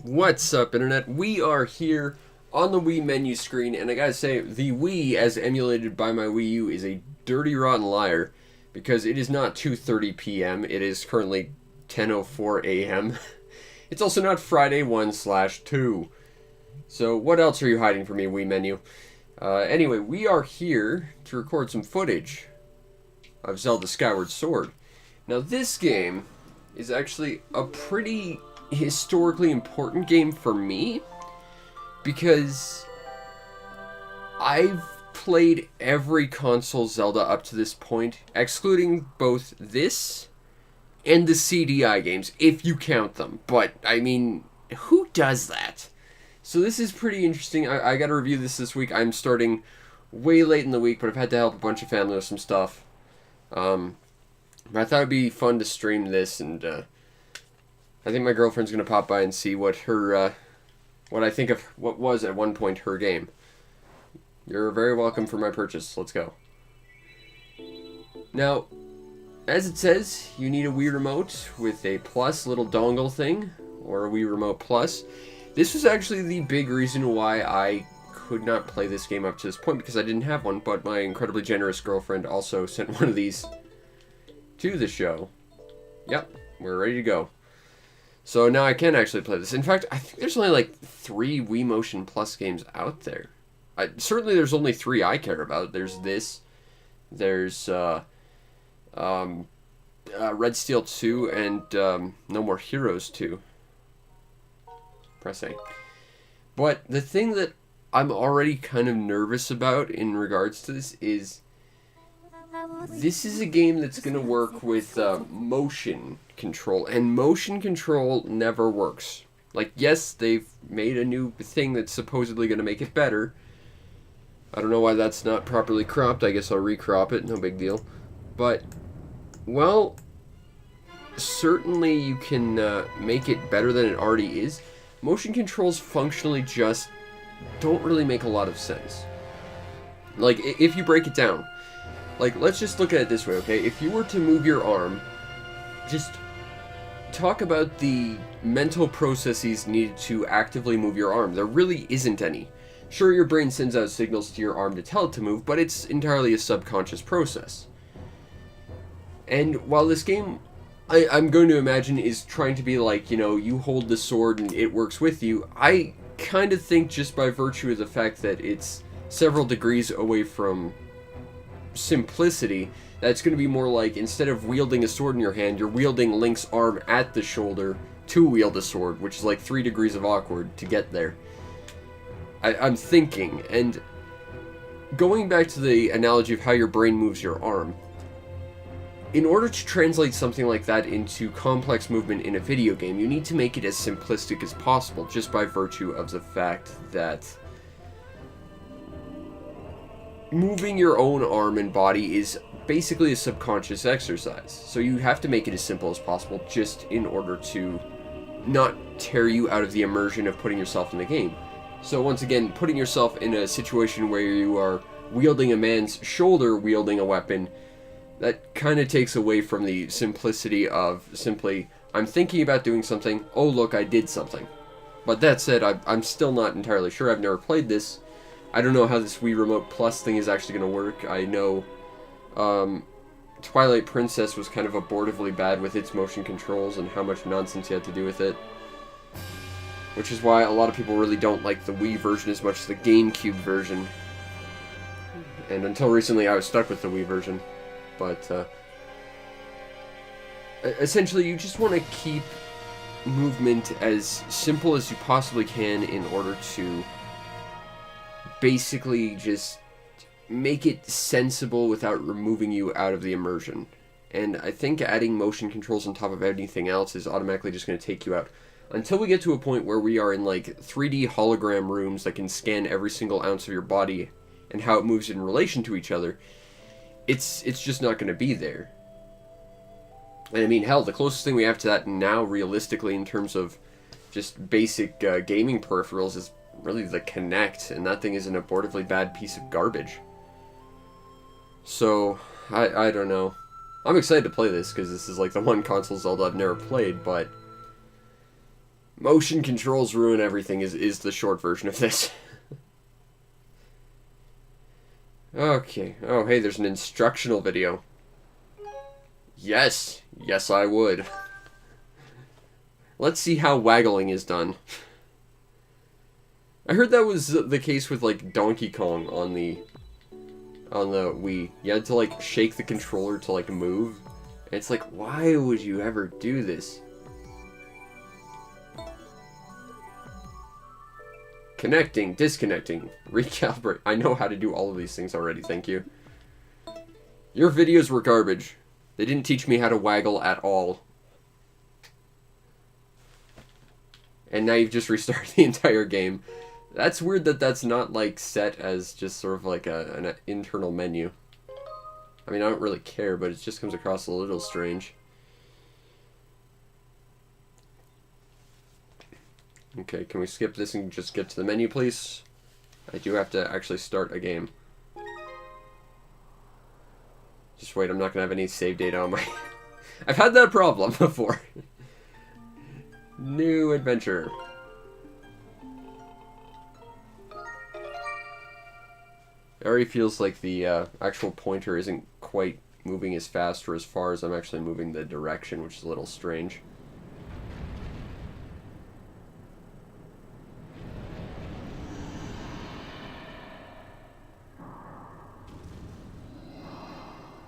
What's up, Internet? We are here on the Wii menu screen, and I gotta say, the Wii, as emulated by my Wii U, is a dirty, rotten liar, because it is not 2:30 p.m., it is currently 10:04 a.m. It's also not Friday 1/2. So what else are you hiding from me, Wii menu? Anyway, we are here to record some footage of Zelda Skyward Sword. Now, this game is actually a pretty historically important game for me because I've played every console Zelda up to this point, excluding both this and the CDI games, if you count them. But, I mean, who does that? So this is pretty interesting. I gotta review this week. I'm starting way late in the week, but I've had to help a bunch of family with some stuff. But I thought it'd be fun to stream this, and I think my girlfriend's gonna pop by and see what her, what I think of what was at one point her game. You're very welcome for my purchase. Let's go. Now, as it says, you need a Wii Remote with a Plus little dongle thing, or a Wii Remote Plus. This was actually the big reason why I could not play this game up to this point, because I didn't have one, but my incredibly generous girlfriend also sent one of these to the show. Yep, we're ready to go. So now I can actually play this. In fact, I think there's only like 3 Wii Motion Plus games out there. Certainly there's only 3 I care about. There's this, there's Red Steel 2, and No More Heroes 2. Press A. But the thing that I'm already kind of nervous about in regards to this is a game that's going to work with motion control, and motion control never works. Like, yes, they've made a new thing that's supposedly going to make it better. I don't know why that's not properly cropped. I guess I'll recrop it, no big deal. But, well, certainly you can make it better than it already is. Motion controls functionally just don't really make a lot of sense. Like, if you break it down, like, let's just look at it this way, okay? If you were to move your arm, just talk about the mental processes needed to actively move your arm. There really isn't any. Sure, your brain sends out signals to your arm to tell it to move, but it's entirely a subconscious process. And while this game, I'm going to imagine, is trying to be like, you know, you hold the sword and it works with you, I kind of think just by virtue of the fact that it's several degrees away from simplicity, that's going to be more like, instead of wielding a sword in your hand, you're wielding Link's arm at the shoulder to wield a sword, which is like 3 degrees of awkward to get there. I'm thinking, and going back to the analogy of how your brain moves your arm, in order to translate something like that into complex movement in a video game, you need to make it as simplistic as possible, just by virtue of the fact that moving your own arm and body is basically a subconscious exercise. So you have to make it as simple as possible, just in order to not tear you out of the immersion of putting yourself in the game. So once again, putting yourself in a situation where you are wielding a man's shoulder, wielding a weapon, that kind of takes away from the simplicity of simply, I'm thinking about doing something, oh look, I did something. But that said, I'm still not entirely sure. I've never played this. I don't know how this Wii Remote Plus thing is actually going to work. I know Twilight Princess was kind of abortively bad with its motion controls and how much nonsense you had to do with it. Which is why a lot of people really don't like the Wii version as much as the GameCube version. And until recently, I was stuck with the Wii version. But, essentially, you just want to keep movement as simple as you possibly can in order to basically just make it sensible without removing you out of the immersion. And I think adding motion controls on top of anything else is automatically just going to take you out. Until we get to a point where we are in, like, 3D hologram rooms that can scan every single ounce of your body and how it moves in relation to each other, it's just not going to be there. And I mean, hell, the closest thing we have to that now, realistically, in terms of just basic gaming peripherals, is really the Kinect, and that thing is an abortively bad piece of garbage. So, I don't know. I'm excited to play this, because this is like the one console Zelda I've never played, but Motion controls ruin everything is the short version of this. Okay. Oh, hey, there's an instructional video. Yes. Yes, I would. Let's see how waggling is done. I heard that was the case with, like, Donkey Kong on the Wii. You had to, like, shake the controller to, like, move. And it's like, why would you ever do this? Connecting, disconnecting, recalibrate. I know how to do all of these things already, thank you. Your videos were garbage. They didn't teach me how to waggle at all. And now you've just restarted the entire game. That's weird that that's not, like, set as just sort of like an internal menu. I mean, I don't really care, but it just comes across a little strange. Okay, can we skip this and just get to the menu, please? I do have to actually start a game. Just wait, I'm not going to have any save data on my... I've had that problem before. New adventure. It already feels like the actual pointer isn't quite moving as fast or as far as I'm actually moving the direction, which is a little strange.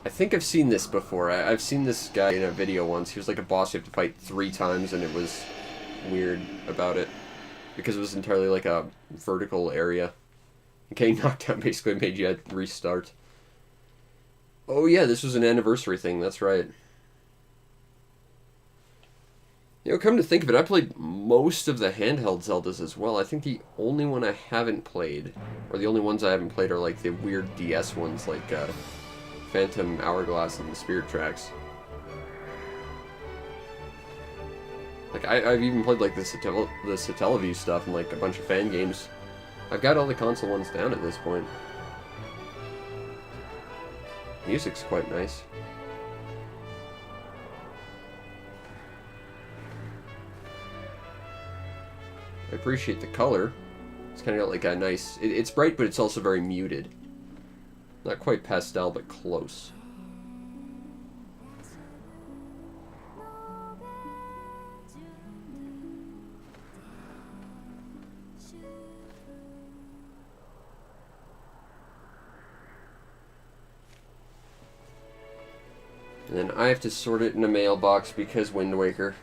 I think I've seen this before. I've seen this guy in a video once. He was like a boss you have to fight 3 times, and it was weird about it. Because it was entirely like a vertical area. Getting knocked out basically made you restart. Oh yeah, this was an anniversary thing, that's right. You know, come to think of it, I played most of the handheld Zeldas as well. I think the only one I haven't played, or the only ones I haven't played are like the weird DS ones, like Phantom Hourglass and the Spirit Tracks. Like, I've even played like the Satellaview stuff and like a bunch of fan games. I've got all the console ones down at this point. Music's quite nice. I appreciate the color. It's kind of got like a nice... It's bright, but it's also very muted. Not quite pastel, but close. And then I have to sort it in a mailbox because Wind Waker.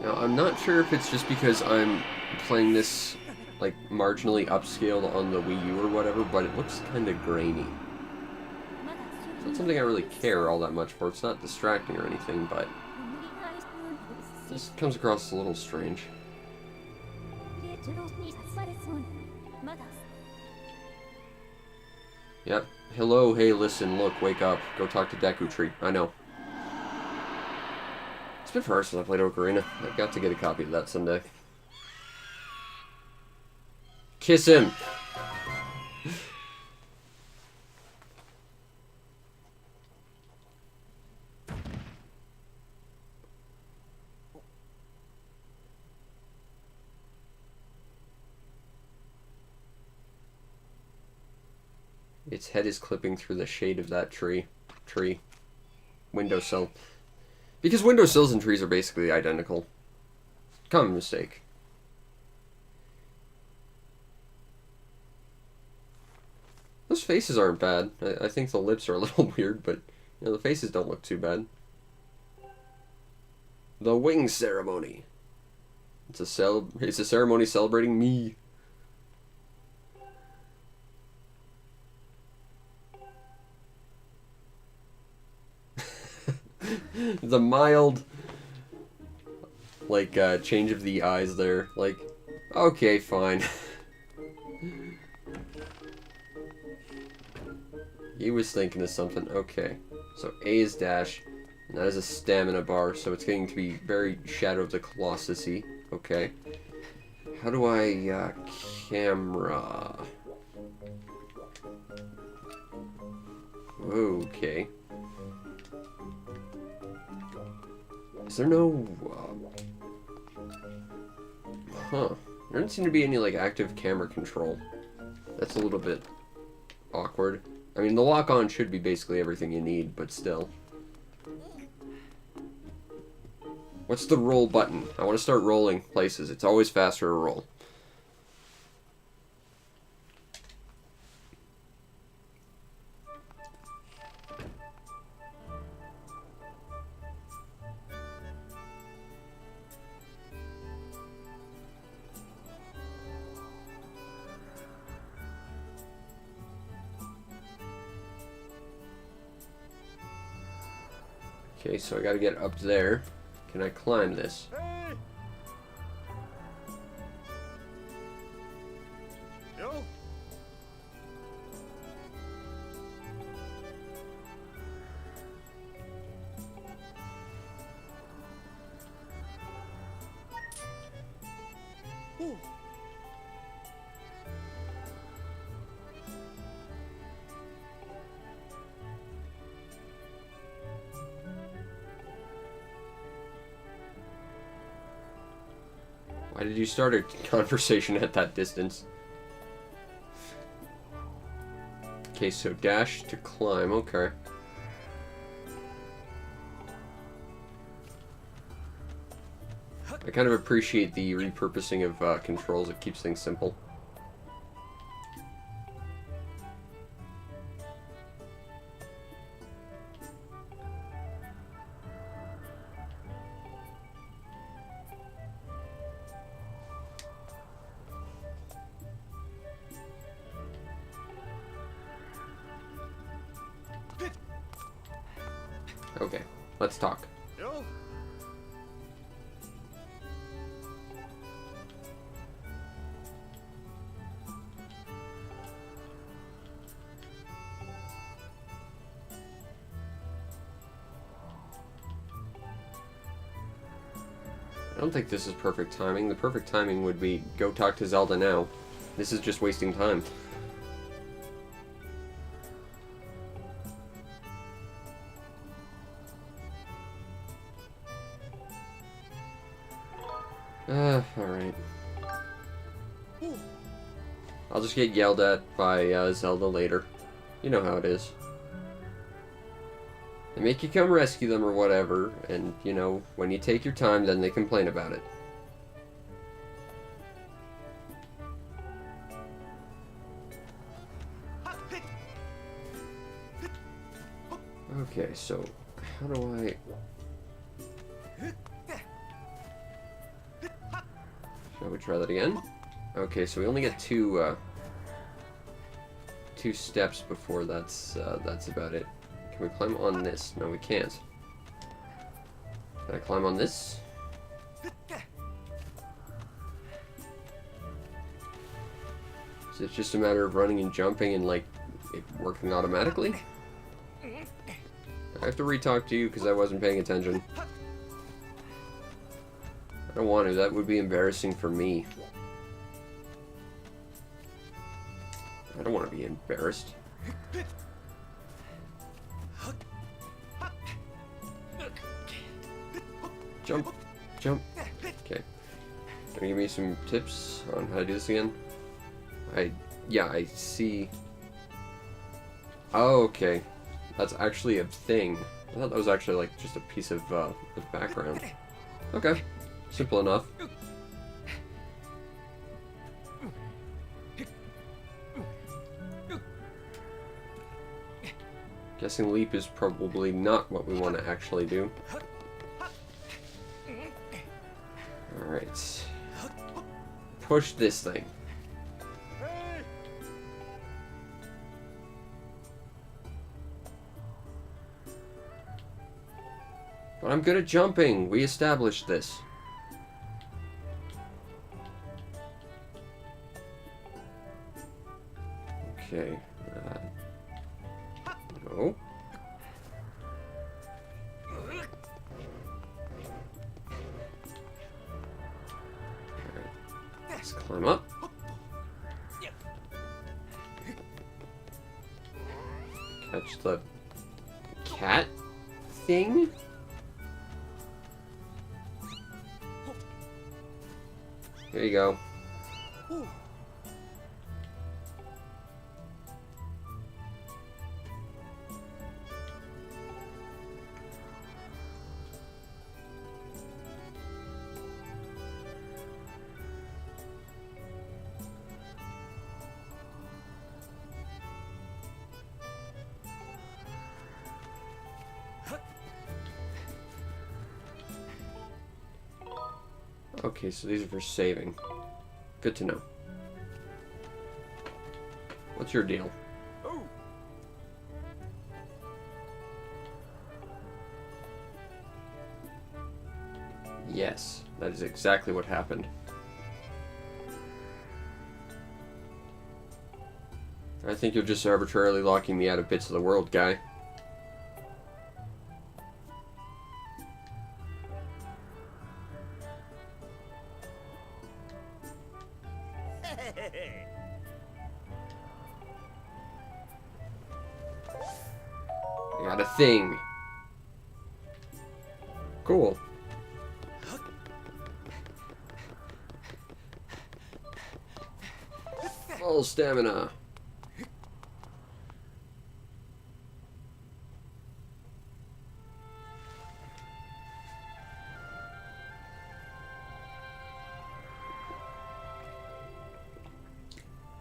Now, I'm not sure if it's just because I'm playing this like marginally upscaled on the Wii U or whatever, but it looks kind of grainy. It's not something I really care all that much for. It's not distracting or anything, but it just comes across a little strange. Yep. Hello, hey, listen, look, wake up. Go talk to Deku Tree. I know. It's been forever since I played Ocarina. I've got to get a copy of that someday. Kiss him! Its head is clipping through the shade of that tree. Windowsill. Because windowsills and trees are basically identical. Common mistake. Those faces aren't bad. I think the lips are a little weird, but you know, the faces don't look too bad. The wing ceremony. It's a ceremony celebrating me. The mild, like, change of the eyes there. Like, okay, fine. He was thinking of something. Okay. So A is dash. And that is a stamina bar, so it's going to be very Shadow of the Colossus-y. Okay. How do I, camera? Okay. Is there no, huh. There doesn't seem to be any, like, active camera control. That's a little bit awkward. I mean, the lock-on should be basically everything you need, but still. What's the roll button? I want to start rolling places. It's always faster to roll. Okay, so I gotta get up there. Can I climb this? Hey! Yo! Ooh. Why did you start a conversation at that distance? Okay, so dash to climb. Okay. I kind of appreciate the repurposing of controls. It keeps things simple. Okay, let's talk. Yo! I don't think this is perfect timing. The perfect timing would be go talk to Zelda now. This is just wasting time. Alright. I'll just get yelled at by Zelda later. You know how it is. They make you come rescue them or whatever, and, you know, when you take your time, then they complain about it. Okay, so, how do I... Shall we try that again? Okay, so we only get two steps before that's about it. Can we climb on this? No, we can't. Can I climb on this? Is it just a matter of running and jumping and, like, it working automatically? I have to re-talk to you because I wasn't paying attention. I don't want to. That would be embarrassing for me. I don't want to be embarrassed. Jump. Jump. Okay. Can you give me some tips on how to do this again? Yeah, I see. Oh, okay. That's actually a thing. I thought that was actually like just a piece of the background. Okay. Simple enough. Guessing leap is probably not what we want to actually do. Alright. Push this thing. Hey! But I'm good at jumping. We established this. Okay. Oh. Let's climb up. Catch the cat thing. There you go. Okay, so these are for saving. Good to know. What's your deal? Oh. Yes, that is exactly what happened. I think you're just arbitrarily locking me out of bits of the world, guy. I got a thing. Cool. Full stamina.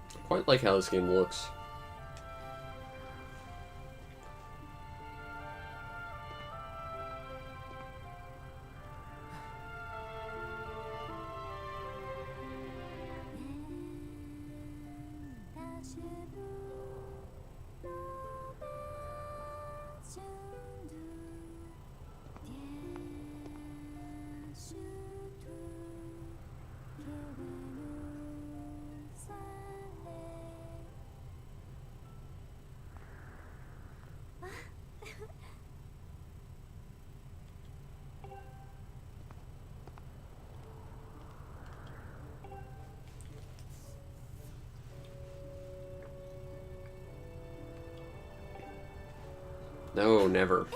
I quite like how this game looks. No, never.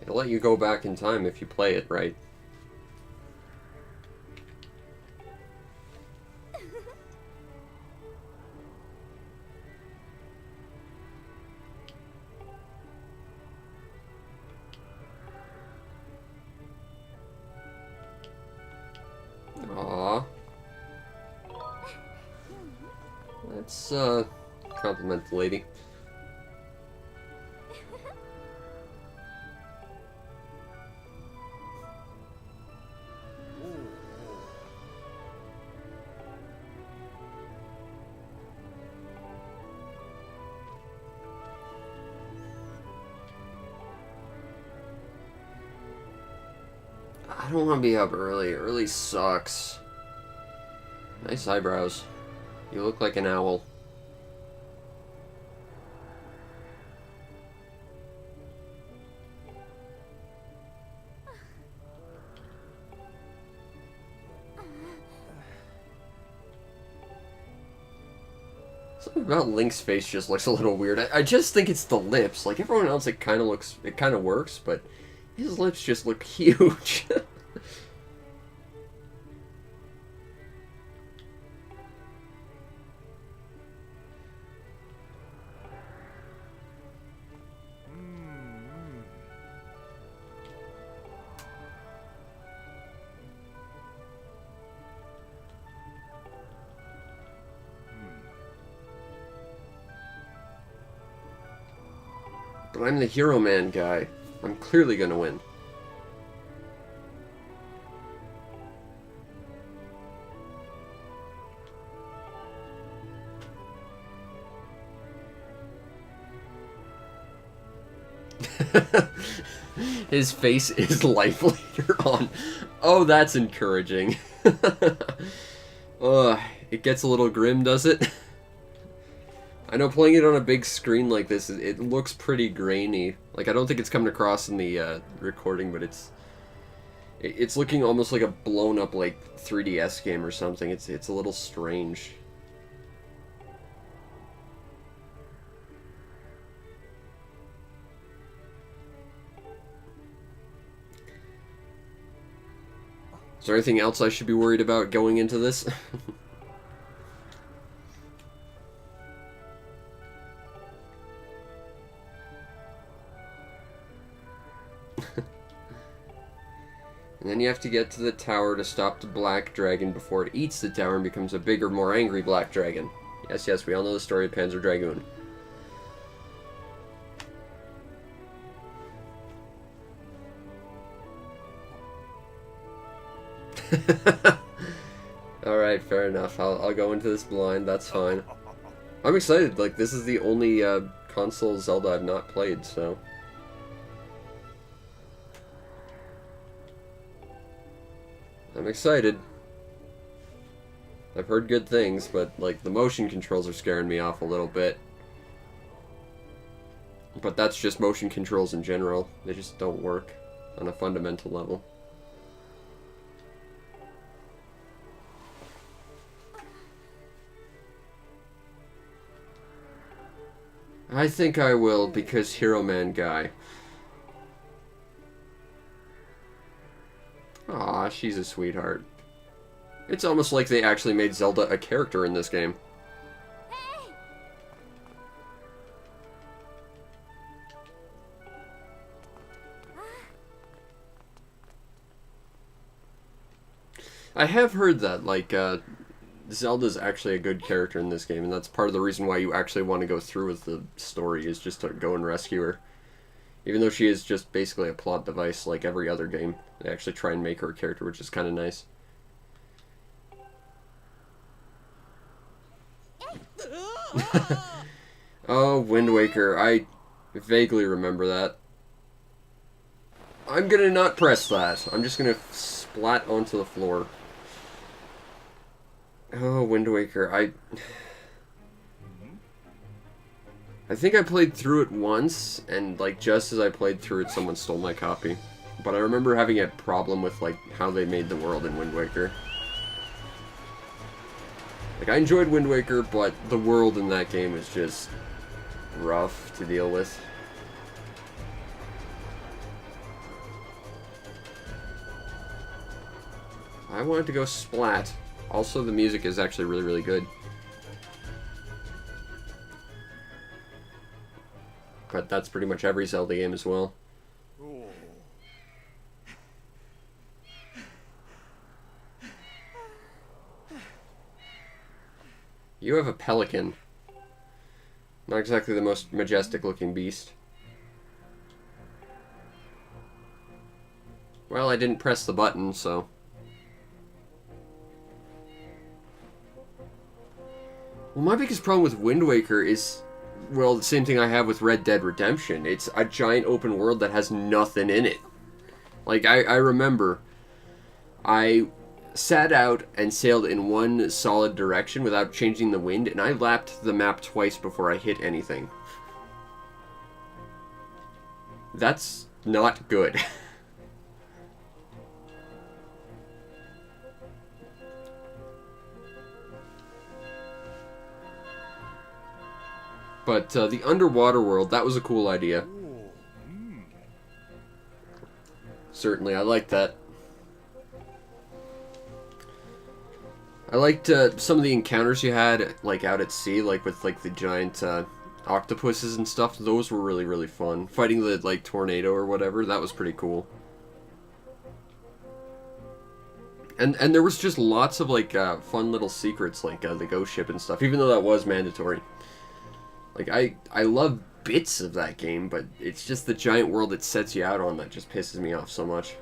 It'll let you go back in time if you play it right. Aww. Let's, compliment the lady. I don't want to be up early. Early sucks. Nice eyebrows. You look like an owl. Something about Link's face just looks a little weird. I just think it's the lips. Like everyone else, it kind of works, but his lips just look huge. But I'm the hero man guy. I'm clearly gonna win. His face is lifeless. You're on. Oh, that's encouraging. It gets a little grim, does it? I know playing it on a big screen like this, it looks pretty grainy. Like, I don't think it's coming across in the recording, but it's looking almost like a blown up, like, 3DS game or something. It's a little strange. Is there anything else I should be worried about going into this? And then you have to get to the tower to stop the black dragon before it eats the tower and becomes a bigger, more angry black dragon. Yes, yes, we all know the story of Panzer Dragoon. Alright, fair enough. I'll go into this blind, that's fine. I'm excited, like, this is the only console Zelda I've not played, so... I'm excited. I've heard good things, but, like, the motion controls are scaring me off a little bit. But that's just motion controls in general. They just don't work on a fundamental level. I think I will, because Hero Man guy. Aw, she's a sweetheart. It's almost like they actually made Zelda a character in this game. I have heard that, like, Zelda's actually a good character in this game, and that's part of the reason why you actually want to go through with the story, is just to go and rescue her. Even though she is just basically a plot device like every other game. They actually try and make her a character, which is kind of nice. Oh, Wind Waker. I vaguely remember that. I'm gonna not press that. I'm just gonna splat onto the floor. Oh, Wind Waker. I think I played through it once, and, like, just as I played through it, someone stole my copy. But I remember having a problem with, like, how they made the world in Wind Waker. Like, I enjoyed Wind Waker, but the world in that game is just rough to deal with. I wanted to go splat. Also, the music is actually really, really good. But that's pretty much every Zelda game as well. You have a pelican. Not exactly the most majestic looking beast. Well, I didn't press the button, so... Well, my biggest problem with Wind Waker is... Well, the same thing I have with Red Dead Redemption. It's a giant open world that has nothing in it. Like, I remember... I sat out and sailed in one solid direction without changing the wind, and I lapped the map twice before I hit anything. That's not good. But the underwater world, that was a cool idea. Certainly, I liked that. I liked some of the encounters you had, like, out at sea, like, with, like, the giant octopuses and stuff. Those were really, really fun. Fighting the, like, tornado or whatever, that was pretty cool. And there was just lots of, like, fun little secrets, like the ghost ship and stuff, even though that was mandatory. Like, I love bits of that game, but it's just the giant world it sets you out on that just pisses me off so much.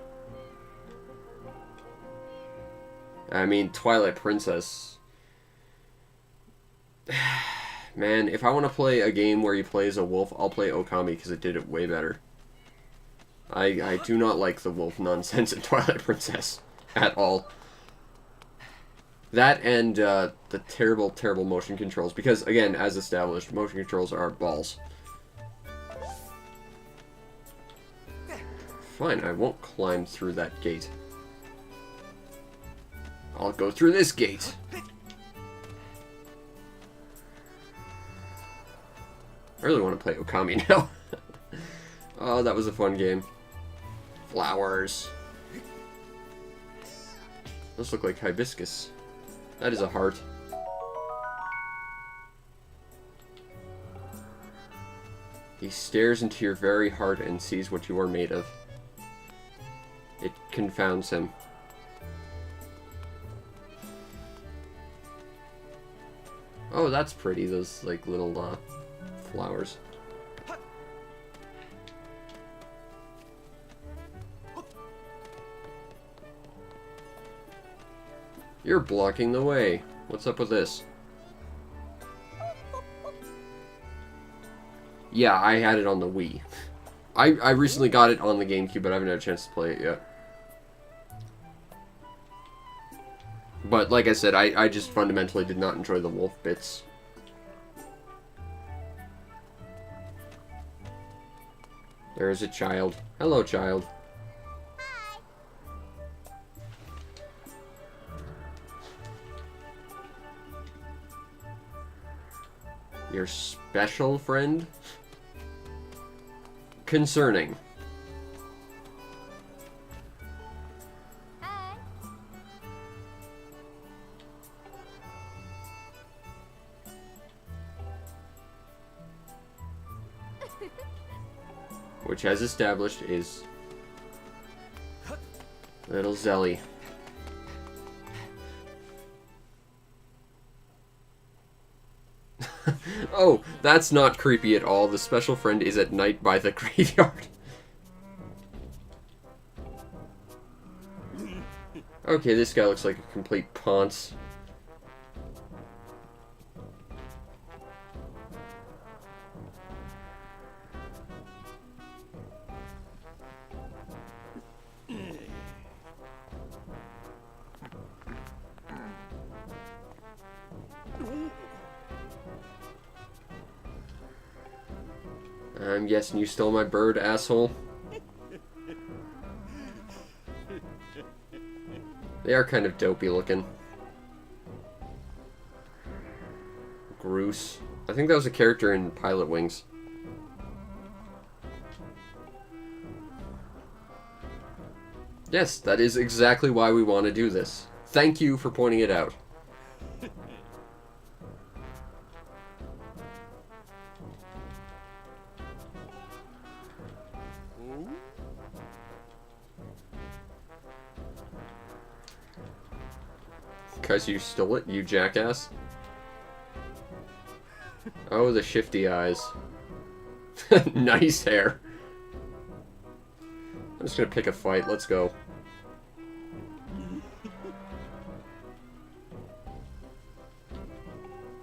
I mean, Twilight Princess. Man, if I want to play a game where you play as a wolf, I'll play Okami because it did it way better. I do not like the wolf nonsense in Twilight Princess at all. That and the terrible, terrible motion controls. Because, again, as established, motion controls are balls. Fine, I won't climb through that gate. I'll go through this gate. I really want to play Okami now. Oh, that was a fun game. Flowers. Those look like hibiscus. That is a heart. He stares into your very heart and sees what you are made of. It confounds him. Oh, that's pretty, those, like, little, flowers. You're blocking the way. What's up with this? Yeah, I had it on the Wii. I recently got it on the GameCube, but I haven't had a chance to play it yet. But, like I said, I just fundamentally did not enjoy the wolf bits. There is a child. Hello, child. Your special friend? Concerning. Which, as established, is little Zelly. Oh, that's not creepy at all. The special friend is at night by the graveyard. Okay, this guy looks like a complete ponce. I'm guessing you stole my bird, asshole. They are kind of dopey looking. Groose. I think that was a character in Pilot Wings. Yes, that is exactly why we want to do this. Thank you for pointing it out. Because you stole it, you jackass. Oh, the shifty eyes. Nice hair. I'm just gonna pick a fight, let's go.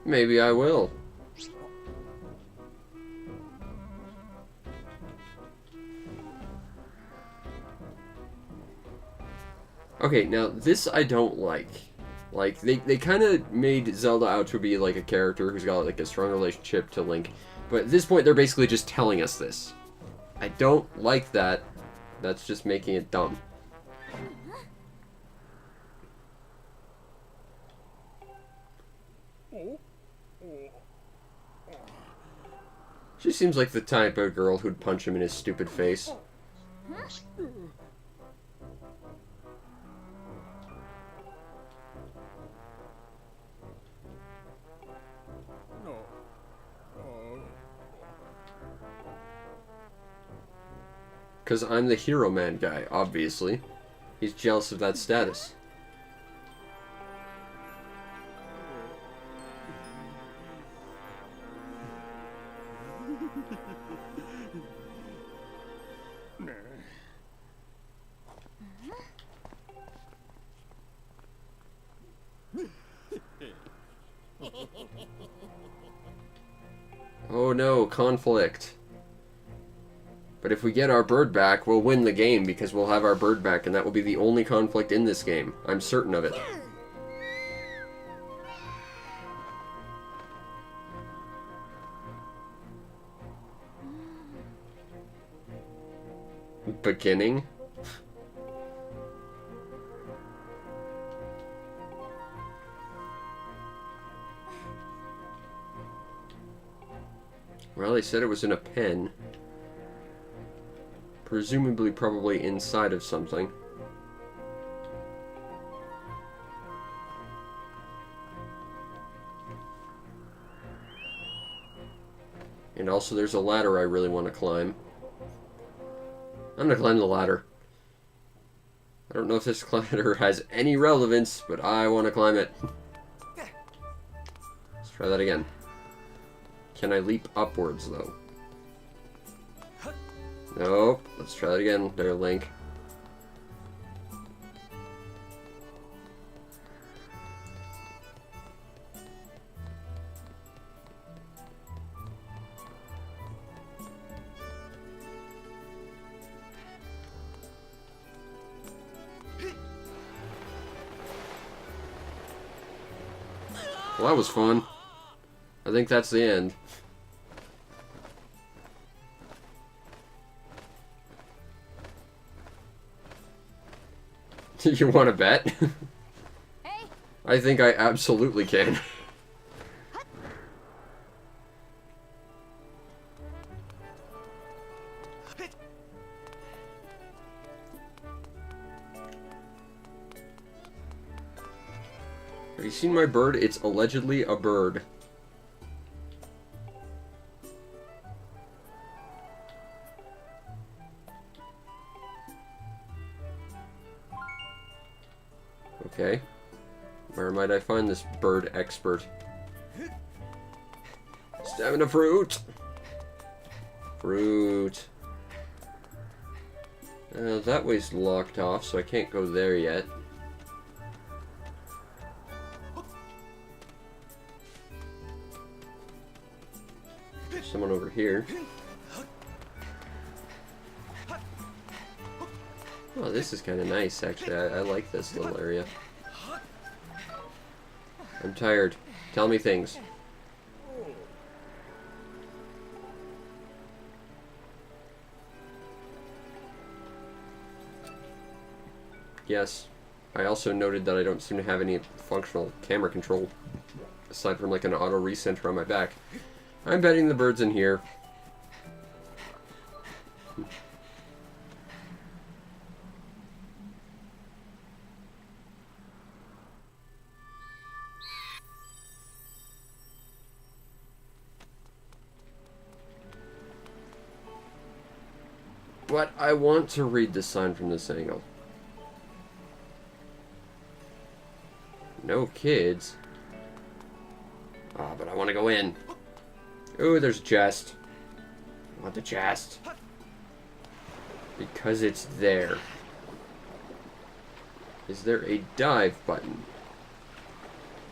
Maybe I will. Okay, now this I don't like. Like, they kind of made Zelda out to be, like, a character who's got, like, a strong relationship to Link. But at this point, they're basically just telling us this. I don't like that. That's just making it dumb. She seems like the type of girl who'd punch him in his stupid face. Because I'm the hero man guy, obviously. He's jealous of that status. Oh no, conflict. But if we get our bird back, we'll win the game because we'll have our bird back, and that will be the only conflict in this game. I'm certain of it. Beginning? Well, they said it was in a pen. Presumably probably inside of something. And also there's a ladder I really want to climb. I'm gonna climb the ladder. I don't know if this ladder has any relevance, but I want to climb it. Let's try that again. Can I leap upwards, though? Nope. Let's try that again. There, Link. Well, that was fun. I think that's the end. You want to bet? Hey. I think I absolutely can. Have you seen my bird? It's allegedly a bird. Okay. Where might I find this bird expert? Stamina fruit! Fruit. That way's locked off, so I can't go there yet. There's someone over here. Oh, this is kind of nice, actually. I like this little area. I'm tired. Tell me things. Yes. I also noted that I don't seem to have any functional camera control, aside from like an auto recenter on my back. I'm betting the bird's in here. But I want to read the sign from this angle. No kids. Ah, but I want to go in. Ooh, there's a chest. I want the chest. Because it's there. Is there a dive button?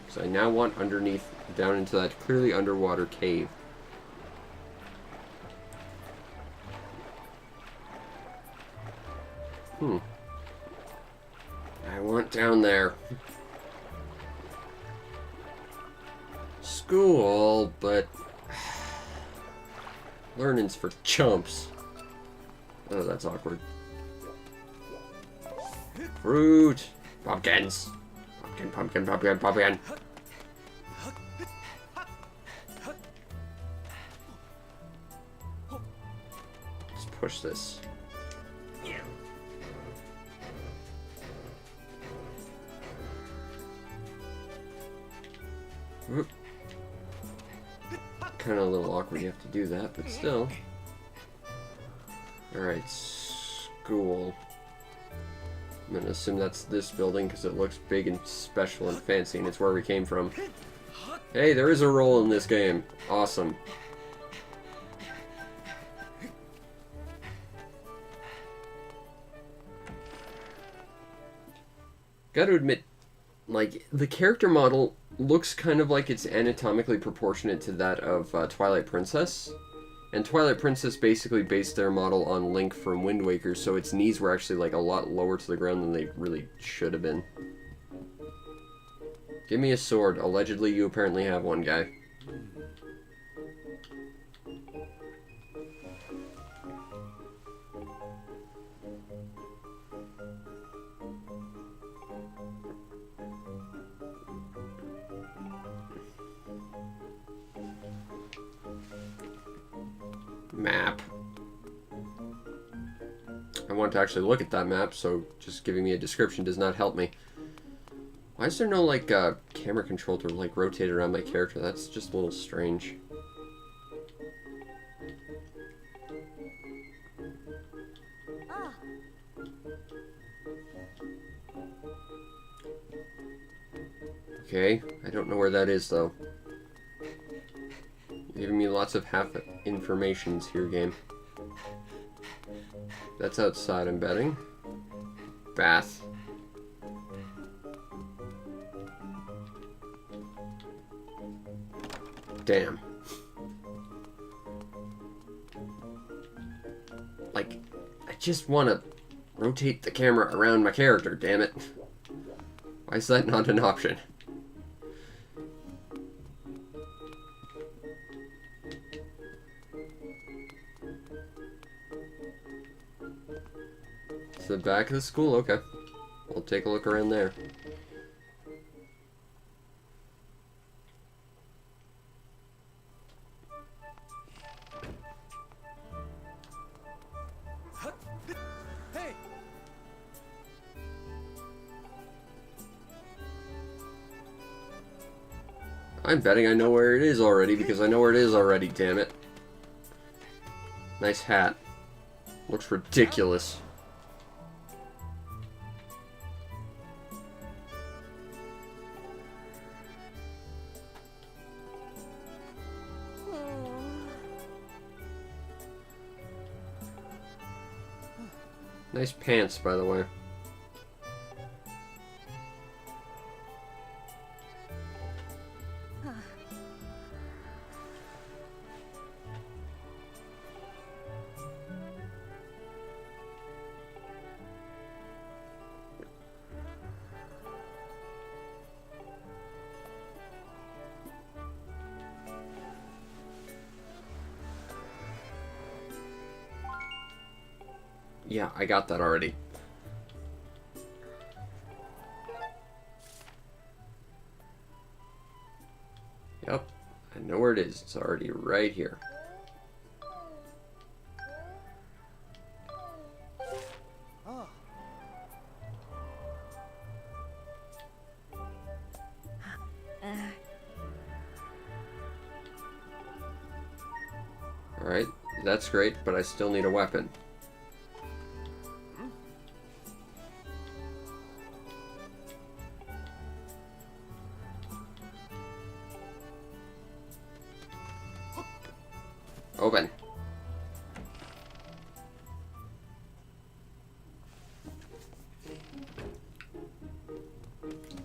Because I now want underneath, down into that clearly underwater cave. I want down there. School, but learning's for chumps. Oh, that's awkward. Fruit. Pumpkins. Pumpkin, pumpkin, pumpkin, pumpkin. Let's push this. Kind of a little awkward you have to do that, but still. Alright, school. I'm gonna assume that's this building because it looks big and special and fancy, and it's where we came from. Hey, there is a roll in this game. Awesome. Gotta admit, like, the character model looks kind of like it's anatomically proportionate to that of Twilight Princess. And Twilight Princess basically based their model on Link from Wind Waker, so its knees were actually like a lot lower to the ground than they really should have been. Give me a sword. Allegedly, you apparently have one, guy. Map. I want to actually look at that map, so just giving me a description does not help me. Why is there no, like, camera control to, like, rotate around my character? That's just a little strange. Okay, I don't know where that is, though. You're giving me lots of half informations here, game. That's outside, I'm betting. Bath. Damn. Like, I just want to rotate the camera around my character, damn it. Why is that not an option? It's the back of the school, okay. We'll take a look around there. Hey! I'm betting I know where it is already because I know where it is already, damn it. Nice hat. Looks ridiculous. Nice pants, by the way. Yeah, I got that already. Yep, I know where it is. It's already right here. Ah. Alright, that's great, but I still need a weapon. Open.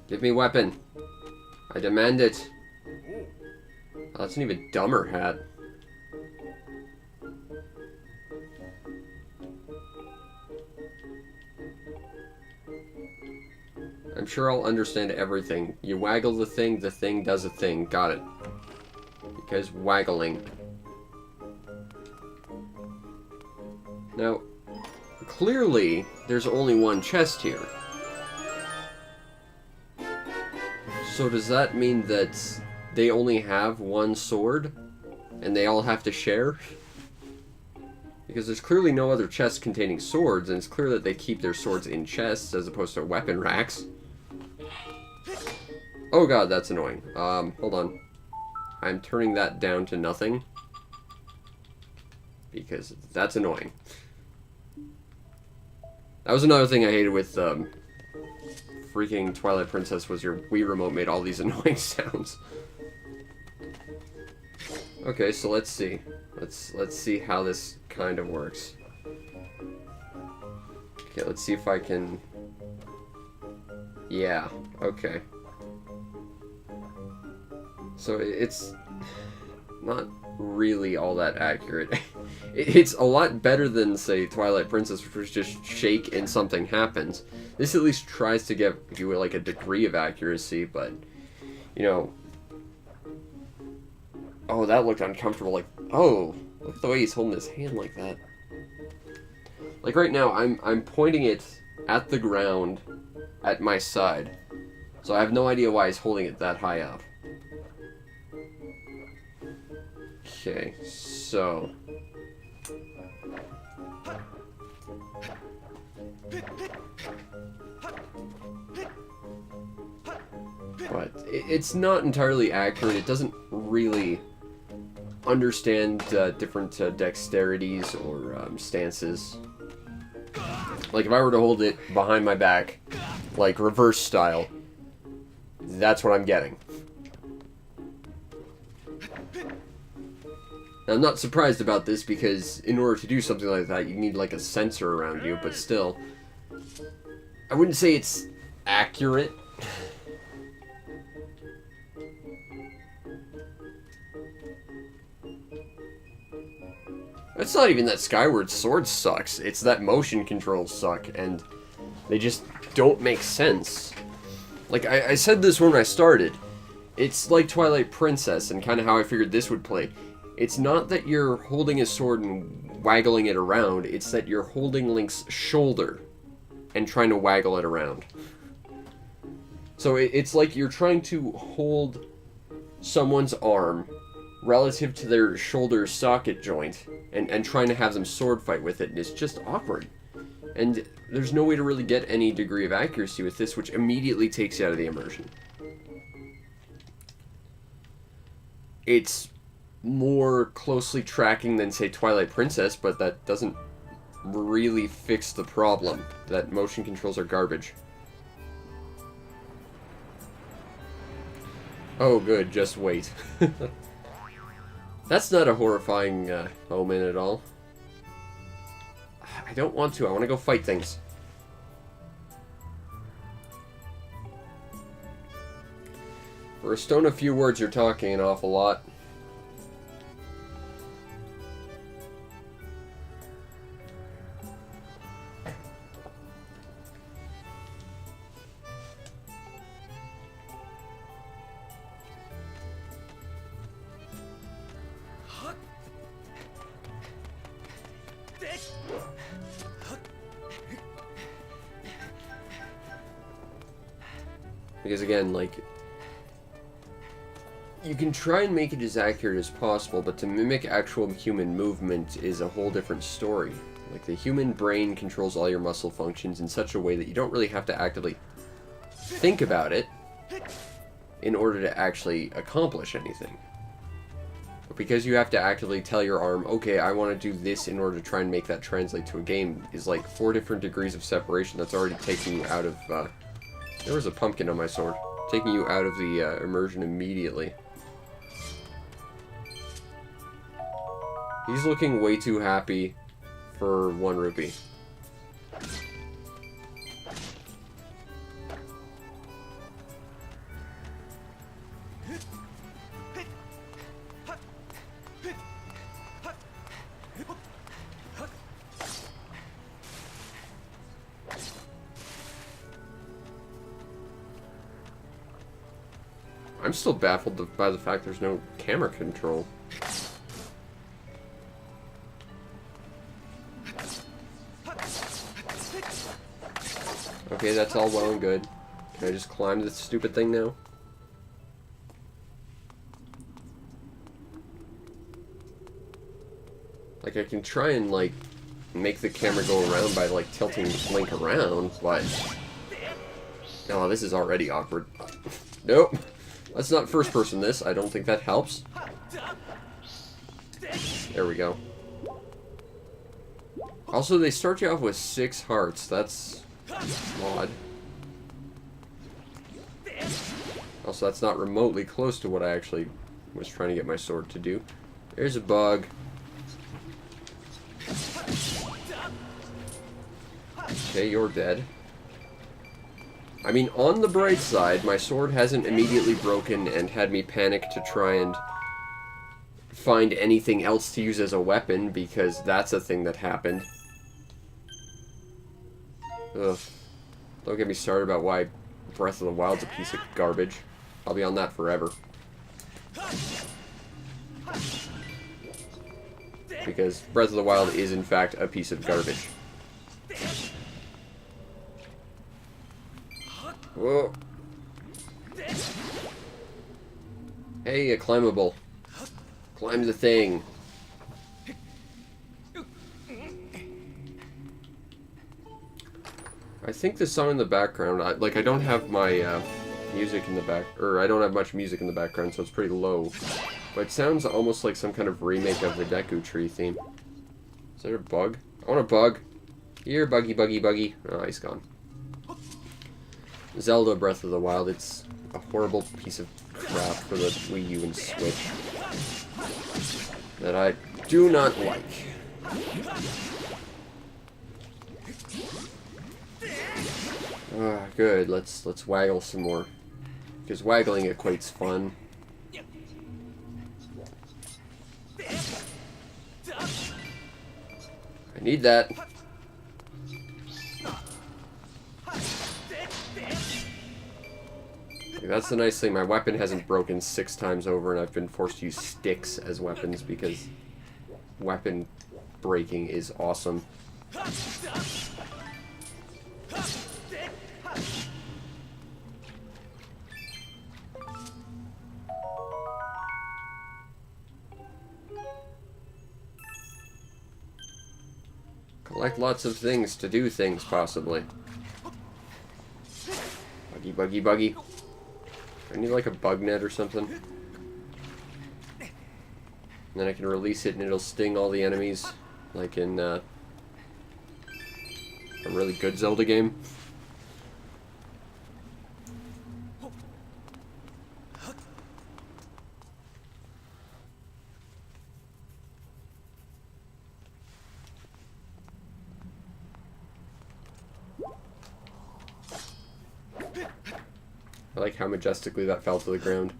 Give me weapon. I demand it. Oh, that's an even dumber hat. I'm sure I'll understand everything. You waggle the thing does a thing. Got it. Because waggling. Now, clearly, there's only one chest here. So does that mean that they only have one sword? And they all have to share? Because there's clearly no other chest containing swords, and it's clear that they keep their swords in chests as opposed to weapon racks. Oh god, that's annoying. Hold on. I'm turning that down to nothing. Because that's annoying. That was another thing I hated with freaking Twilight Princess was your Wii remote made all these annoying sounds. Okay, so let's see. Let's see how this kind of works. Okay, let's see if I can... Yeah, okay. So it's not really all that accurate. It's a lot better than, say, Twilight Princess, which was just shake and something happens. This at least tries to give you like a degree of accuracy, but you know. Oh, that looked uncomfortable. Like, oh, look at the way he's holding his hand like that. Like right now, I'm pointing it at the ground, at my side, so I have no idea why he's holding it that high up. Okay, so. But it's not entirely accurate. It doesn't really understand different dexterities or stances. Like if I were to hold it behind my back, like reverse style, that's what I'm getting. Now, I'm not surprised about this because in order to do something like that, you need like a sensor around you, but still, I wouldn't say it's accurate. It's not even that Skyward Sword sucks, it's that motion controls suck, and they just don't make sense. Like, I said this when I started, it's like Twilight Princess, and kind of how I figured this would play. It's not that you're holding a sword and waggling it around, it's that you're holding Link's shoulder and trying to waggle it around. So it's like you're trying to hold someone's arm relative to their shoulder socket joint and trying to have them sword fight with it, and it's just awkward. And there's no way to really get any degree of accuracy with this, which immediately takes you out of the immersion. It's more closely tracking than, say, Twilight Princess, but that doesn't really fix the problem that motion controls are garbage. Oh, good, just wait. That's not a horrifying moment at all. I don't want to. I want to go fight things. For a stone of few words, you're talking an awful lot. Because again, like, you can try and make it as accurate as possible, but to mimic actual human movement is a whole different story. Like, the human brain controls all your muscle functions in such a way that you don't really have to actively think about it in order to actually accomplish anything. But because you have to actively tell your arm, okay, I want to do this in order to try and make that translate to a game, is like 4 different degrees of separation that's already taking you out of, there was a pumpkin on my sword. Taking you out of the immersion immediately. He's looking way too happy for 1 rupee. I'm still baffled by the fact there's no camera control. Okay, that's all well and good. Can I just climb this stupid thing now? Like, I can try and, like, make the camera go around by, like, tilting Link around, but... Oh, this is already awkward. Nope. Let's not first person this. I don't think that helps. There we go. Also, they start you off with 6 hearts. That's odd. Also, that's not remotely close to what I actually was trying to get my sword to do. There's a bug. Okay, you're dead. I mean, on the bright side, my sword hasn't immediately broken and had me panic to try and find anything else to use as a weapon, because that's a thing that happened. Ugh. Don't get me started about why Breath of the Wild's a piece of garbage. I'll be on that forever. Because Breath of the Wild is, in fact, a piece of garbage. Whoa. Hey, a climbable. Climb the thing. I think the song in the background, I don't have my music in the back, or I don't have much music in the background, so it's pretty low. But it sounds almost like some kind of remake of the Deku Tree theme. Is there a bug? I want a bug. Here, buggy, buggy, buggy. Oh, he's gone. Zelda Breath of the Wild, it's a horrible piece of crap for the Wii U and Switch that I do not like. Ah, good. Let's waggle some more, because waggling equates fun. I need that. That's the nice thing. My weapon hasn't broken 6 times over, and I've been forced to use sticks as weapons because weapon breaking is awesome. Collect lots of things to do things, possibly. Buggy, buggy, buggy. I need like a bug net or something. And then I can release it and it'll sting all the enemies, like in a really good Zelda game. I like how majestically that fell to the ground.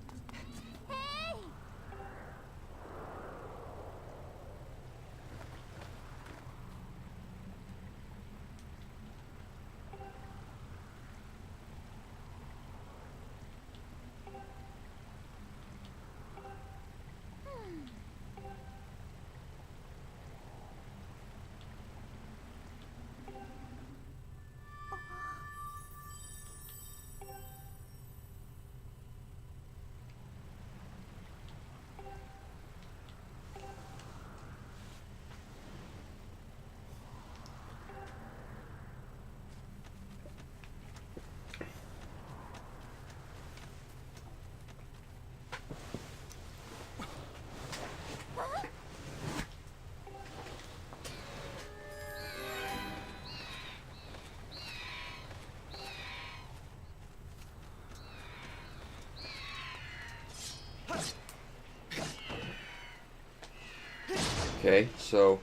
Okay, so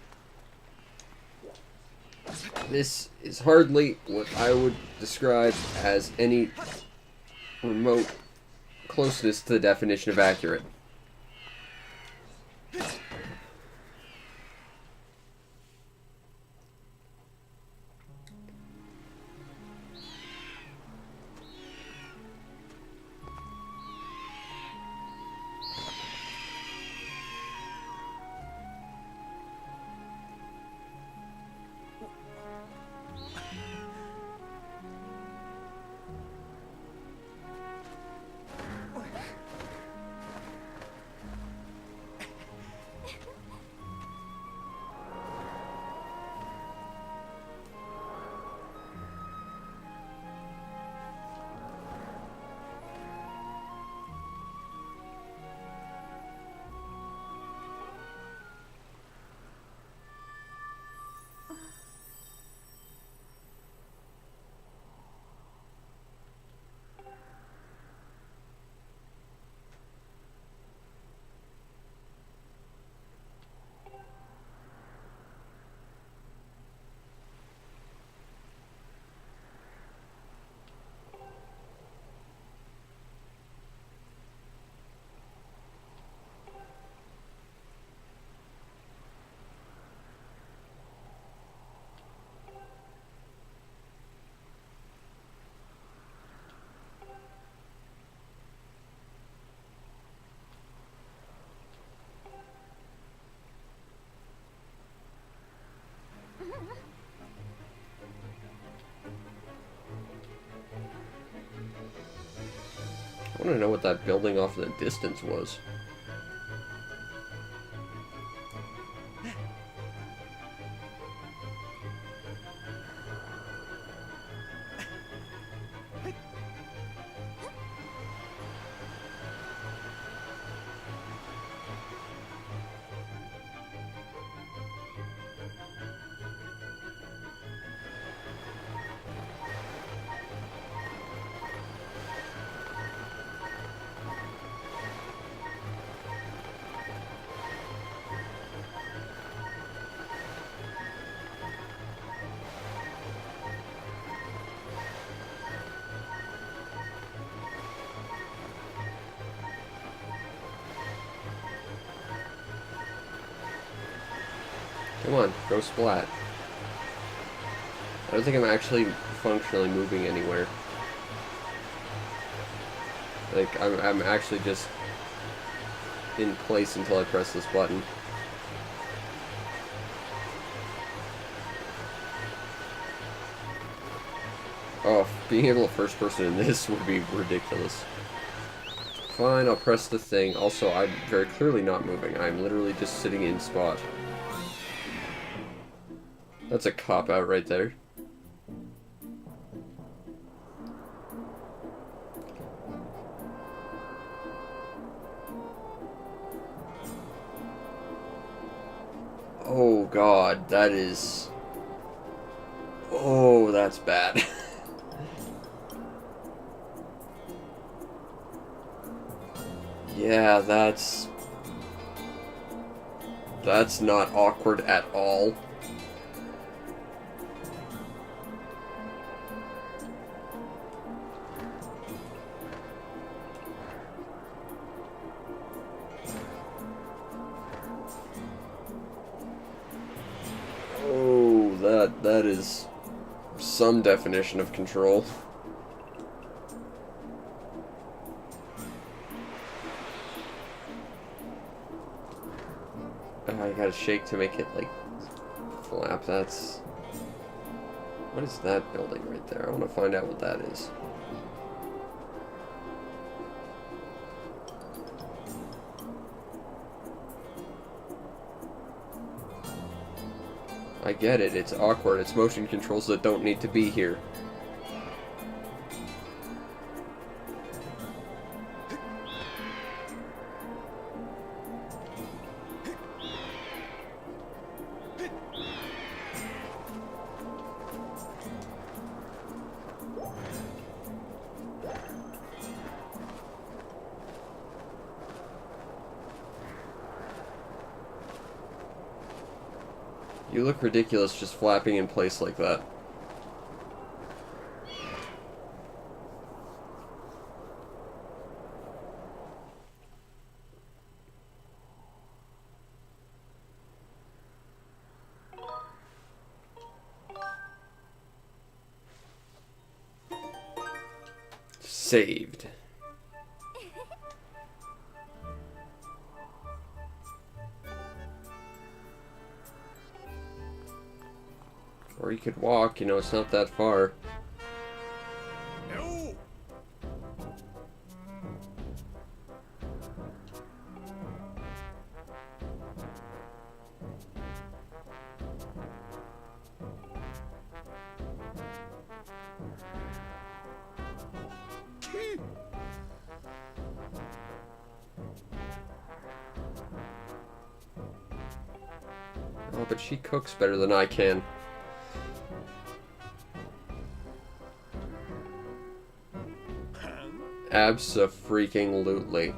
this is hardly what I would describe as any remote closeness to the definition of accurate. I want to know what that building off in the distance was. Come on, go splat. I don't think I'm actually functionally moving anywhere. Like, I'm actually just in place until I press this button. Oh, being able to first person in this would be ridiculous. Fine, I'll press the thing. Also, I'm very clearly not moving. I'm literally just sitting in spot. That's a cop-out right there. Oh god, that is... Oh, that's bad. Yeah, that's not awkward at all. Oh, that is some definition of control. I gotta shake to make it, like, flap. That's... What is that building right there? I want to find out what that is. I get it. It's awkward. It's motion controls that don't need to be here. You look ridiculous just flapping in place like that. Saved. Or you could walk, you know, it's not that far. No. Oh, but she cooks better than I can. Abso-freaking-lutely.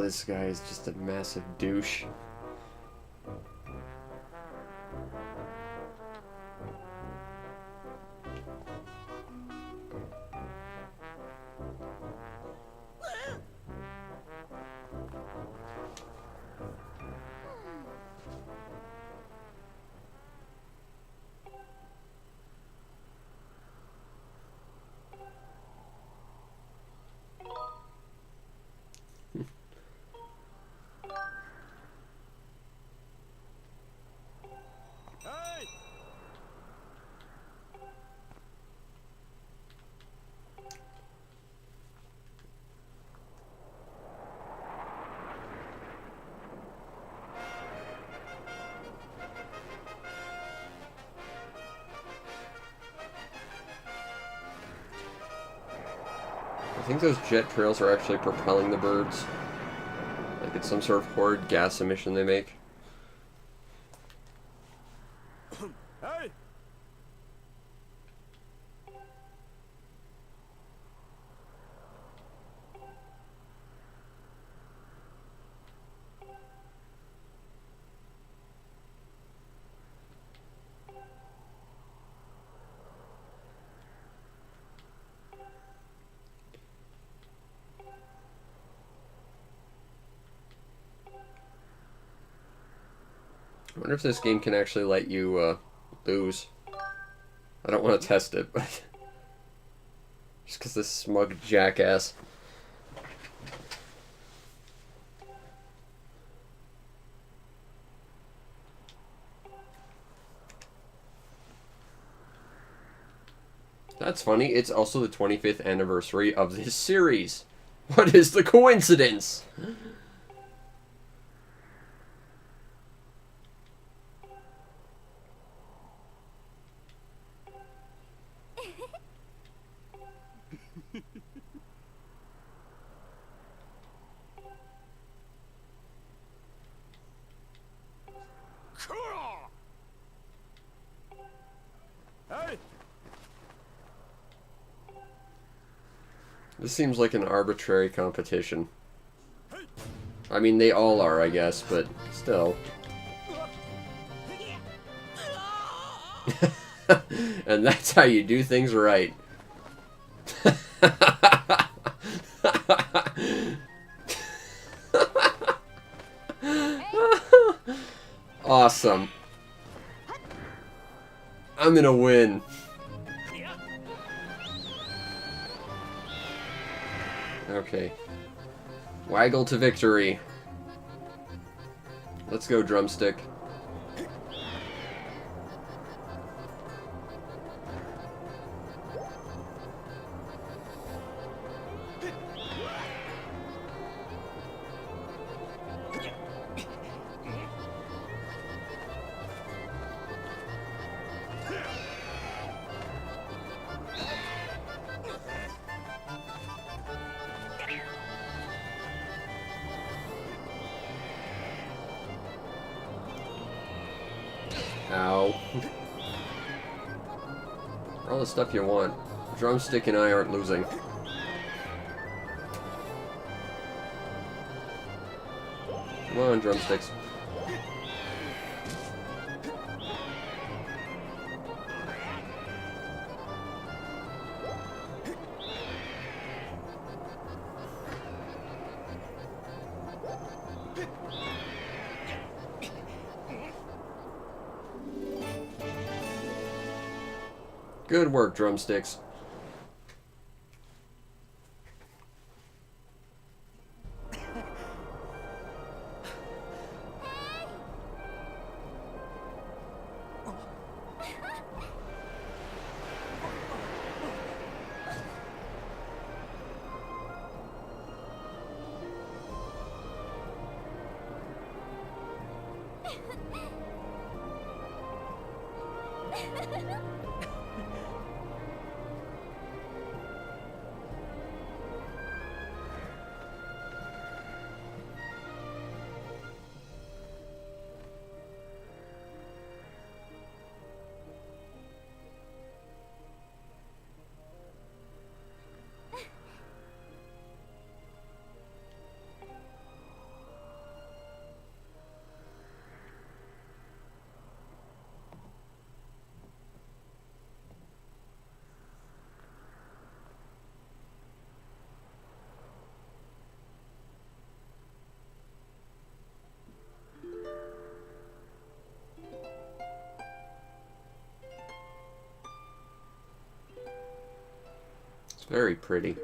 this guy is just a massive douche. Hey! I think those jet trails are actually propelling the birds. Like it's some sort of horrid gas emission they make. Hey! I wonder if this game can actually let you lose. I don't want to test it, but just because this smug jackass. That's funny. It's also the 25th anniversary of this series. What is the coincidence? Hey! This seems like an arbitrary competition. I mean, they all are, I guess, but still. And that's how you do things right. Awesome. I'm gonna win. Okay. Waggle to victory. Let's go, drumstick. Ow. All the stuff you want. Drumstick and I aren't losing. Come on, drumsticks. Good work, drumsticks. It's very pretty.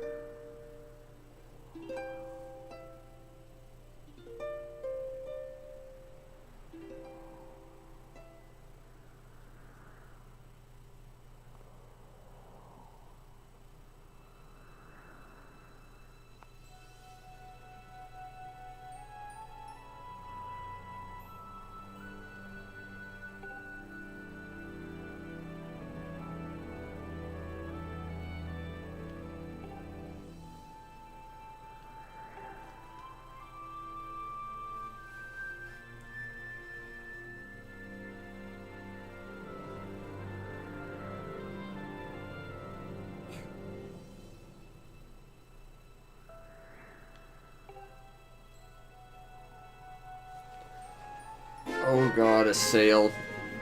Oh god, a sail.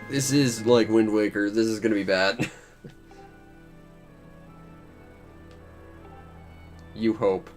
This is like Wind Waker. This is gonna be bad. You hope.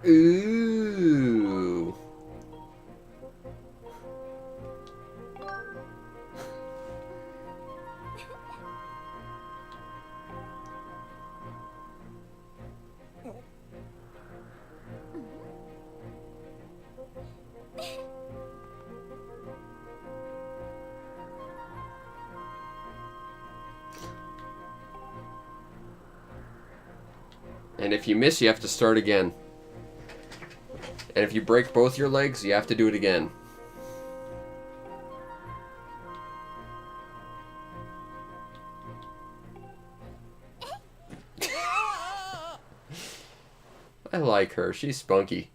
Ooh. And if you miss, you have to start again. And if you break both your legs, you have to do it again. I like her. She's spunky.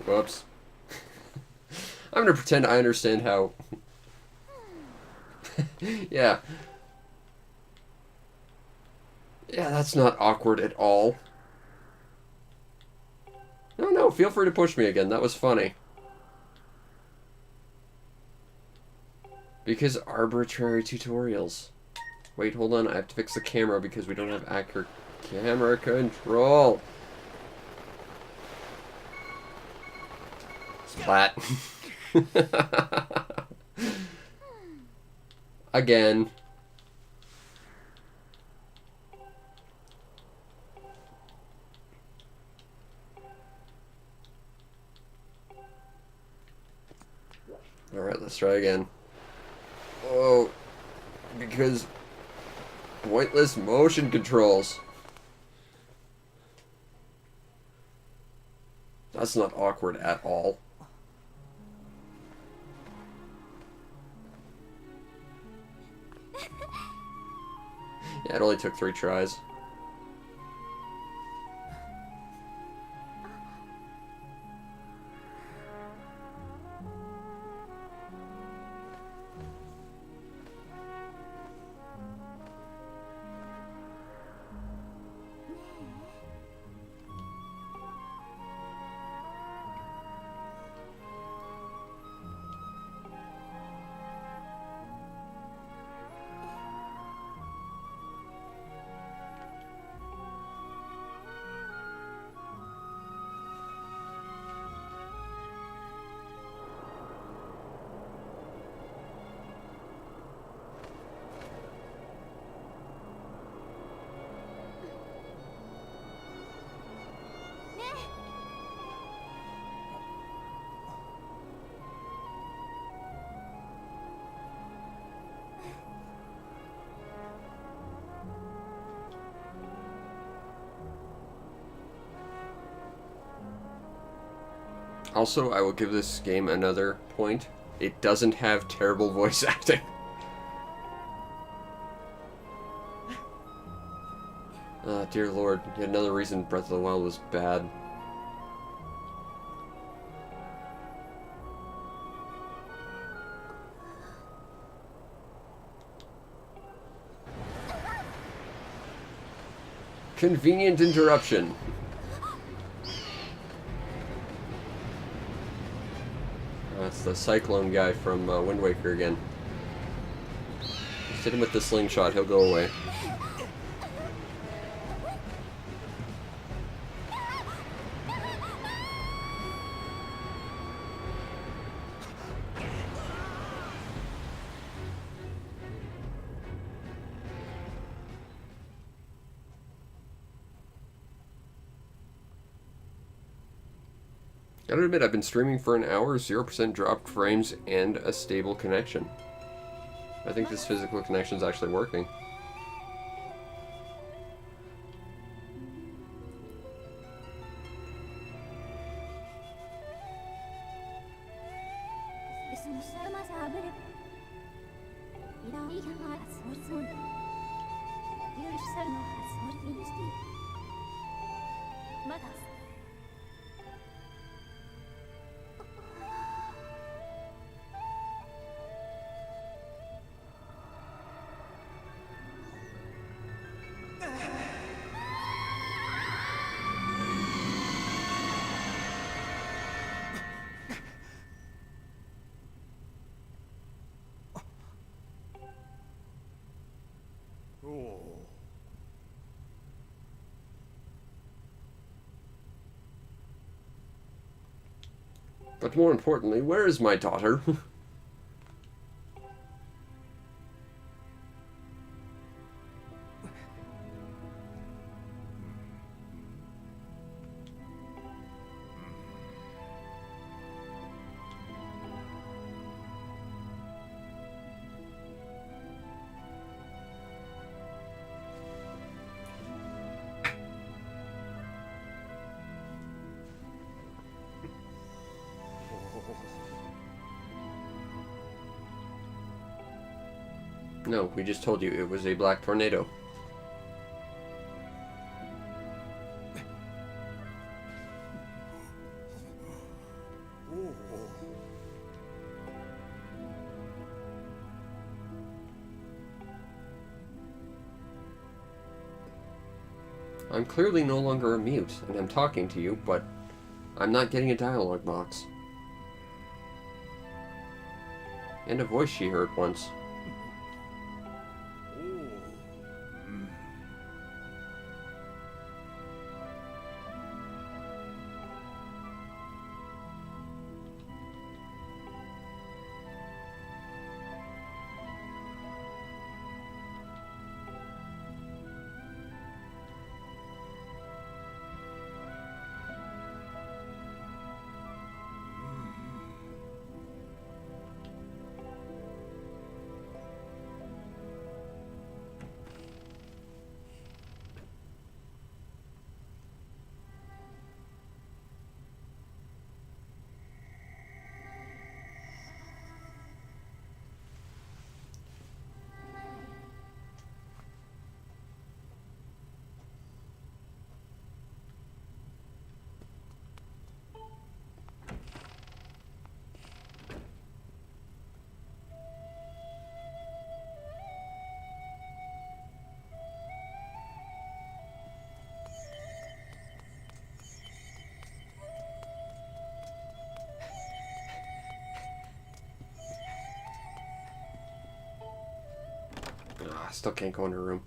Whoops. I'm gonna pretend I understand how... Yeah. Yeah, that's not awkward at all. No, feel free to push me again. That was funny. Because arbitrary tutorials. Wait, hold on. I have to fix the camera because we don't have accurate camera control. Splat. Again. Alright, let's try again. Oh, because pointless motion controls. That's not awkward at all. Yeah, it only took 3 tries. Also, I will give this game another point. It doesn't have terrible voice acting. Dear Lord, yet another reason Breath of the Wild was bad. Convenient interruption. That's the Cyclone guy from Wind Waker again. Just hit him with the slingshot, he'll go away. Gotta admit, I've been streaming for an hour, 0% dropped frames, and a stable connection. I think this physical connection is actually working. But more importantly, where is my daughter? No, we just told you it was a black tornado. I'm clearly no longer a mute, and I'm talking to you, but I'm not getting a dialogue box. And a voice she heard once. I still can't go in her room.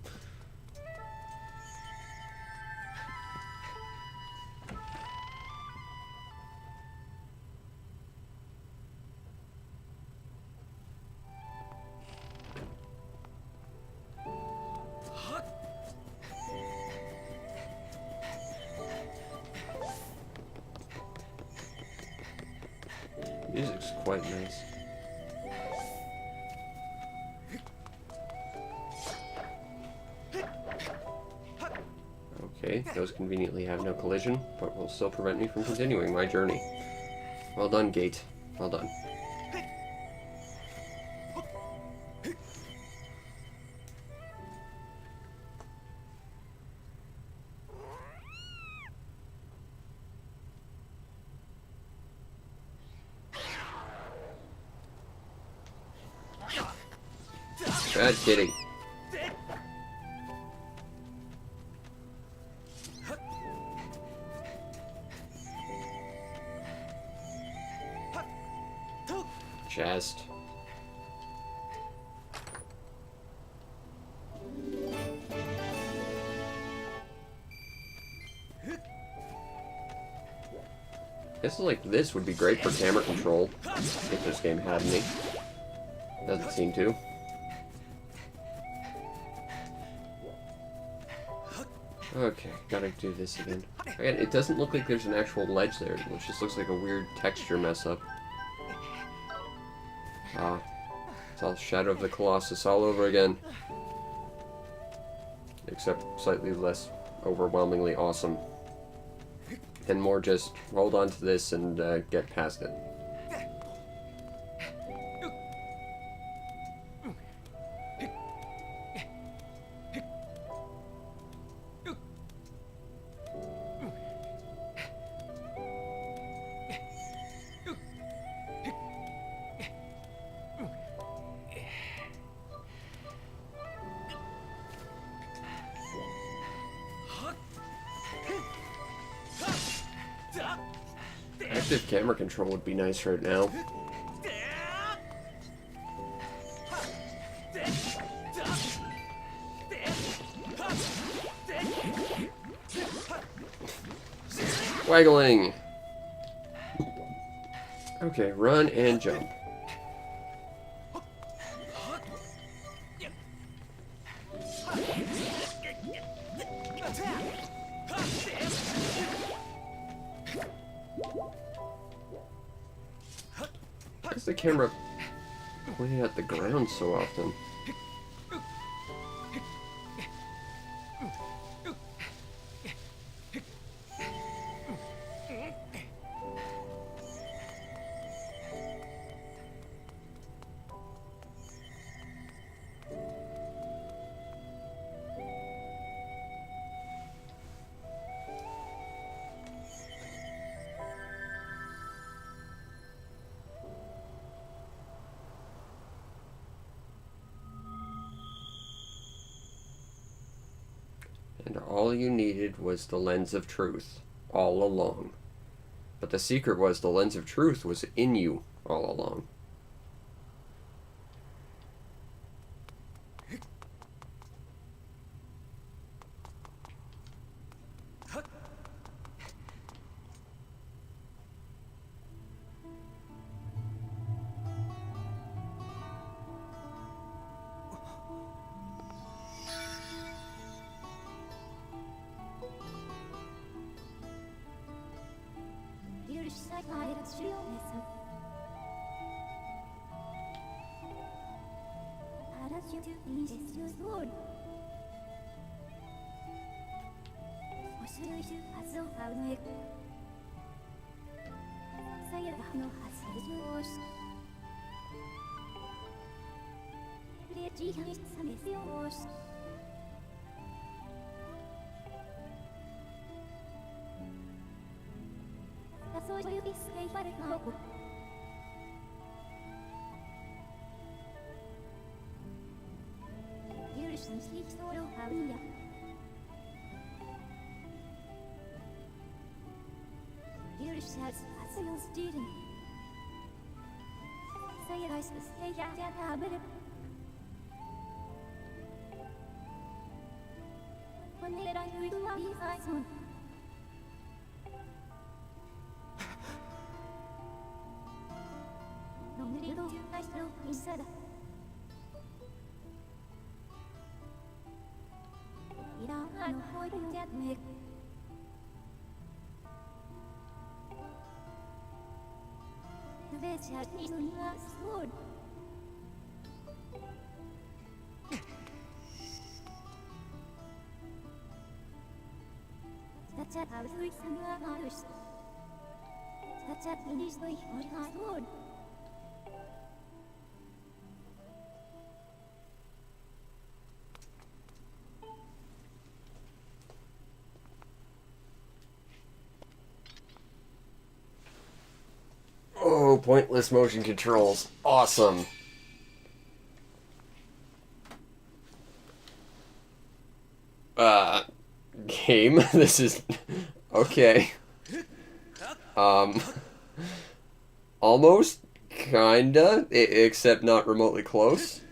Music's quite nice. Okay, those conveniently have no collision, but will still prevent me from continuing my journey. Well done, Gate. Well done. Bad kitty. Chest. Guess like this would be great for camera control if this game had any. Doesn't seem to. Okay, gotta do this again. Again, it doesn't look like there's an actual ledge there. It just looks like a weird texture mess up. Ah, it's all Shadow of the Colossus all over again. Except slightly less overwhelmingly awesome. And more just hold on to this and get past it. Active camera control would be nice right now. Waggling! Okay, run and jump. Why is the camera pointing at the ground so often? And all you needed was the lens of truth, all along. But the secret was the lens of truth was in you all along. Oh, pointless motion controls. Awesome. Game? This is... Okay. Almost. Kinda. Except not remotely close.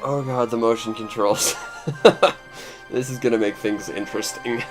Oh god, the motion controls. This is gonna make things interesting.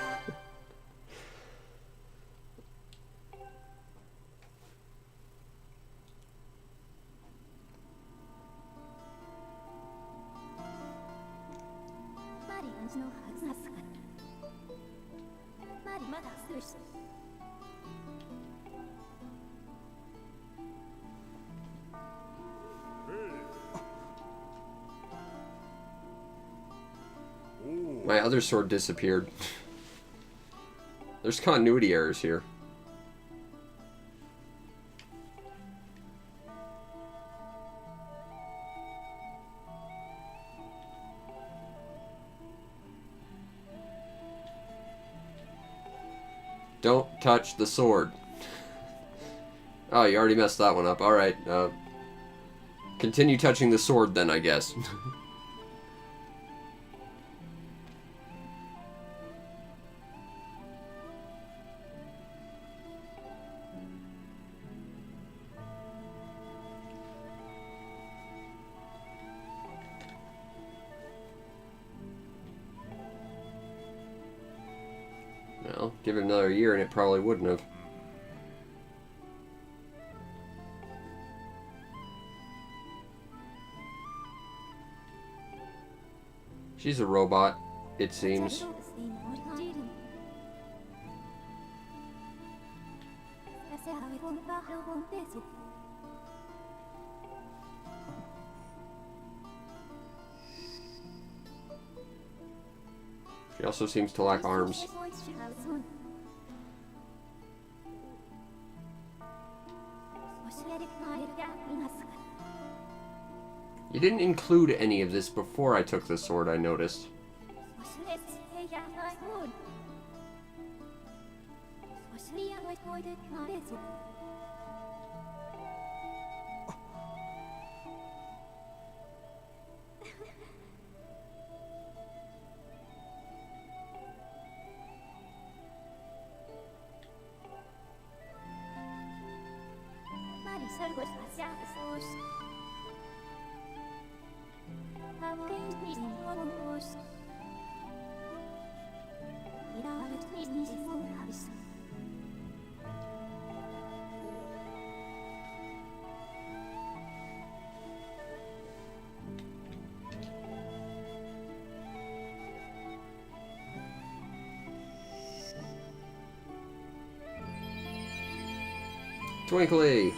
My other sword disappeared. There's continuity errors here. Don't touch the sword. Oh, you already messed that one up. Alright, continue touching the sword then, I guess. Well, give it another year and it probably wouldn't have. She's a robot, it seems. She also seems to lack arms. You didn't include any of this before I took the sword, I noticed. Twinkly!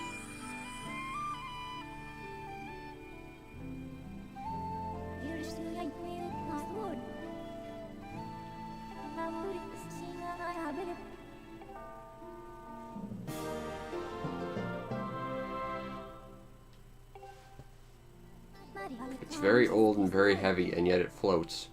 It's very old and very heavy, and yet it floats.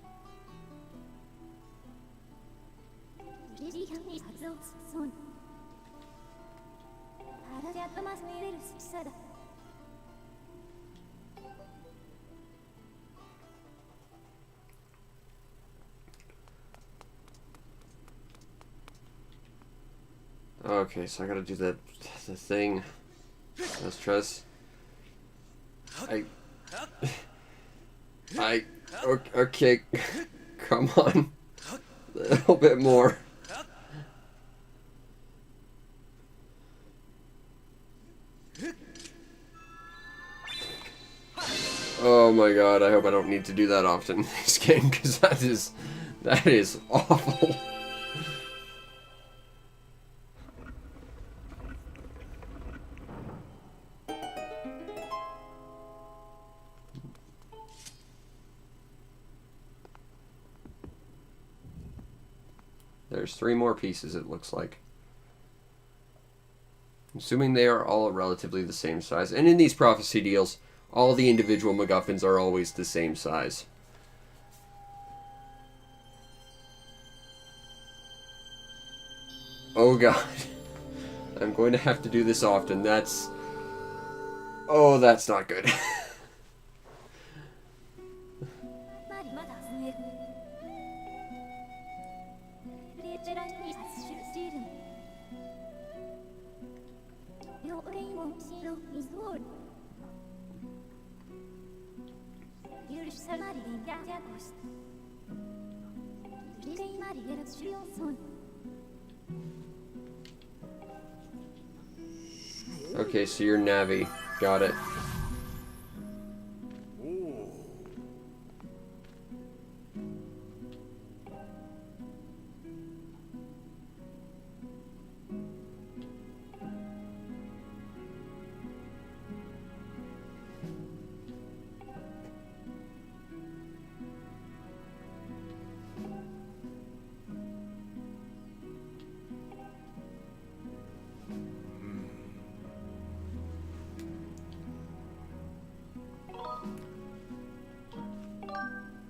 Okay, so I gotta do the thing. Let's trust. Okay, come on. A little bit more. Oh my god, I hope I don't need to do that often in this game, because that is awful. There's 3 more pieces, it looks like. Assuming they are all relatively the same size. And in these prophecy deals, all the individual MacGuffins are always the same size. Oh god. I'm going to have to do this often. Oh, that's not good. Okay, so you're Navi. Got it.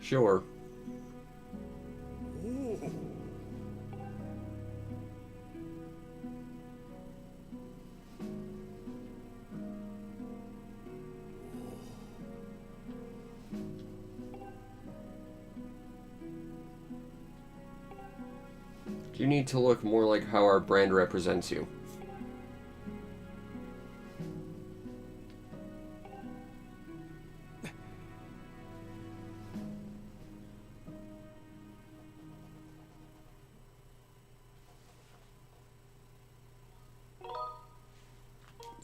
Sure. You need to look more like how our brand represents you.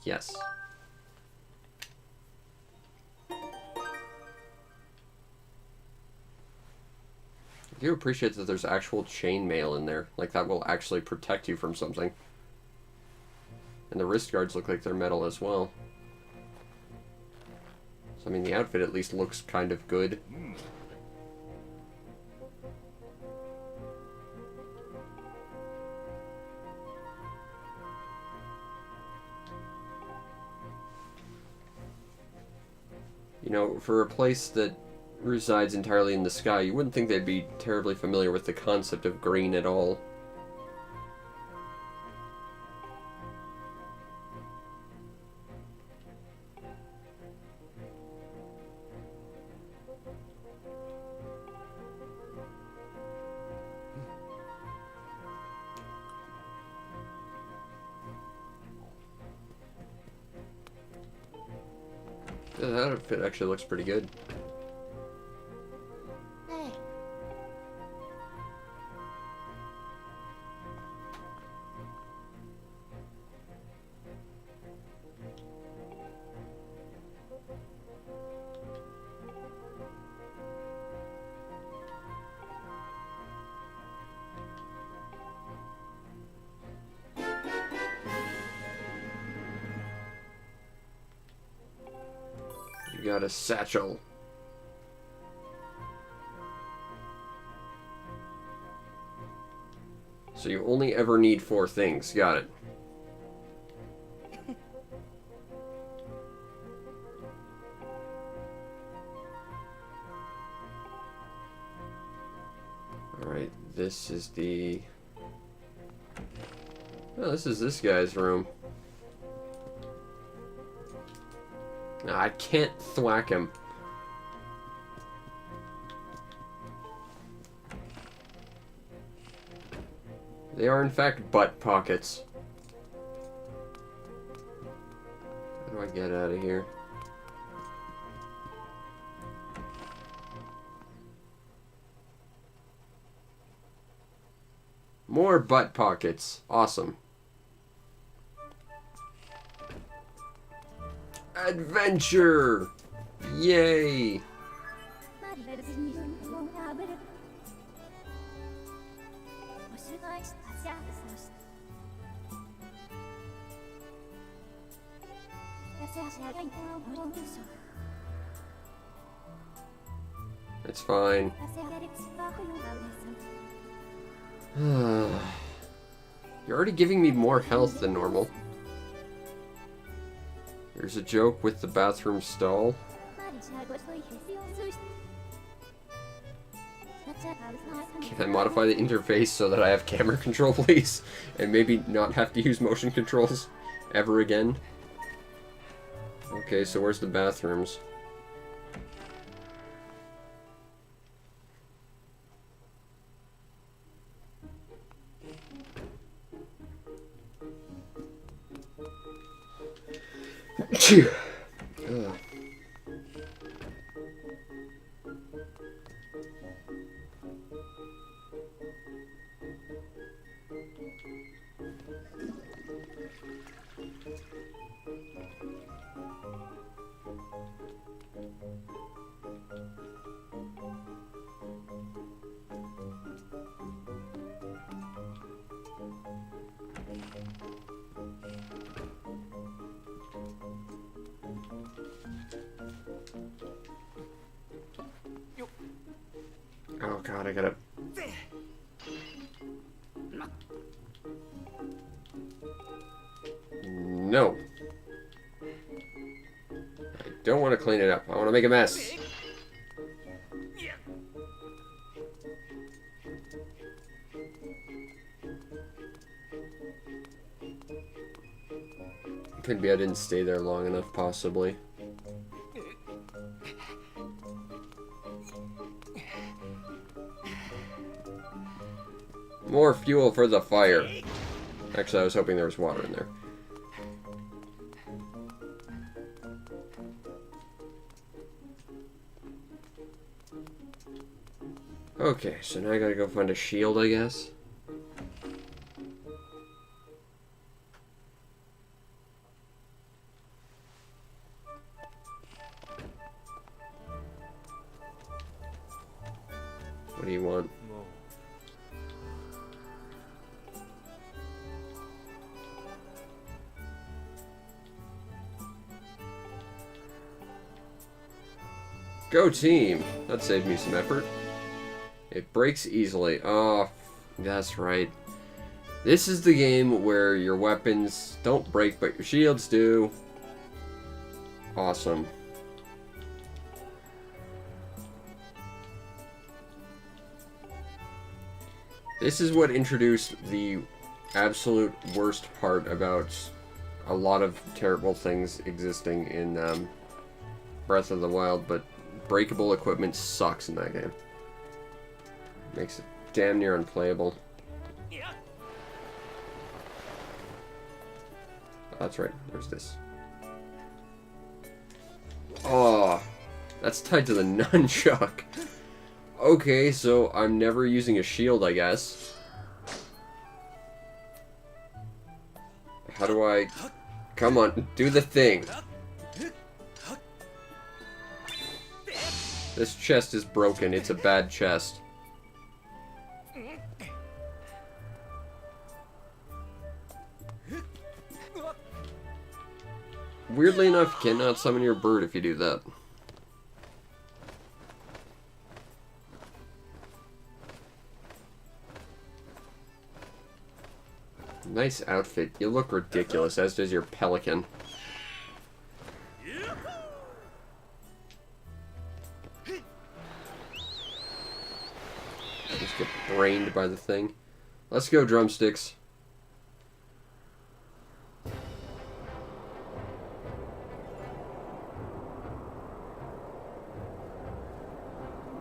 Yes. I do appreciate that there's actual chainmail in there. Like, that will actually protect you from something. And the wrist guards look like they're metal as well. So, I mean, the outfit at least looks kind of good. You know, for a place that resides entirely in the sky, you wouldn't think they'd be terribly familiar with the concept of green at all. Yeah, that outfit actually looks pretty good. You got a satchel. So you only ever need 4 things. Got it. Alright, this is the... Oh, this is this guy's room. No, I can't thwack him. They are in fact butt pockets. How do I get out of here? More butt pockets. Awesome. Adventure! Yay! It's fine. You're already giving me more health than normal. There's a joke with the bathroom stall. Can I modify the interface so that I have camera control, please? And maybe not have to use motion controls ever again? Okay, so where's the bathrooms? Phew. Ugh. Oh god, I gotta... No. I don't want to clean it up. I want to make a mess. Could be I didn't stay there long enough, possibly. More fuel for the fire. Actually, I was hoping there was water in there. Okay, so now I gotta go find a shield, I guess. What do you want? Go team! That saved me some effort. It breaks easily. Oh, that's right. This is the game where your weapons don't break, but your shields do. Awesome. This is what introduced the absolute worst part about a lot of terrible things existing in Breath of the Wild, but breakable equipment sucks in that game. Makes it damn near unplayable. Oh, that's right, there's this. Oh, that's tied to the nunchuck. Okay, so I'm never using a shield, I guess. How do I... Come on, do the thing. This chest is broken. It's a bad chest. Weirdly enough, you cannot summon your bird if you do that. Nice outfit. You look ridiculous, as does your pelican. Just get brained by the thing. Let's go, drumsticks.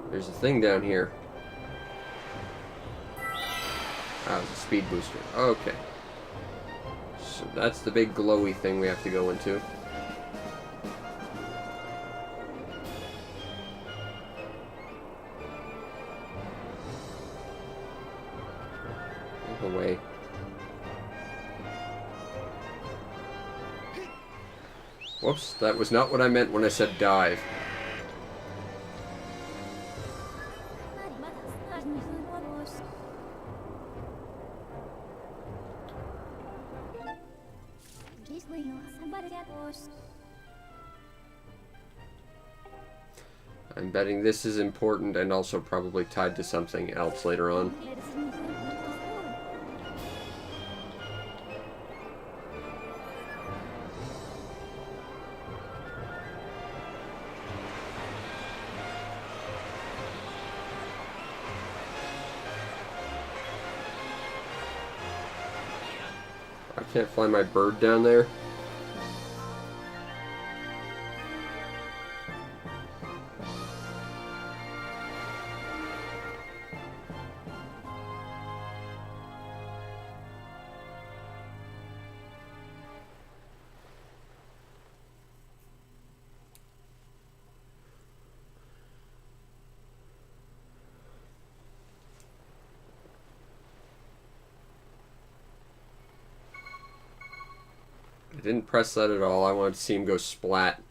There's a thing down here. Ah, it's a speed booster. Okay. So that's the big glowy thing we have to go into. Move away. Whoops, that was not what I meant when I said dive. I'm betting this is important and also probably tied to something else later on. I can't fly my bird down there. I didn't press that at all. I wanted to see him go splat.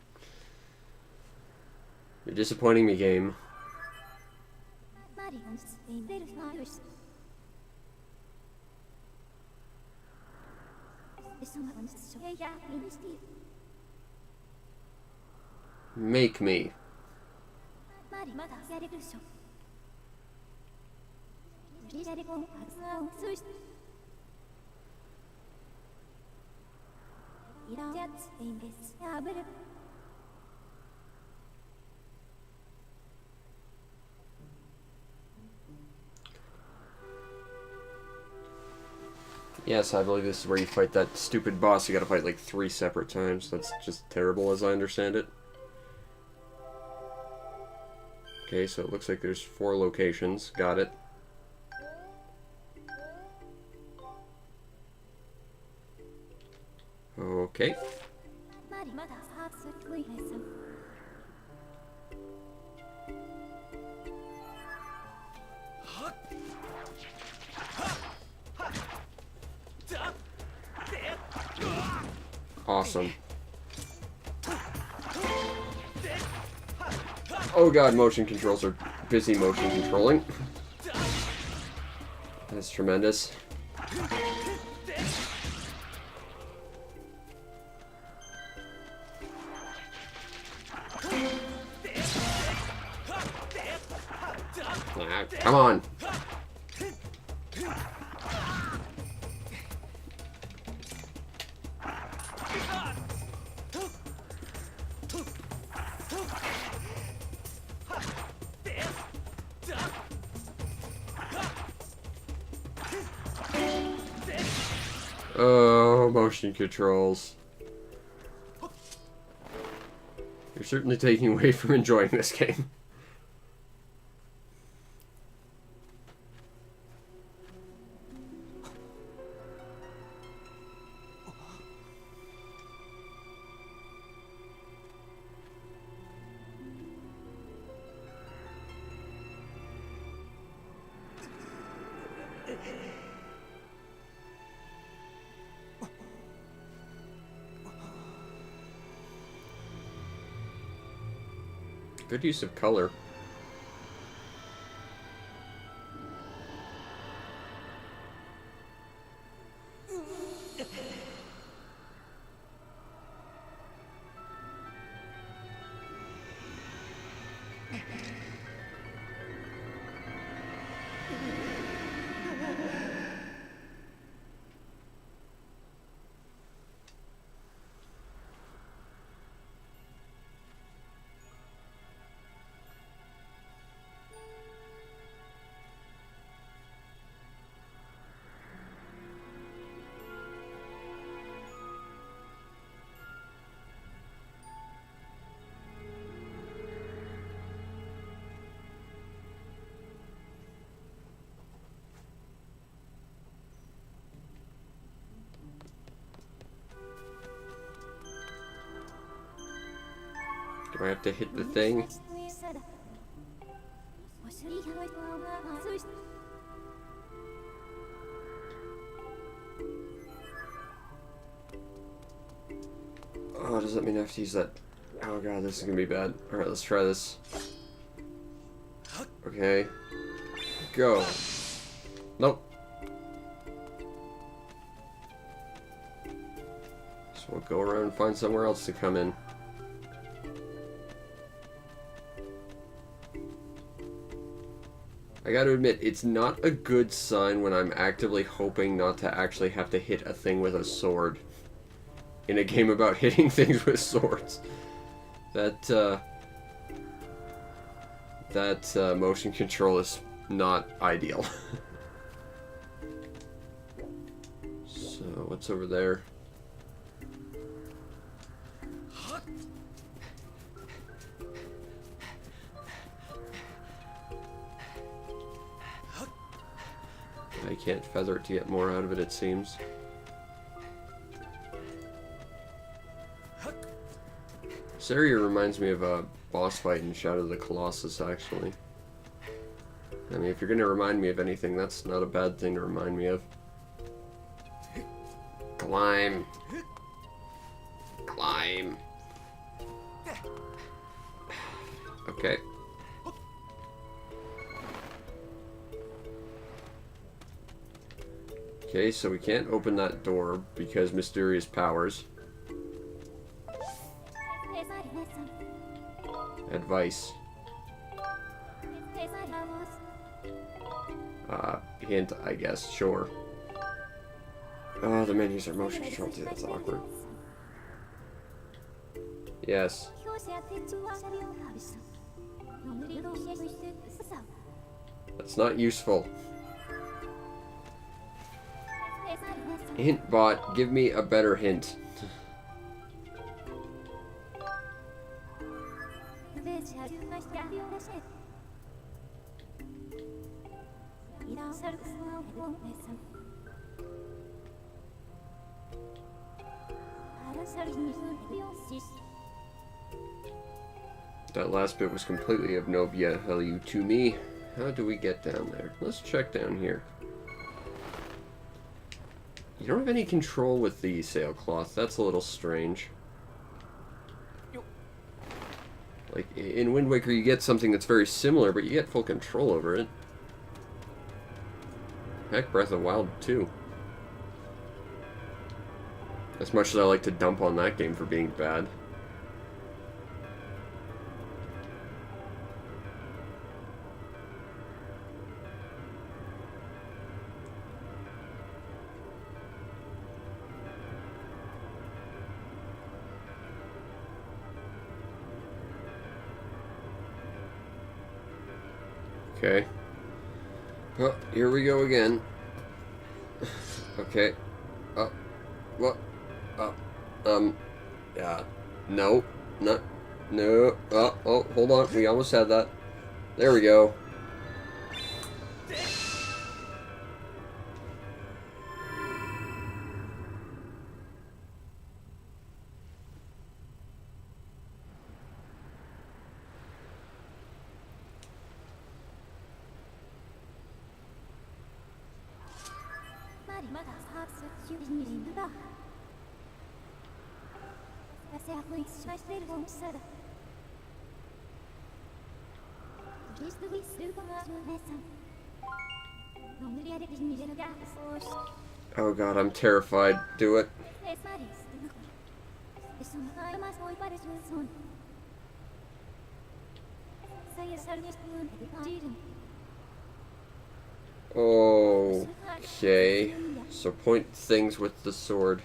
You're disappointing me, game. Make me. Yes, I believe this is where you fight that stupid boss you gotta fight like 3 separate times. That's just terrible as I understand it. Okay, so it looks like there's 4 locations. Got it. Okay. Awesome. Oh god, motion controls are busy motion controlling. That's tremendous. Ah, come on. Oh, motion controls. You're certainly taking away from enjoying this game. Good use of color. Do I have to hit the thing? Oh, does that mean I have to use that? Oh god, this is gonna be bad. Alright, let's try this. Okay. Go. Nope. So we'll go around and find somewhere else to come in. I gotta admit, it's not a good sign when I'm actively hoping not to actually have to hit a thing with a sword. In a game about hitting things with swords. That motion control is not ideal. So, what's over there? I can't feather it to get more out of it, it seems. This area reminds me of a boss fight in Shadow of the Colossus, actually. I mean, if you're going to remind me of anything, that's not a bad thing to remind me of. Climb. time. Okay. Okay, so we can't open that door because mysterious powers. Advice. Hint, I guess. Sure. Oh, the menus are motion controlled too. That's awkward. Yes. That's not useful. Hint bot, give me a better hint. That last bit was completely of no value to me. How do we get down there? Let's check down here. You don't have any control with the sailcloth. That's a little strange. Like, in Wind Waker you get something that's very similar, but you get full control over it. Heck, Breath of the Wild too. As much as I like to dump on that game for being bad. Okay. Oh, here we go again. Okay. Oh, what? Yeah. No. Not. No. Oh, hold on. We almost had that. There we go. Oh god, I'm terrified. Do it. Okay. So point things with the sword.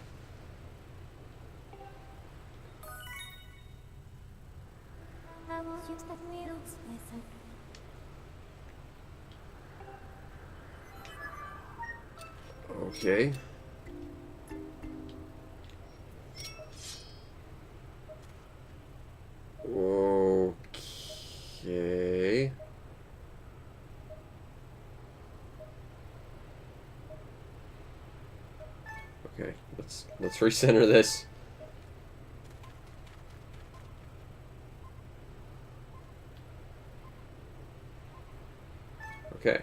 Okay. Okay. Okay, let's recenter this. Okay.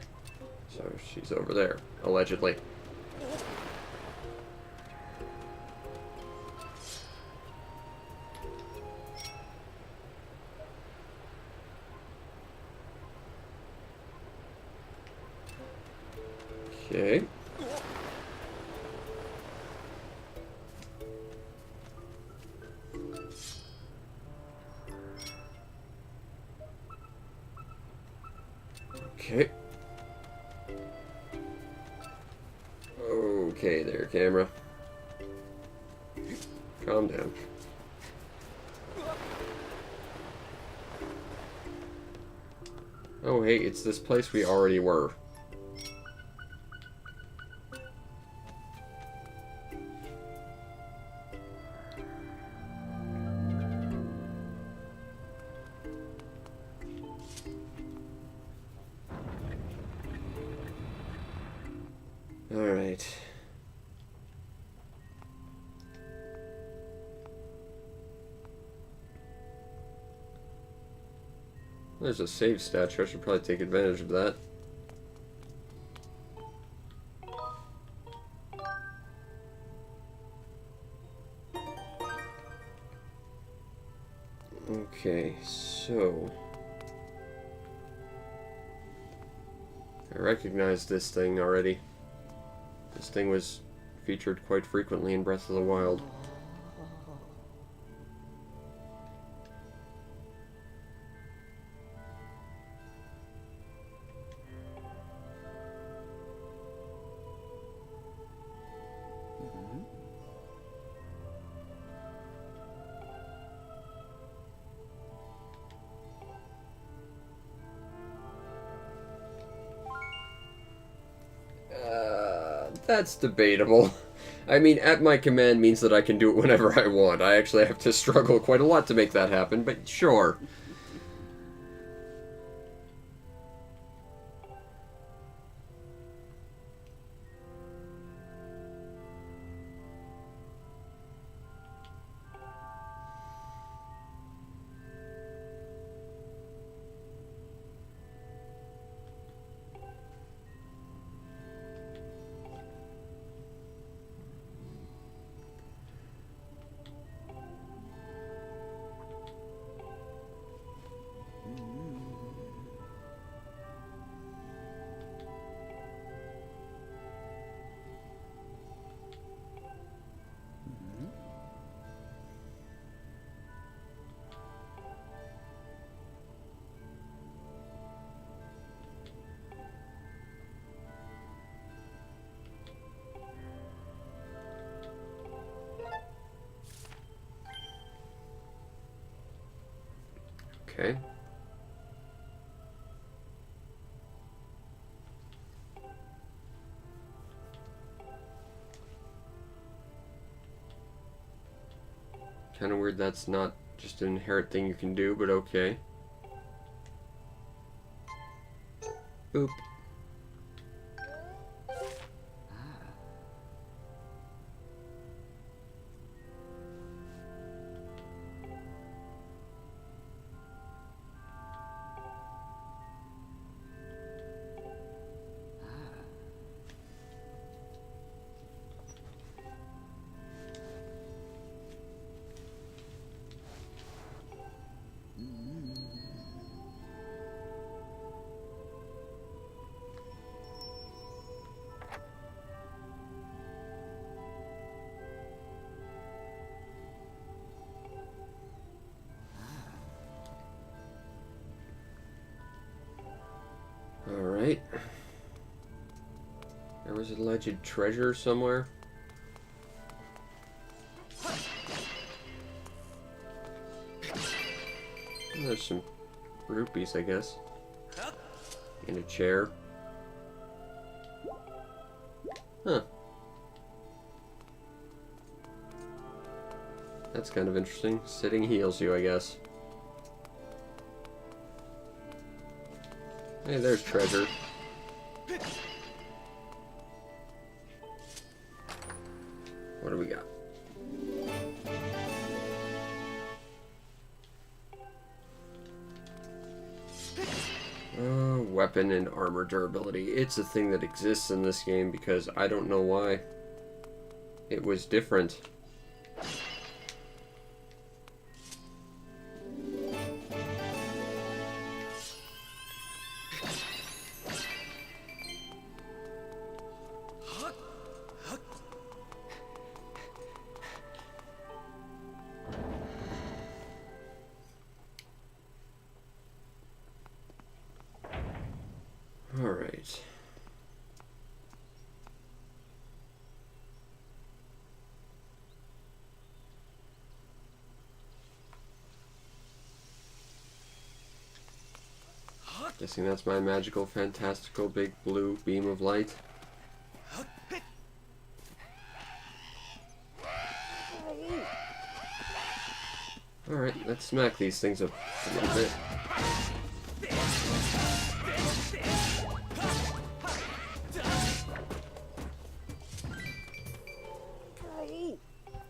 So she's over there, allegedly. Okay. Okay. Okay there, camera. Calm down. Oh, hey, it's this place we already were. Alright. There's a save statue. I should probably take advantage of that. Okay, so I recognize this thing already. This thing was featured quite frequently in Breath of the Wild. That's debatable. I mean, at my command means that I can do it whenever I want. I actually have to struggle quite a lot to make that happen, but sure. Okay. Kind of weird that's not just an inherent thing you can do, but okay. Boop. Alright. There was alleged treasure somewhere. There's some rupees, I guess. And a chair. Huh. That's kind of interesting. Sitting heals you, I guess. Hey, there's treasure. What do we got? Weapon and armor durability. It's a thing that exists in this game because I don't know why. It was different. Alright. Guessing that's my magical, fantastical, big blue beam of light. Alright, let's smack these things up a little bit.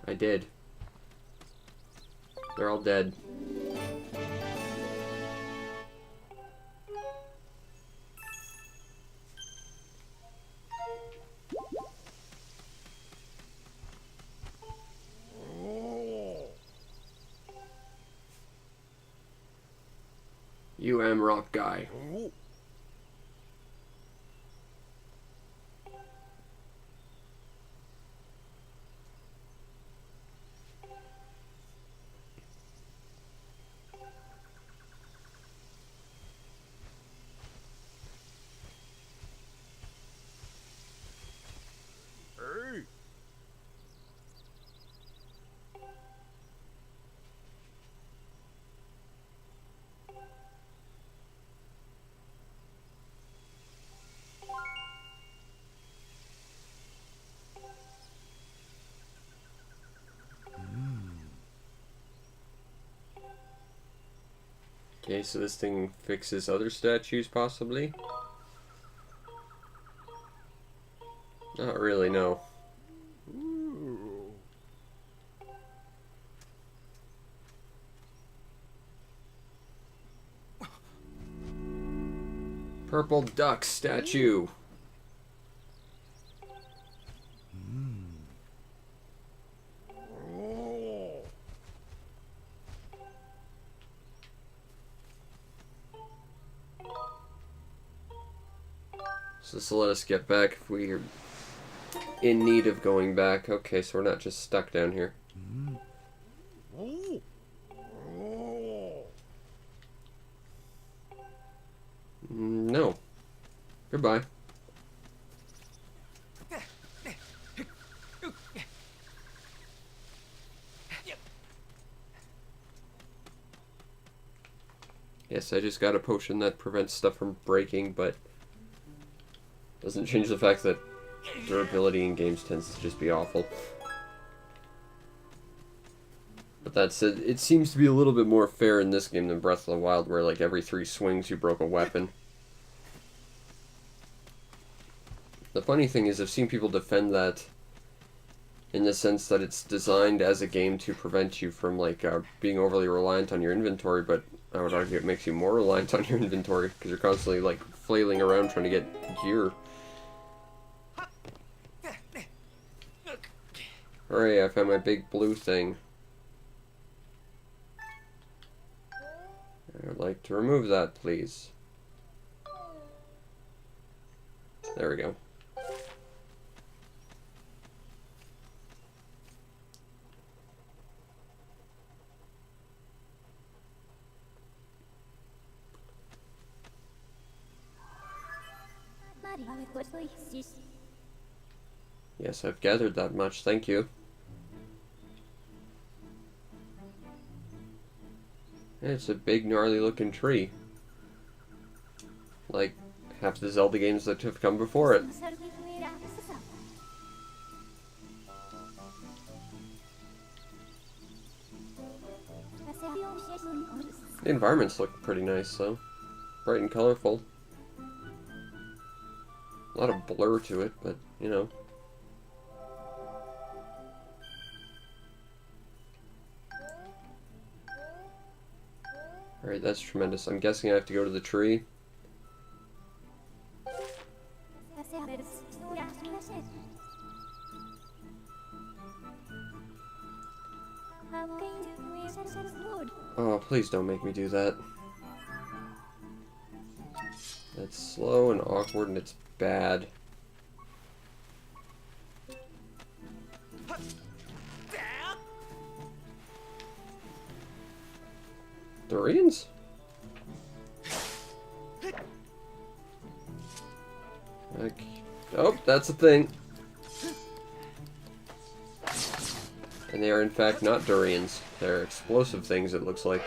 I did. They're all dead. Rimrock guy. Hey! Okay, so this thing fixes other statues, possibly? Not really, no. Ooh. Purple duck statue. Oh. So this will let us get back if we're in need of going back. Okay, so we're not just stuck down here. Oh. Oh. No. Goodbye. Yes, I just got a potion that prevents stuff from breaking, but doesn't change the fact that durability in games tends to just be awful. But that said, it seems to be a little bit more fair in this game than Breath of the Wild, where like every 3 swings you broke a weapon. The funny thing is, I've seen people defend that in the sense that it's designed as a game to prevent you from like being overly reliant on your inventory, but I would argue it makes you more reliant on your inventory because you're constantly like flailing around trying to get gear. Hooray, I found my big blue thing. I would like to remove that, please. There we go. Yes, I've gathered that much, thank you. It's a big, gnarly looking tree. Like half the Zelda games that have come before it. The environments look pretty nice, though. Bright and colorful. A lot of blur to it, but, you know. Alright, that's tremendous. I'm guessing I have to go to the tree. Oh, please don't make me do that. It's slow and awkward and it's bad. Durians? Like, oh, that's a thing. And they are in fact not durians. They're explosive things, it looks like.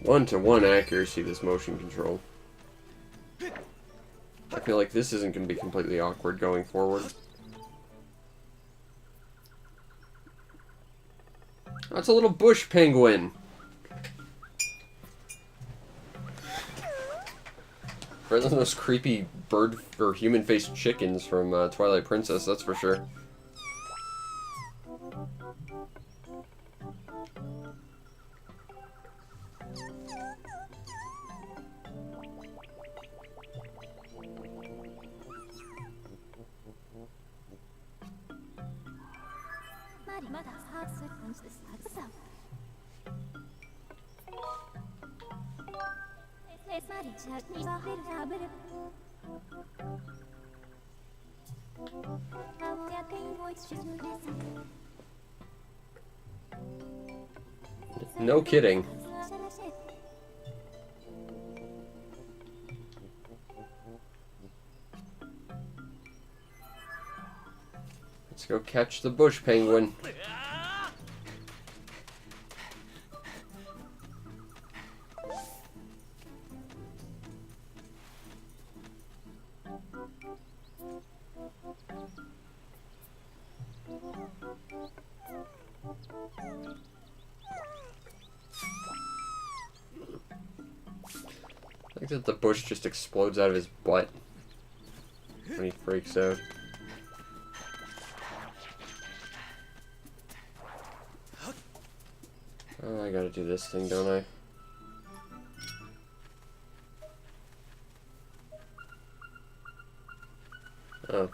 One-to-one accuracy, this motion control. I feel like this isn't going to be completely awkward going forward. That's a little bush penguin. Rather than those creepy bird or human-faced chickens from Twilight Princess, that's for sure. No kidding. Let's go catch the bush penguin. I think that the bush just explodes out of his butt when he freaks out. Oh, I gotta do this thing, don't I? Oh.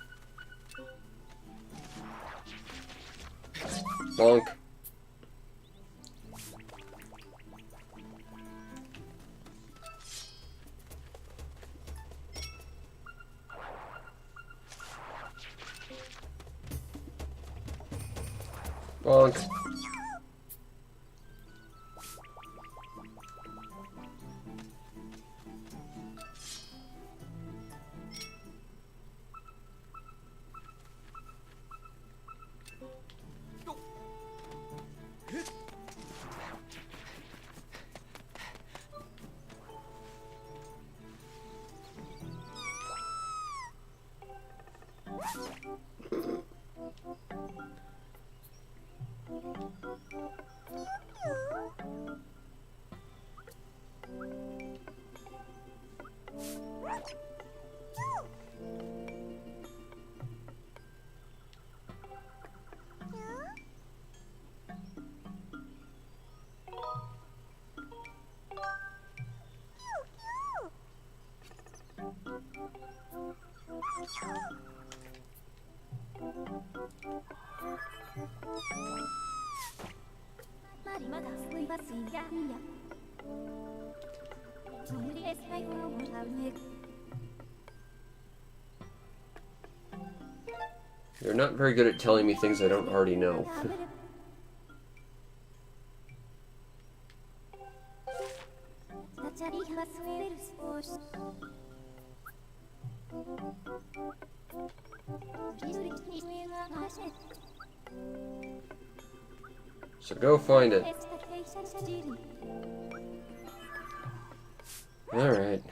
Bonk. Bonk. You're not very good at telling me things I don't already know. So go find it. Alright.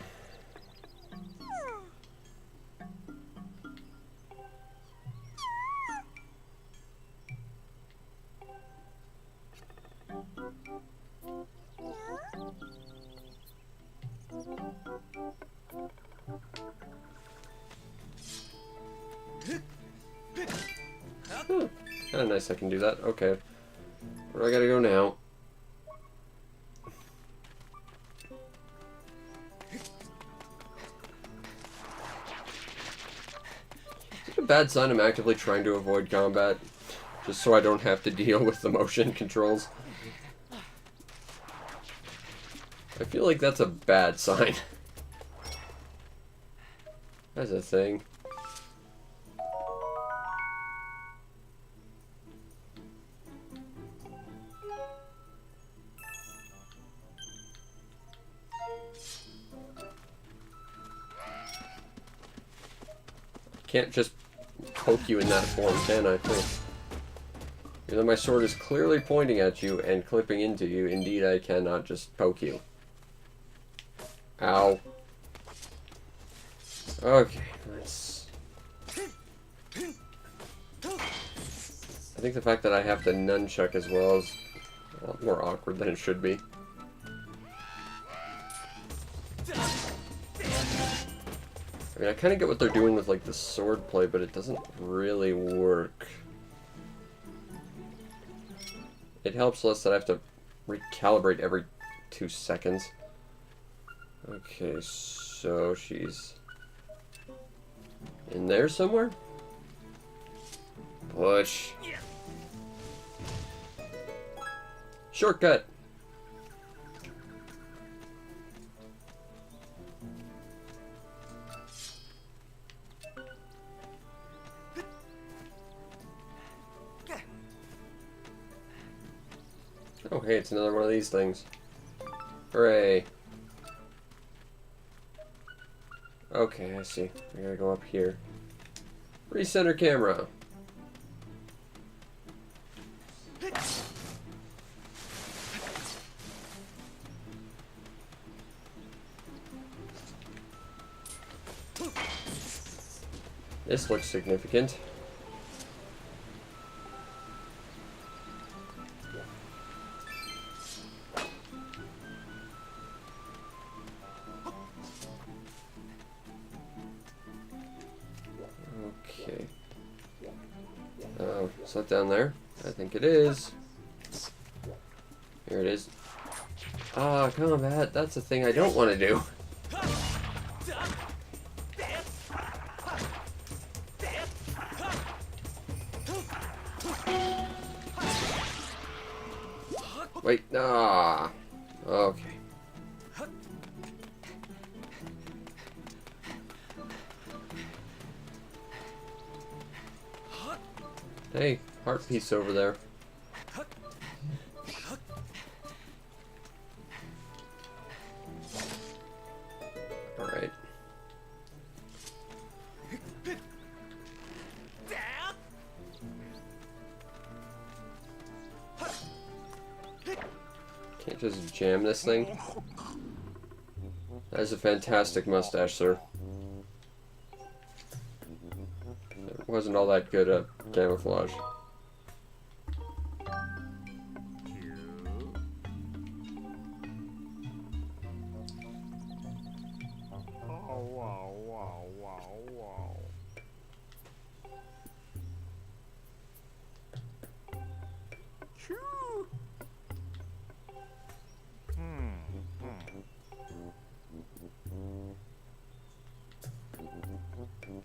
Kinda nice I can do that. Okay. Where do I gotta go now? Is it a bad sign I'm actively trying to avoid combat? Just so I don't have to deal with the motion controls? I feel like that's a bad sign. That's a thing. Can't just poke you in that form, can I? Even though my sword is clearly pointing at you and clipping into you, indeed I cannot just poke you. Ow. Okay, let's... I think the fact that I have to nunchuck as well is a lot more awkward than it should be. I mean, I kind of get what they're doing with, like, the sword play, but it doesn't really work. It helps less that I have to recalibrate every 2 seconds. Okay, so she's in there somewhere? Push. Shortcut. Oh, hey, it's another one of these things. Hooray. Okay, I see. I gotta go up here. Recenter camera. This looks significant. Okay. Is that down there? I think it is. Here it is. Ah, combat. That's the thing I don't want to do. Wait, ah. Okay. Hey, heart piece over there. Alright. Can't just jam this thing. That is a fantastic mustache, sir. It wasn't all that good at camouflage. Oh, wow, wow, wow, wow. Choo!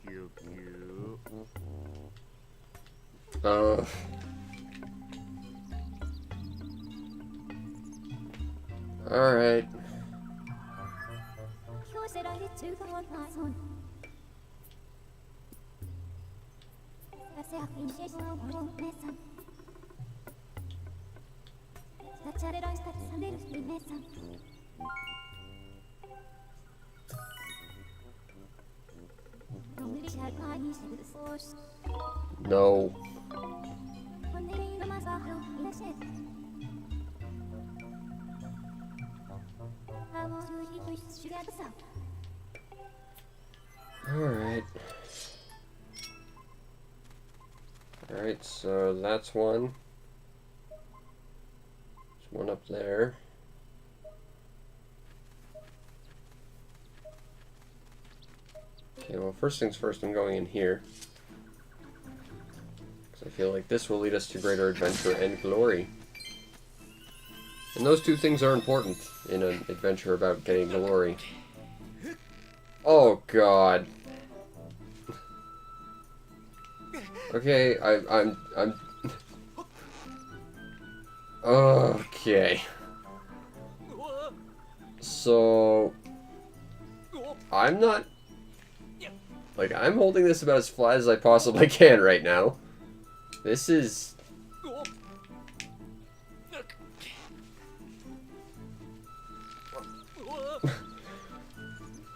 Cute, cute. Alright. No. Alright. Alright, so that's one. There's one up there. Okay, well, first things first, I'm going in here. Because I feel like this will lead us to greater adventure and glory. And those two things are important in an adventure about getting glory. Oh, God. Okay, I'm... Okay. So... I'm not... Like, I'm holding this about as flat as I possibly can right now. This is...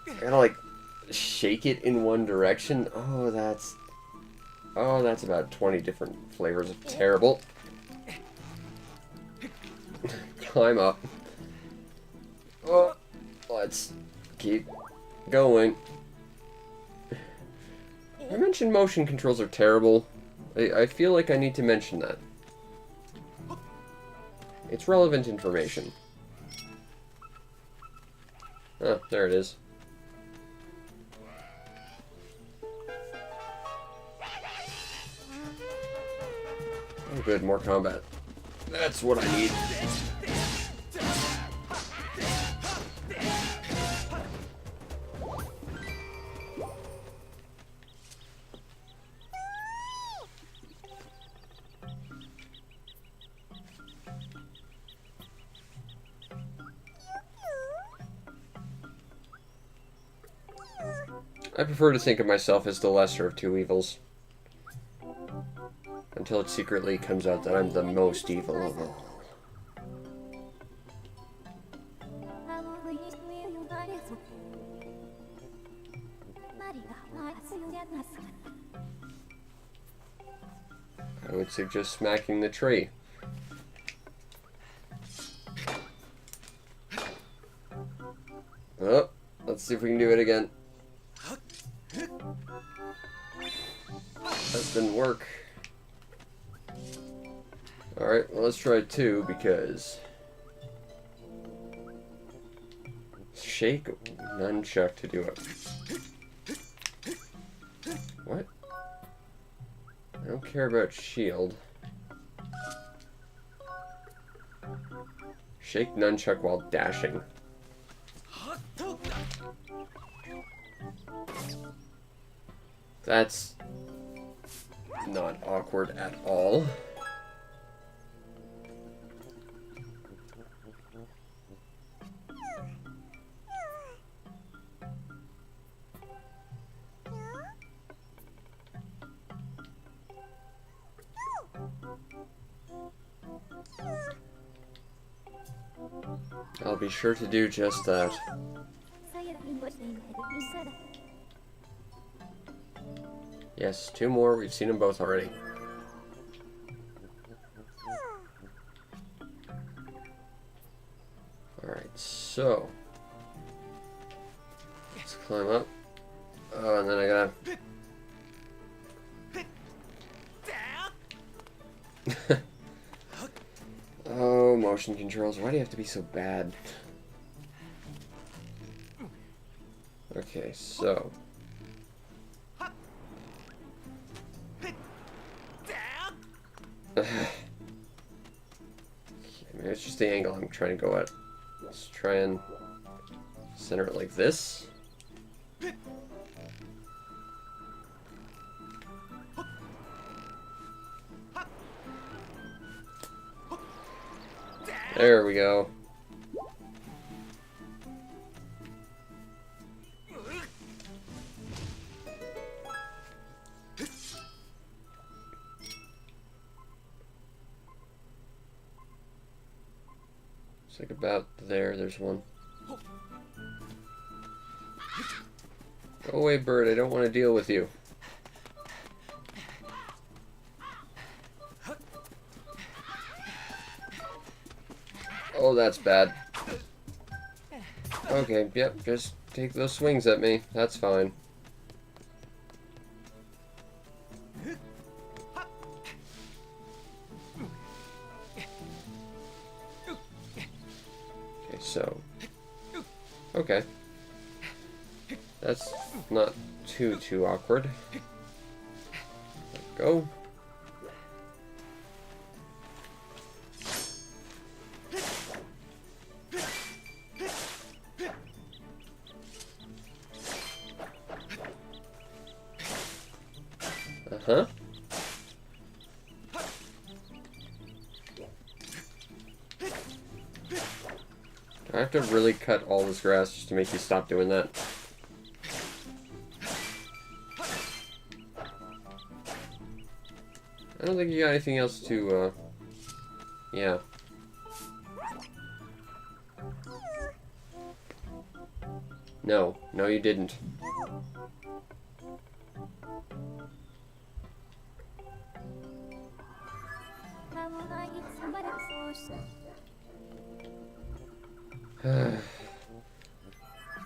I gotta, like, shake it in one direction. Oh, that's about 20 different flavors of terrible. Climb up. Oh, let's keep going. I mentioned motion controls are terrible. I feel like I need to mention that. It's relevant information. Oh, there it is. Oh, good, more combat. That's what I need. I prefer to think of myself as the lesser of two evils. Until it secretly comes out that I'm the most evil of all. I would suggest smacking the tree. Oh, let's see if we can do it again. That didn't work. Alright, well, let's try 2 because... Shake nunchuck to do it. What? I don't care about shield. Shake nunchuck while dashing. That's not awkward at all. I'll be sure to do just that. Yes, 2 more. We've seen them both already. Alright, so... let's climb up. Oh, and then I gotta... Oh, motion controls. Why do you have to be so bad? Okay, so... maybe it's just the angle I'm trying to go at. Let's try and center it like this. There we go. It's like about there, there's one. Go away, bird, I don't want to deal with you. Oh, that's bad. Okay, yep, just take those swings at me. That's fine. Okay, so... okay. That's not too awkward. Let go. Uh-huh. Do I have to really cut all this grass just to make you stop doing that? I don't think you got anything else to, yeah. No, you didn't.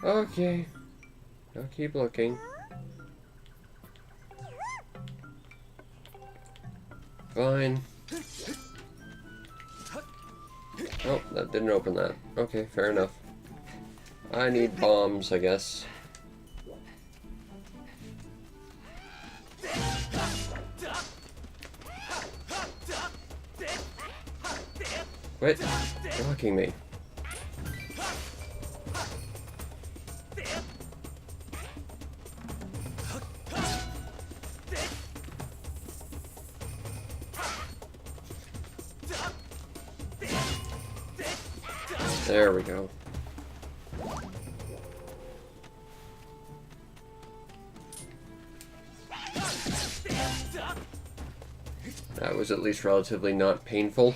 Okay. I'll keep looking. Fine. Oh, that didn't open that. Okay, fair enough. I need bombs, I guess. Quit blocking me. There we go. was at least relatively not painful.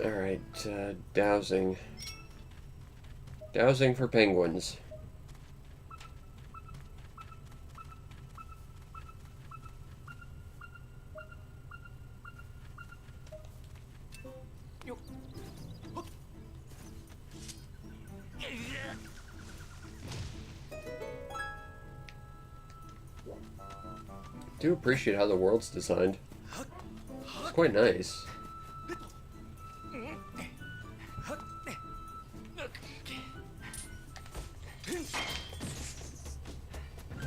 Alright, dowsing. Dowsing for penguins. I do appreciate how the world's designed. It's quite nice.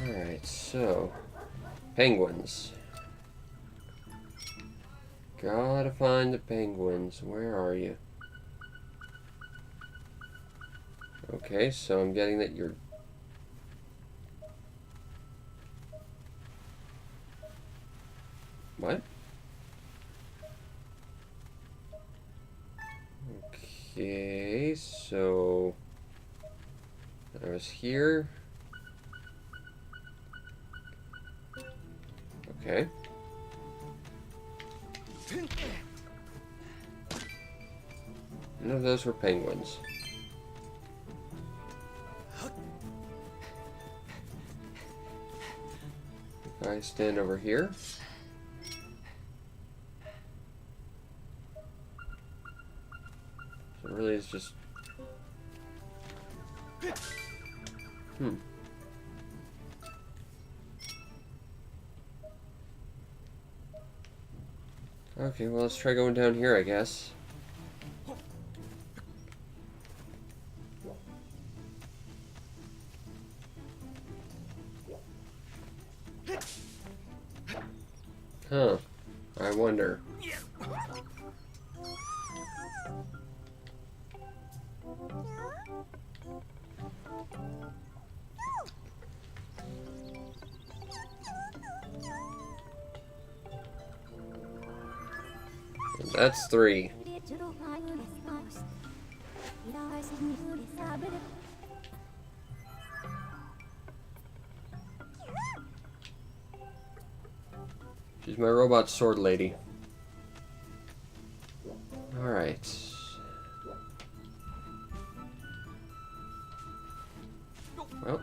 Alright, so penguins. Gotta find the penguins. Where are you? Okay, so I'm getting that you're... What? Okay, so... I was here. Okay. None of those were penguins. If I stand over here. So it really is just... Okay, well, let's try going down here, I guess. Huh. I wonder. That's 3. She's my robot sword lady. Alright. Well,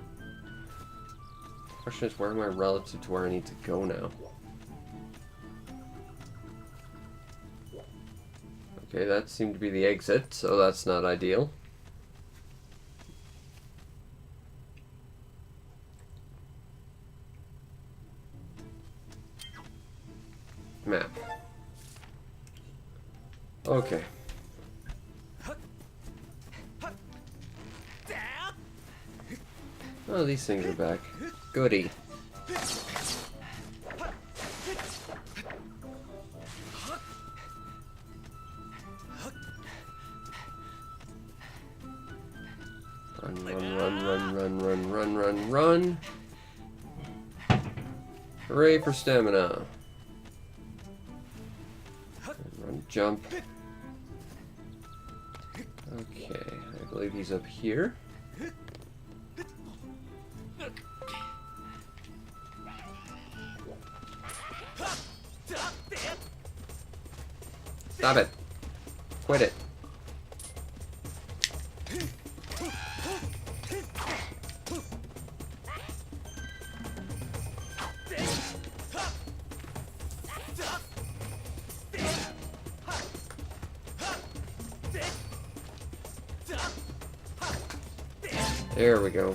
the question is, where am I relative to where I need to go now? Okay, that seemed to be the exit, so that's not ideal. Map. Okay. Oh, these things are back. Goody. Run. Hooray for stamina. Run, jump. Okay, I believe he's up here. Stop it. Quit it. There we go.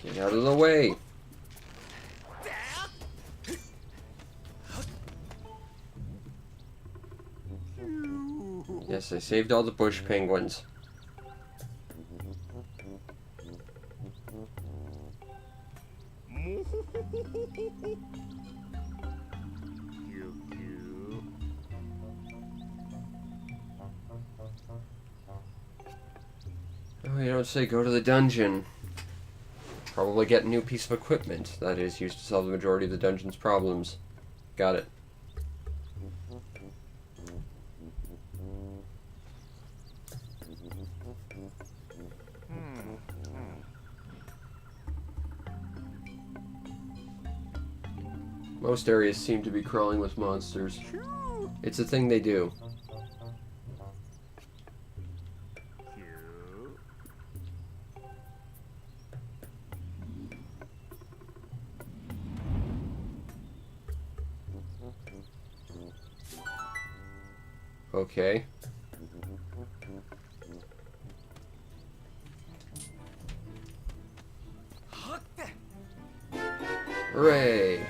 Get out of the way. Yes, I saved all the bush penguins. would say go to the dungeon. Probably get a new piece of equipment that is used to solve the majority of the dungeon's problems. Got it. Most areas seem to be crawling with monsters. It's a thing they do. Okay. Hooray!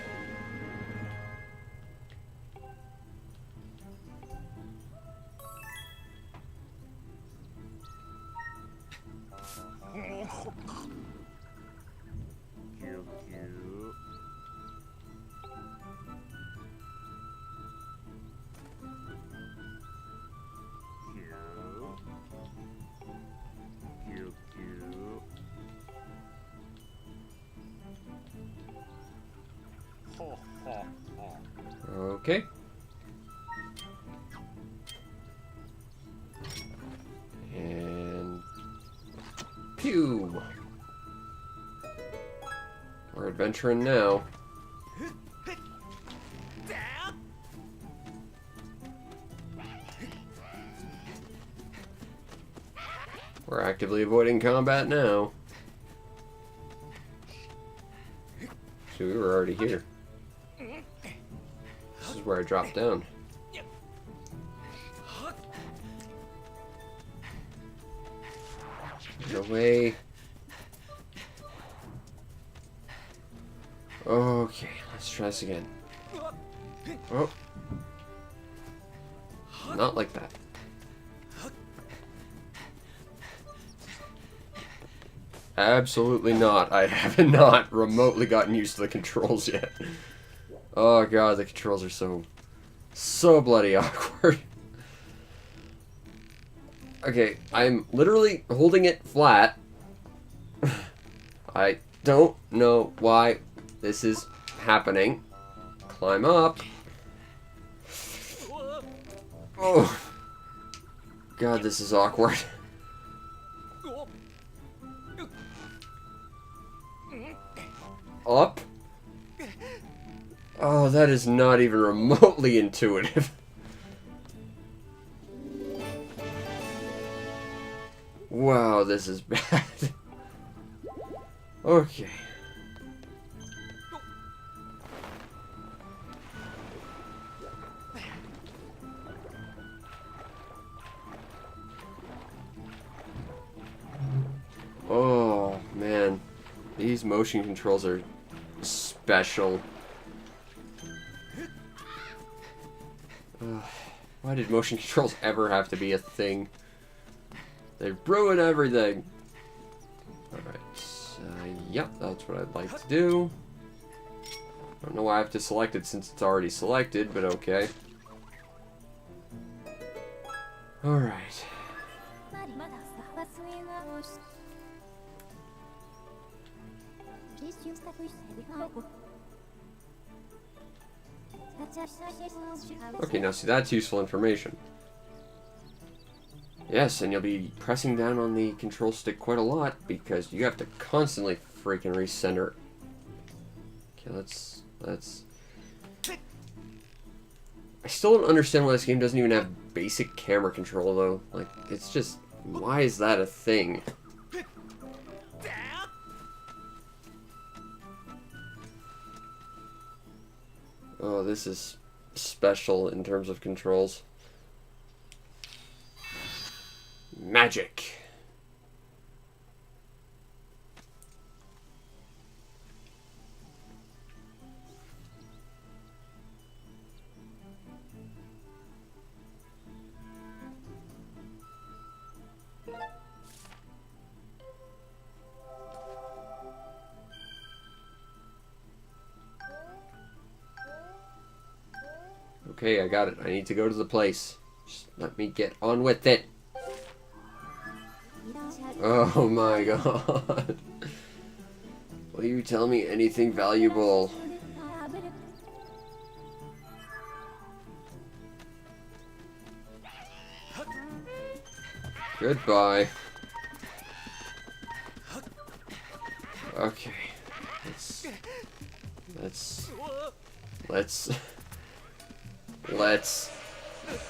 Okay. And pew. We're adventuring now. We're actively avoiding combat now. So we were already here. This is where I dropped down. Get away. Okay, let's try this again. Oh. Not like that. Absolutely not. I have not remotely gotten used to the controls yet. Oh god, the controls are so bloody awkward. Okay, I'm literally holding it flat. I don't know why this is happening. Climb up. Oh. God, this is awkward. Up. Oh, that is not even remotely intuitive. Wow, this is bad. Okay. Oh, man. These motion controls are special. Why did motion controls ever have to be a thing? They ruin everything. Alright, yep, that's what I'd like to do. I don't know why I have to select it since it's already selected, but okay. Alright. Okay, now see, that's useful information. Yes, and you'll be pressing down on the control stick quite a lot because you have to constantly freaking recenter. Okay, let's... I still don't understand why this game doesn't even have basic camera control, though. Like, it's just... Why is that a thing? Oh, this is special in terms of controls. Magic. Okay, I got it. I need to go to the place. Just let me get on with it. Oh my god. Will you tell me anything valuable? Goodbye. Okay. Let's.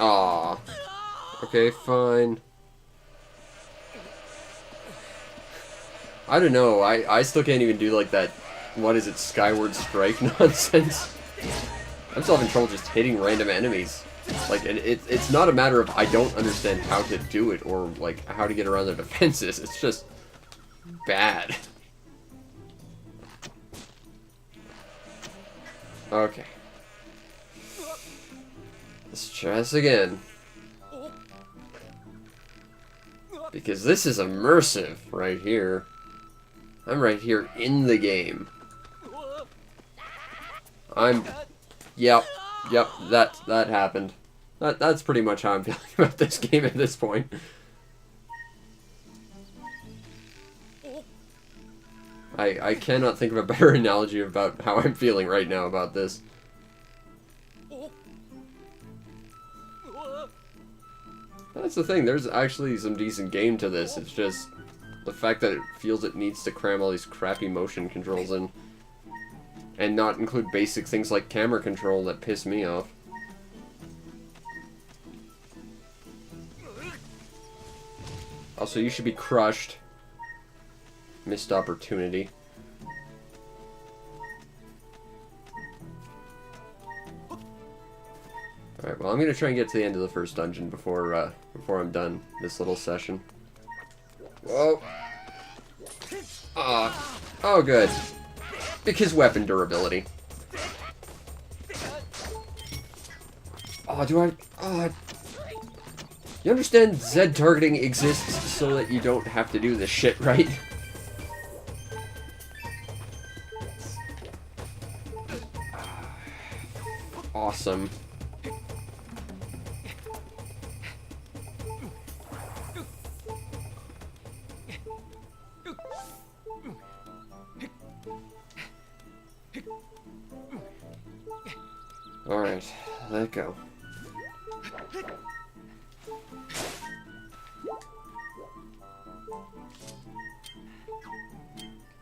Aw. Okay, fine. I don't know. I still can't even do like that. What is it? Skyward strike nonsense. I'm still having trouble just hitting random enemies. Like, it's not a matter of I don't understand how to do it or like how to get around their defenses. It's just bad. Okay. Let's try this again. Because this is immersive right here. I'm right here in the game. Yep, that happened. That's pretty much how I'm feeling about this game at this point. I cannot think of a better analogy about how I'm feeling right now about this. That's the thing, there's actually some decent game to this, it's just the fact that it feels it needs to cram all these crappy motion controls in. And not include basic things like camera control that piss me off. Also, you should be crushed. Missed opportunity. Alright, well I'm gonna try and get to the end of the first dungeon before I'm done this little session. Whoa! Oh good. Because weapon durability. Oh, you understand Z targeting exists so that you don't have to do this shit, right? Awesome. Alright, let it go.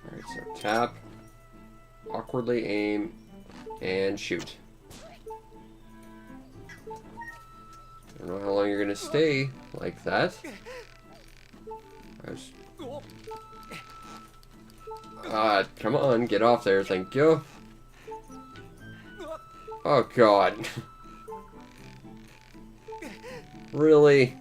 Alright, so tap, awkwardly aim, and shoot. I don't know how long you're gonna stay like that. Come on, get off there, thank you. Oh god. Really?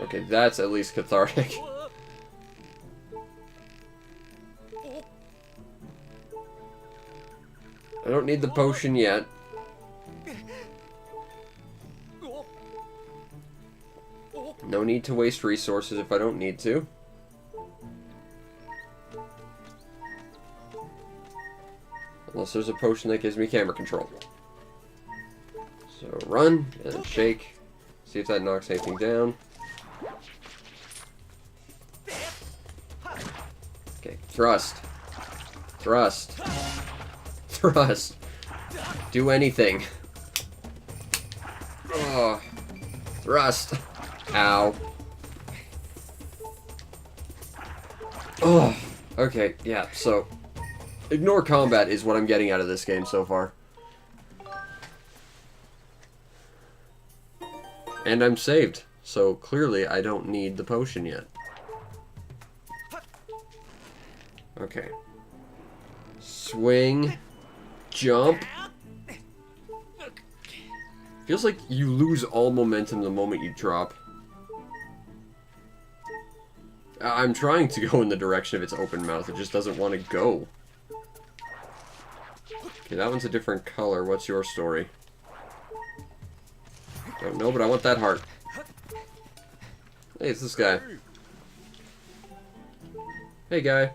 Okay, that's at least cathartic. I don't need the potion yet. No need to waste resources if I don't need to. Unless there's a potion that gives me camera control. So run, and then shake. See if that knocks anything down. Okay, thrust. Thrust. Thrust. Do anything. Oh. Thrust. Ow. Oh. Okay, yeah, so ignore combat is what I'm getting out of this game so far. And I'm saved, so clearly I don't need the potion yet. Okay. Swing. Jump. Feels like you lose all momentum the moment you drop. I'm trying to go in the direction of its open mouth, it just doesn't want to go. Okay, that one's a different color. What's your story? Don't know, but I want that heart. Hey, it's this guy. Hey, guy.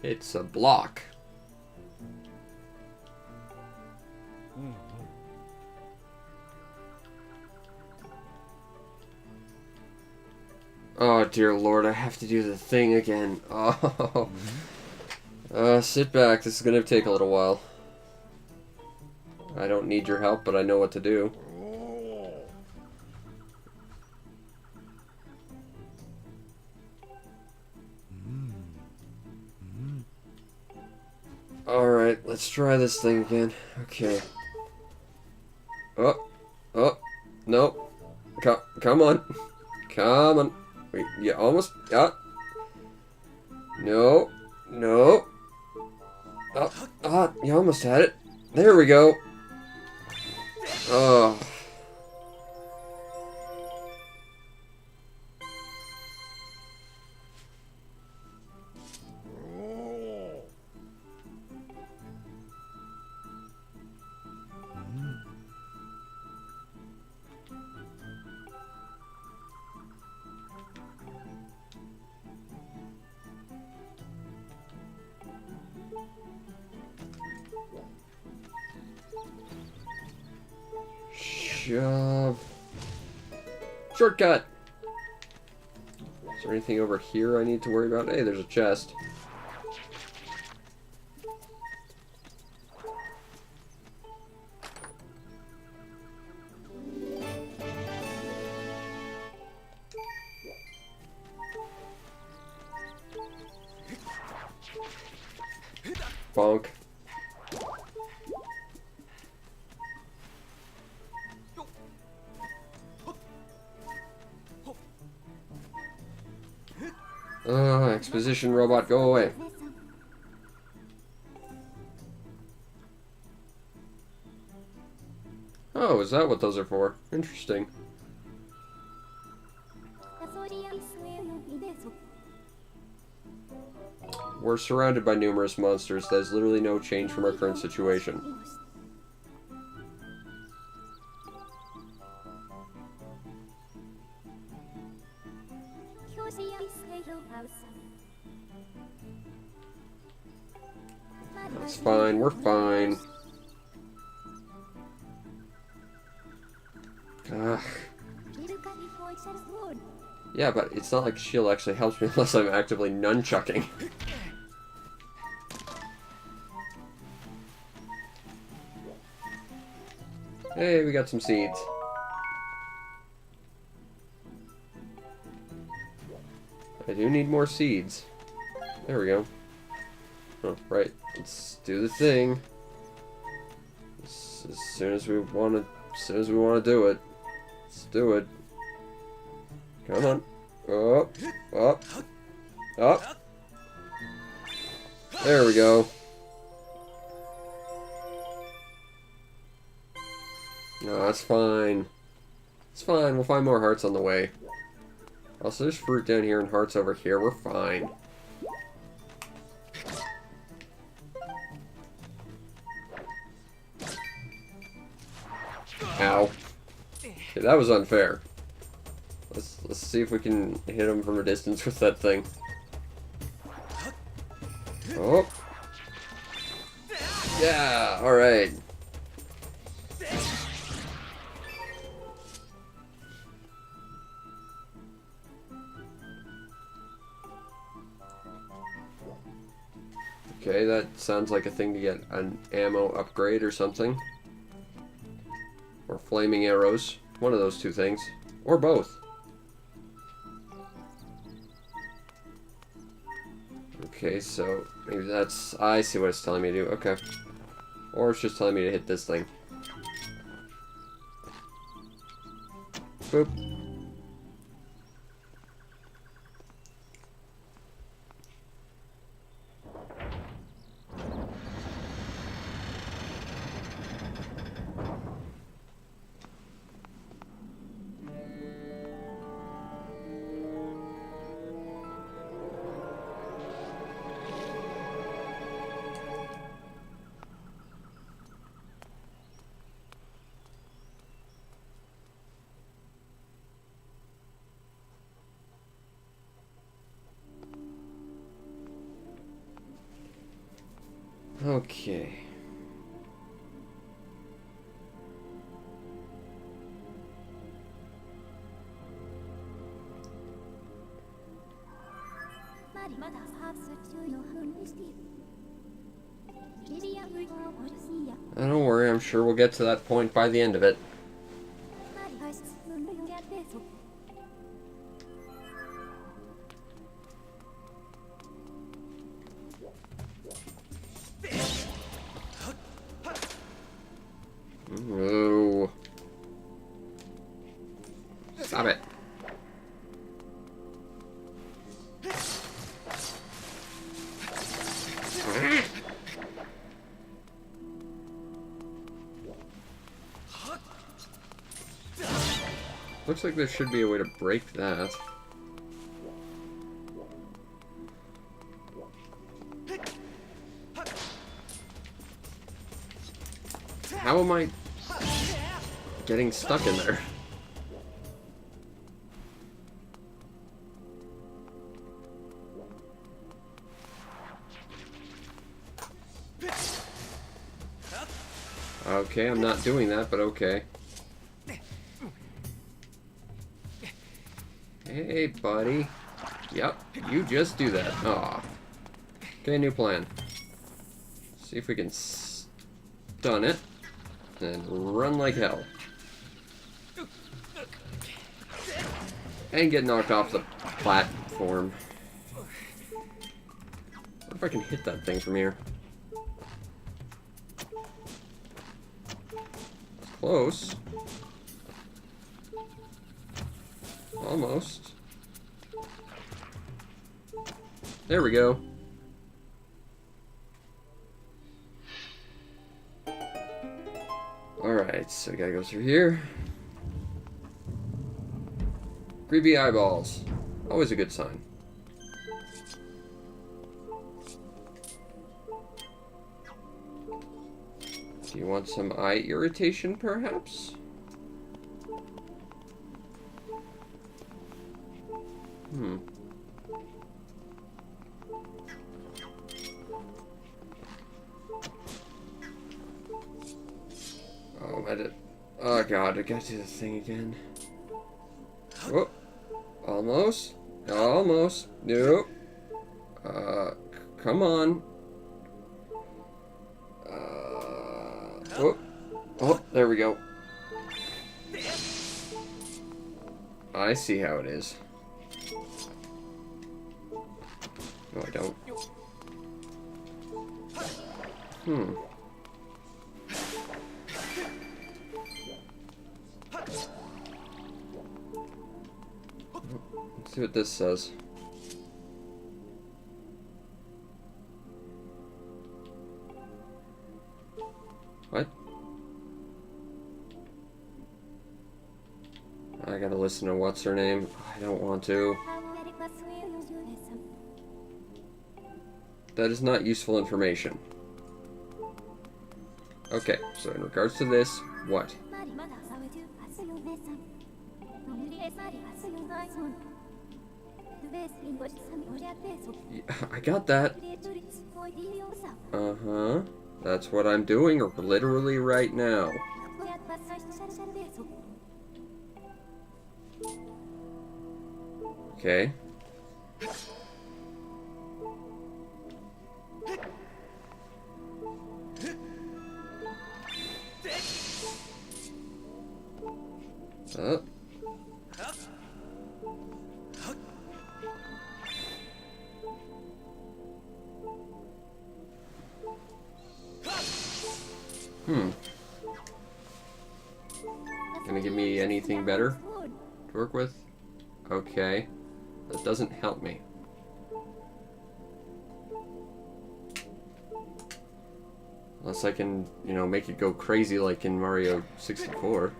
It's a block. Oh, dear Lord, I have to do the thing again. Oh. Sit back. This is going to take a little while. I don't need your help, but I know what to do. Alright, let's try this thing again. Okay. Oh. Oh. No. Come on. Come on. Wait, yeah, almost. No. No. You almost had it. There we go. Oh. Shove. Shortcut! Is there anything over here I need to worry about? Hey, there's a chest. Bonk. Exposition robot, go away. Oh, is that what those are for? Interesting. We're surrounded by numerous monsters. There's literally no change from our current situation. That's fine, we're fine. Ugh. Yeah, but it's not like shield actually helps me unless I'm actively nunchucking. Hey, we got some seeds. I do need more seeds. There we go. Oh, right. Let's do the thing. As soon as we want to do it. Let's do it. Come on. Up. Up. Up. There we go. No, that's fine. It's fine. We'll find more hearts on the way. Also, there's fruit down here and hearts over here. We're fine. Ow. Okay, that was unfair. Let's see if we can hit him from a distance with that thing. Oh. Yeah, alright. Okay, that sounds like a thing to get an ammo upgrade or something. Or flaming arrows. One of those two things. Or both. Okay, so maybe that's... I see what it's telling me to do. Okay. Or it's just telling me to hit this thing. Boop. Okay. Don't worry, I'm sure we'll get to that point by the end of it. Oh. Stop it. Looks like there should be a way to break that. How am I getting stuck in there? Okay, I'm not doing that, but okay. Hey, buddy. Yep, you just do that. Aw. Okay, new plan. See if we can stun it and run like hell. And get knocked off the platform. What if I can hit that thing from here? Close. Almost. There we go. Alright, so we gotta go through here. Creepy eyeballs. Always a good sign. Do you want some eye irritation, perhaps? Oh, I did. Oh god, I gotta do the thing again. Oh, almost. Almost. Nope. Come on. Oh, there we go. I see how it is. No, I don't. Let's see what this says. What? I gotta listen to what's her name. I don't want to. That is not useful information. Okay, so in regards to this, what? Yeah, I got that. Uh-huh. That's what I'm doing literally right now. Okay. Gonna give me anything better to work with? Okay. That doesn't help me. Unless I can, you know, make it go crazy like in Mario 64.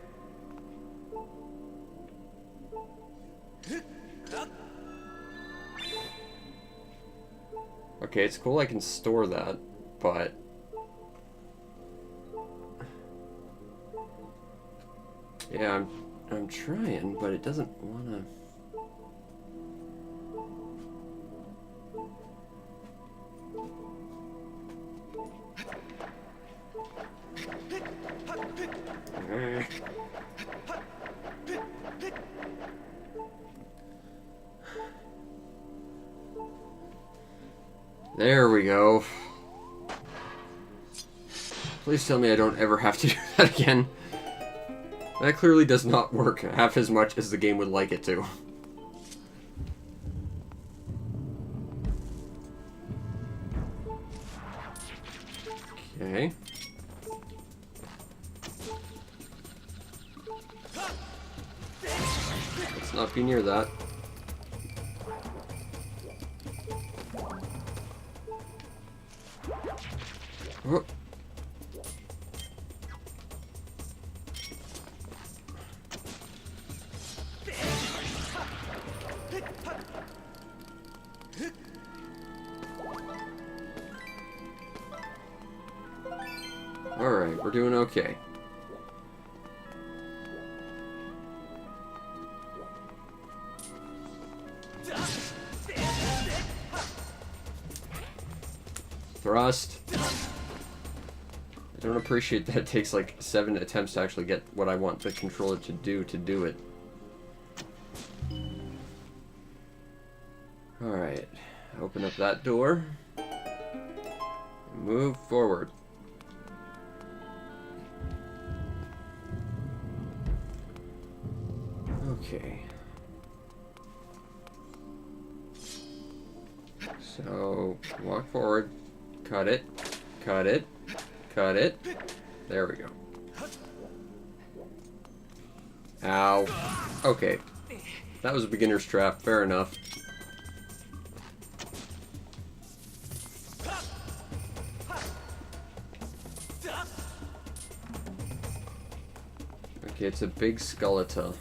Okay, it's cool I can store that, but... Yeah, I'm trying, but it doesn't wanna... There we go. Please tell me I don't ever have to do that again. That clearly does not work half as much as the game would like it to. Okay. Let's not be near that. Oh. Alright, we're doing okay. Thrust. I don't appreciate that it takes like 7 attempts to actually get what I want the controller to do it. Alright, open up that door. And move forward. Okay. So, walk forward, cut it, cut it, cut it. There we go. Ow. Okay. That was a beginner's trap, fair enough. Okay, it's a big skeleton.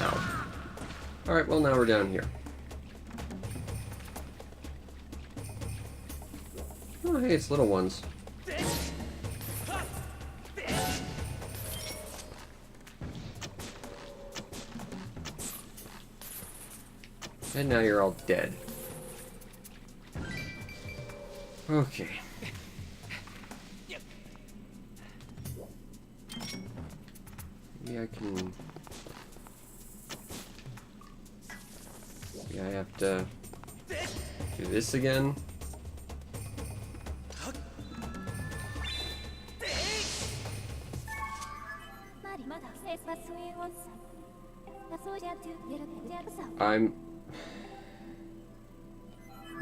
Ow. Alright, well now we're down here. Oh, hey, it's little ones. And now you're all dead. Okay. Maybe I can... Yeah, I have to do this again. I'm...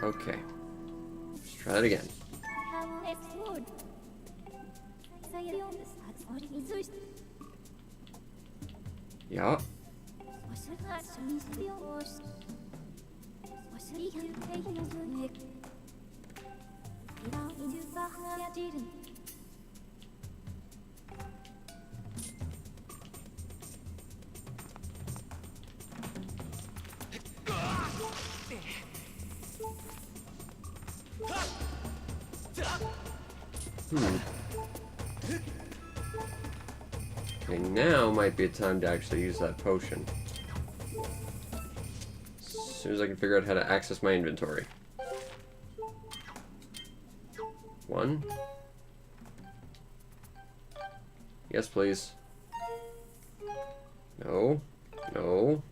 Okay. Let's try that again. Yeah. Okay, now might be a time to actually use that potion. As soon as I can figure out how to access my inventory. 1. Yes, please. No. No.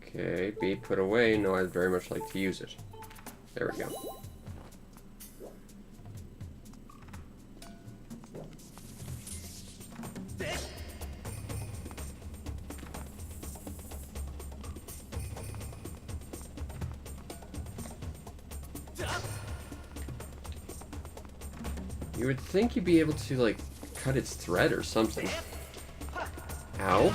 Okay, be put away. No, I'd very much like to use it. There we go. You would think you'd be able to, like, cut its thread or something. Ow.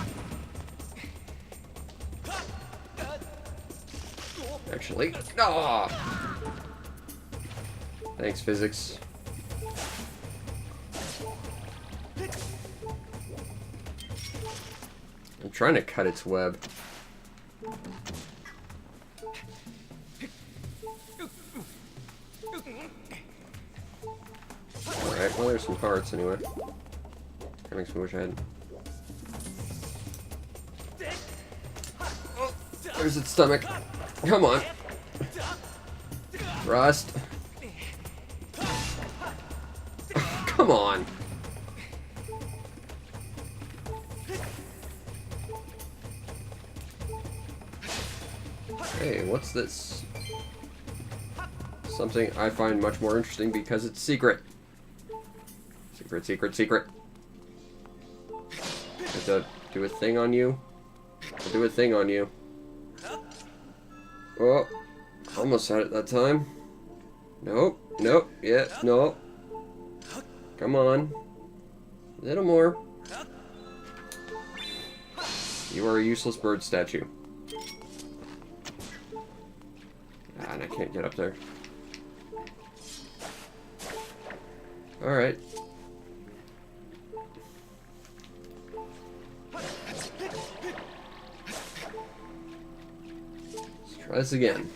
Actually. Ah! Thanks, physics. I'm trying to cut its web. Alright, well there's some parts anyway. That makes me wish I had... Oh, there's its stomach. Come on. Thrust. Come on. Hey, what's this? Something I find much more interesting because it's secret. Secret, secret, secret. Have to do a thing on you. I'll do a thing on you. Oh, almost had it that time. Nope, nope, yeah, no. Come on. A little more. You are a useless bird statue. Ah, and I can't get up there. Alright. Let's try this again.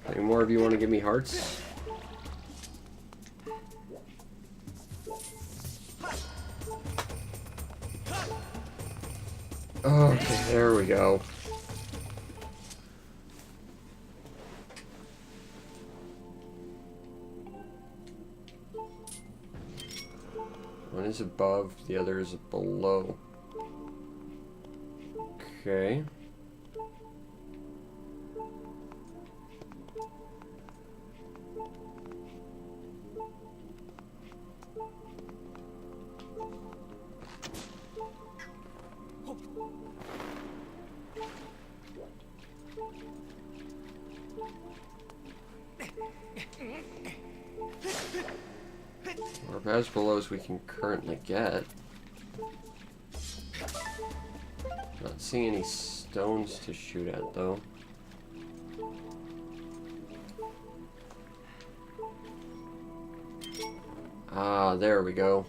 Any more of you want to give me hearts? Okay, there we go. One is above, the other is below. Okay. Or as below as we can currently get. Not seeing any stones to shoot at though. Ah, there we go.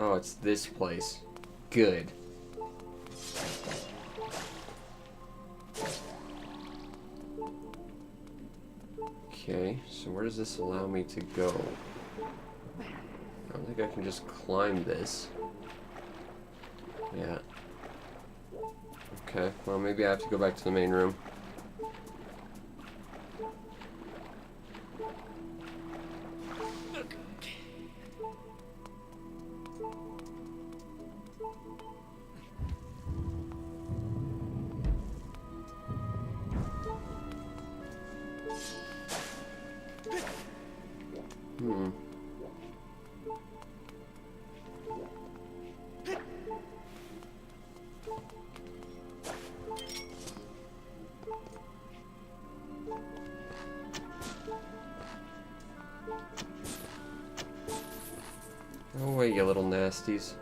Oh, it's this place. Good. Okay, so where does this allow me to go? I don't think I can just climb this. Yeah. Okay, well maybe I have to go back to the main room. Go away, you little nasties.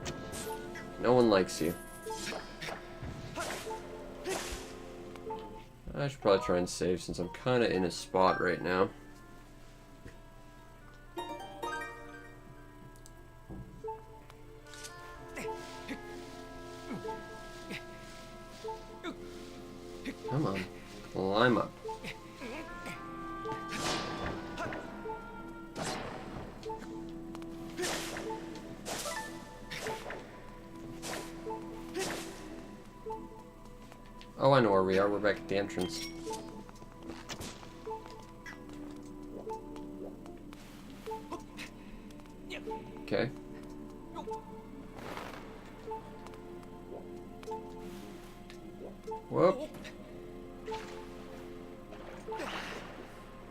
No one likes you. I should probably try and save since I'm kind of in a spot right now. Come on, climb up. Oh, I know where we are. We're back at the entrance. Okay. Whoop.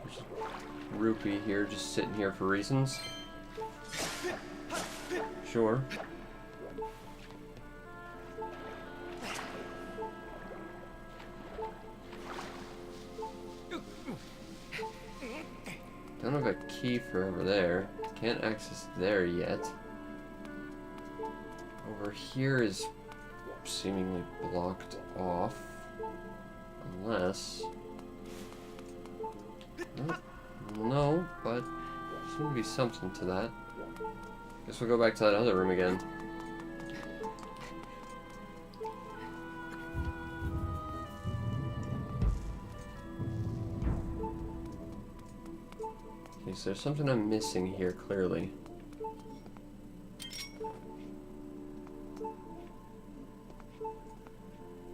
There's a rupee here, just sitting here for reasons. Sure. Don't have a key for over there. Can't access there yet. Over here is seemingly blocked off. Unless... No, but there seems to be something to that. Guess we'll go back to that other room again. is there something I'm missing here, clearly?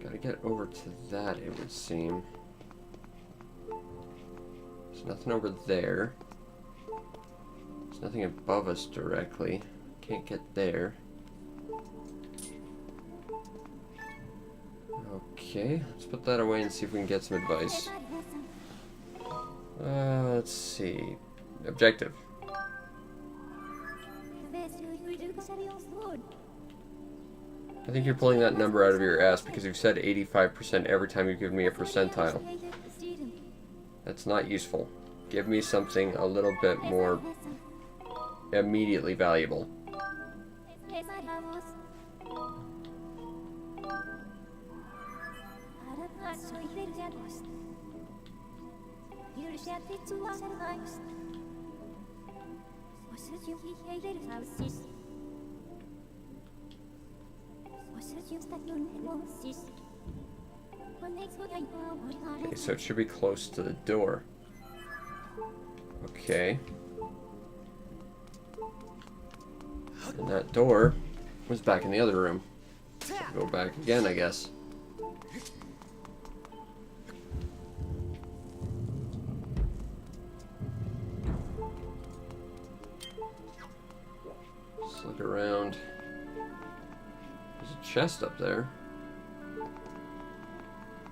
Gotta get over to that, it would seem. There's nothing over there. There's nothing above us directly. Can't get there. Okay, let's put that away and see if we can get some advice. Let's see. Objective. I think you're pulling that number out of your ass because you've said 85% every time you've given me a percentile. That's not useful. Give me something a little bit more immediately valuable. Okay, so it should be close to the door. Okay. And that door was back in the other room. Go back again, I guess. Just look around. There's a chest up there.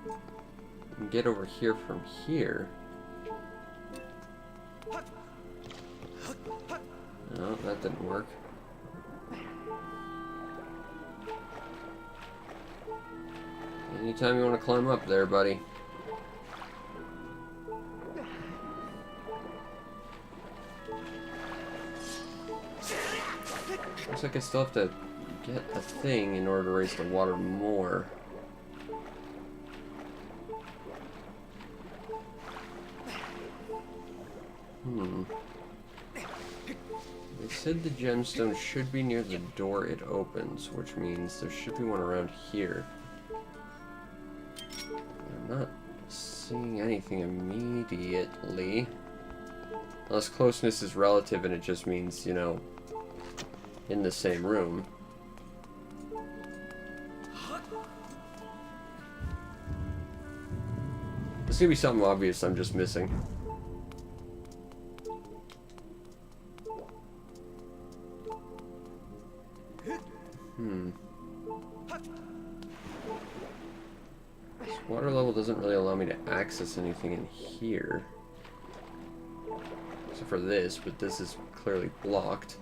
You can get over here from here. No, that didn't work. Anytime you want to climb up there, buddy. Looks like I still have to get a thing in order to raise the water more. They said the gemstone should be near the door it opens, which means there should be one around here. I'm not seeing anything immediately. Unless closeness is relative and it just means, you know, in the same room. There's gonna be something obvious I'm just missing. This water level doesn't really allow me to access anything in here. Except for this, but this is clearly blocked.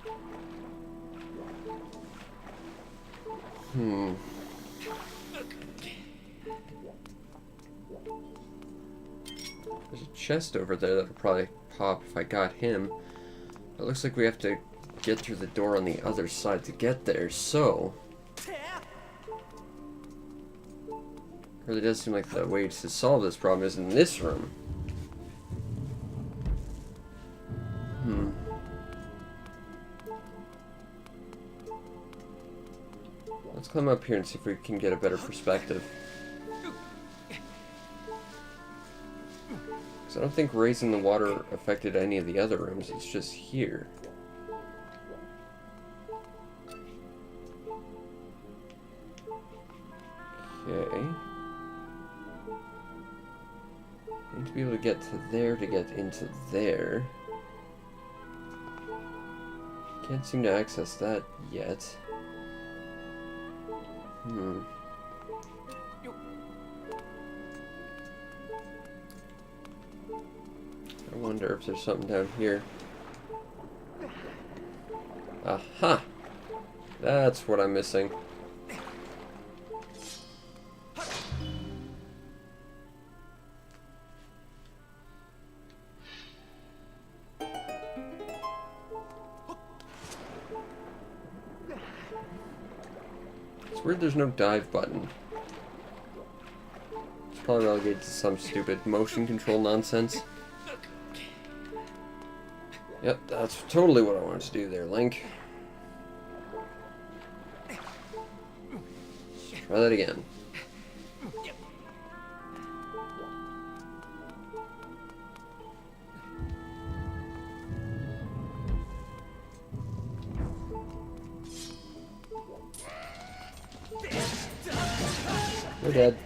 There's a chest over there that'll probably pop if I got him. It looks like we have to get through the door on the other side to get there, so... It really does seem like the way to solve this problem is in this room. Let's climb up here and see if we can get a better perspective. Because I don't think raising the water affected any of the other rooms, it's just here. Okay. Need to be able to get to there to get into there. Can't seem to access that yet. I wonder if there's something down here. Aha! That's what I'm missing. It's weird there's no dive button. It's probably relegated to some stupid motion control nonsense. Yep, that's totally what I wanted to do there, Link. Try that again. They're dead.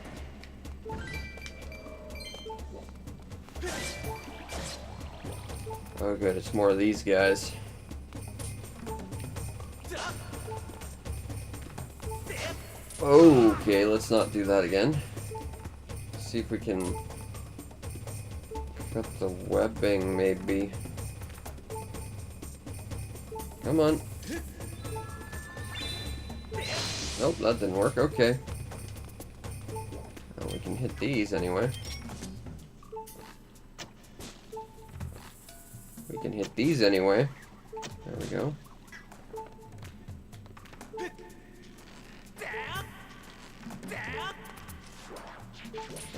Oh good, it's more of these guys. Okay, let's not do that again. See if we can cut the webbing, maybe. Come on. Nope, that didn't work. Okay. Well, we can hit these anyway. We can hit these anyway. There we go.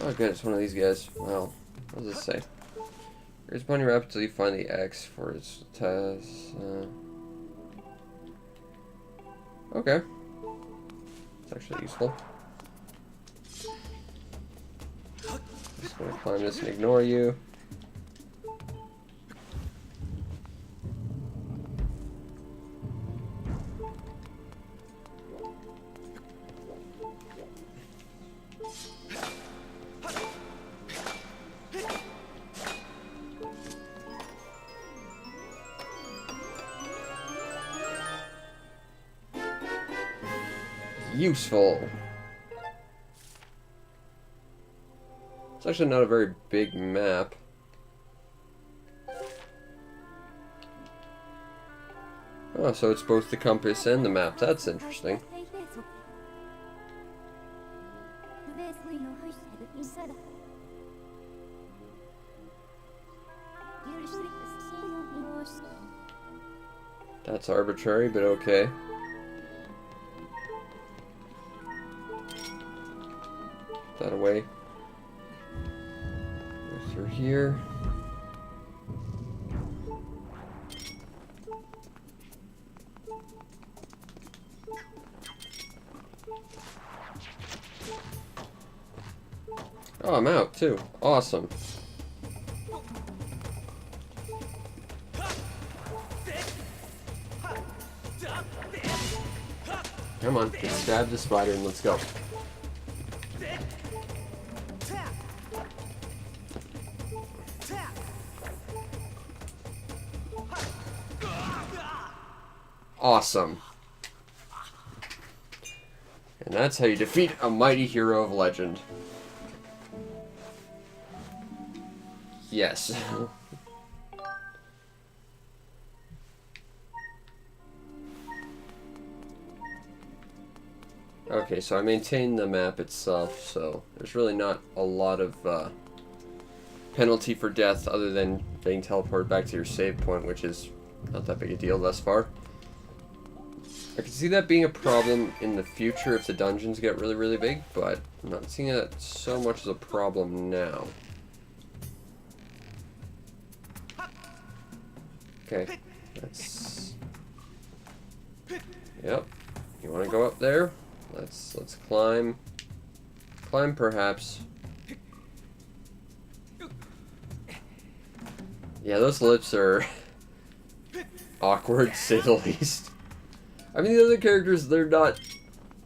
Oh good, it's one of these guys. Wow. What does this say? Respawn your rapid until you find the X for its test. Okay. It's actually useful. Just gonna climb this and ignore you. Useful. It's actually not a very big map. Oh, so it's both the compass and the map. That's interesting. That's arbitrary, but okay. That away. Go through here. Oh, I'm out too. Awesome. Come on, let's stab the spider and let's go. Awesome. And that's how you defeat a mighty hero of legend. Yes. Okay, so I maintain the map itself, so there's really not a lot of penalty for death other than being teleported back to your save point, which is not that big a deal thus far. I can see that being a problem in the future if the dungeons get really, really big, but I'm not seeing that so much as a problem now. Okay, that's... Yep. You want to go up there? Let's climb. Climb, perhaps. Yeah, those lips are awkward, to say the least. I mean, the other characters, they're not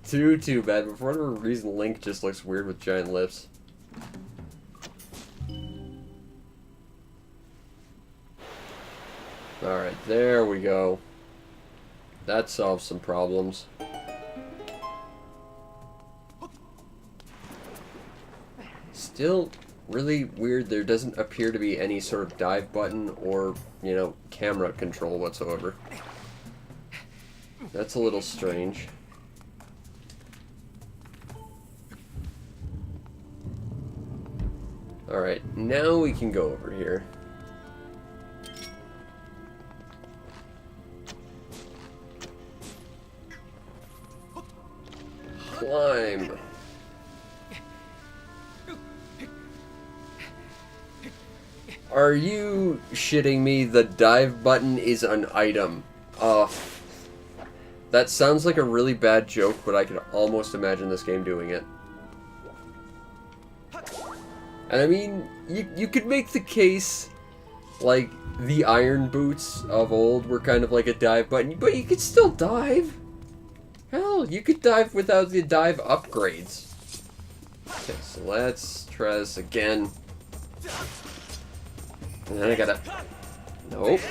too bad, but for whatever reason, Link just looks weird with giant lips. Alright, there we go. That solves some problems. Still really weird, there doesn't appear to be any sort of dive button or, you know, camera control whatsoever. That's a little strange. Alright, now we can go over here. Climb. Are you shitting me? The dive button is an item. That sounds like a really bad joke, but I can almost imagine this game doing it. And I mean, you could make the case, like, the iron boots of old were kind of like a dive button, but you could still dive. Hell, you could dive without the dive upgrades. Okay, so let's try this again. And then I gotta... Nope.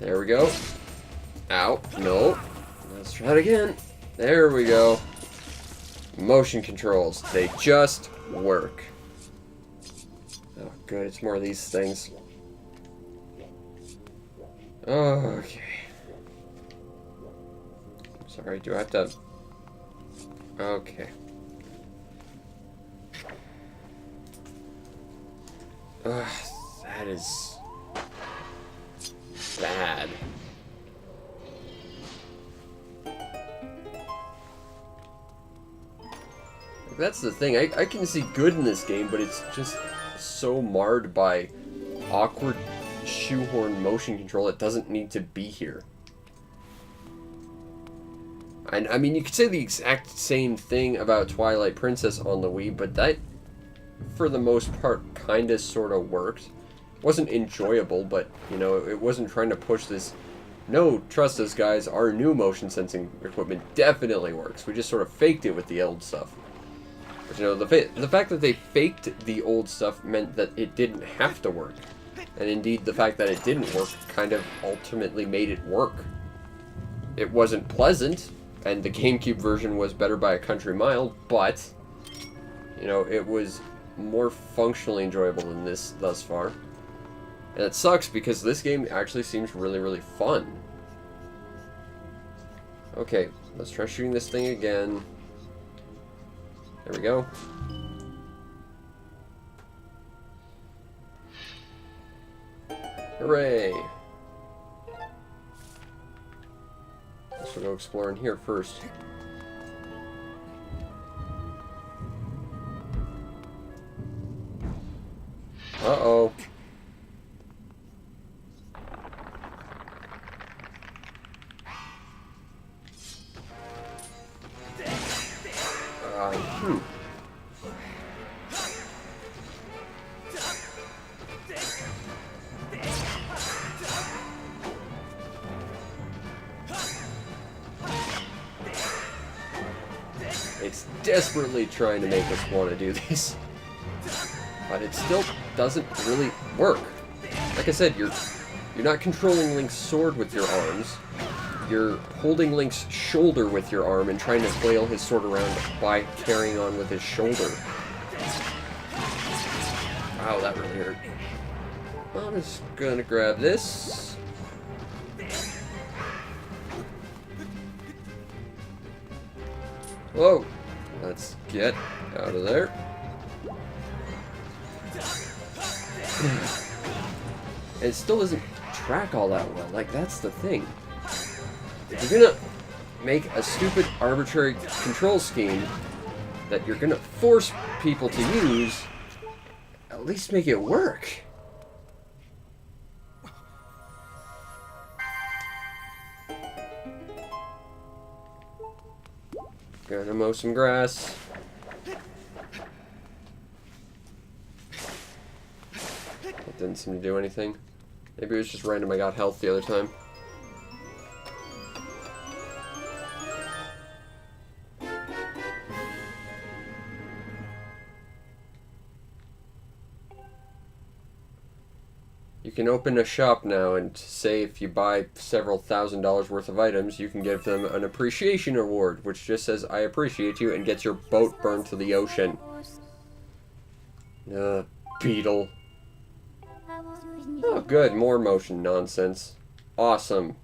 There we go. Ow. Nope. Let's try it again. There we go. Motion controls. They just work. Oh, good. It's more of these things. Okay. Sorry, do I have to... Okay. Ugh, that is... bad. That's the thing. I can see good in this game, but it's just so marred by awkward shoehorn motion control. It doesn't need to be here. And I mean, you could say the exact same thing about Twilight Princess on the Wii, but that, for the most part, kind of sort of worked. It wasn't enjoyable, but, you know, it wasn't trying to push this. No, trust us, guys, our new motion sensing equipment definitely works. We just sort of faked it with the old stuff. But, you know, the fact that they faked the old stuff meant that it didn't have to work. And indeed, the fact that it didn't work kind of ultimately made it work. It wasn't pleasant, and the GameCube version was better by a country mile, but, you know, it was more functionally enjoyable than this thus far. And it sucks because this game actually seems really, really fun. Okay, let's try shooting this thing again. There we go. Hooray! Let's go exploring here first. Uh-oh. Hmm. It's desperately trying to make us want to do this, but it still doesn't really work. Like I said, you're not controlling Link's sword with your arms. You're holding Link's shoulder with your arm and trying to flail his sword around by carrying on with his shoulder. Wow, that really hurt. I'm just gonna grab this. Whoa! Let's get out of there. It still doesn't track all that well. Like, that's the thing. If you're gonna make a stupid, arbitrary control scheme that you're gonna force people to use, at least make it work. Gonna mow some grass. That didn't seem to do anything. Maybe it was just random I got health the other time. You can open a shop now and say if you buy several $1,000s worth of items, you can give them an appreciation award, which just says, I appreciate you, and gets your boat burned to the ocean. Beetle. Oh, good. More motion nonsense. Awesome.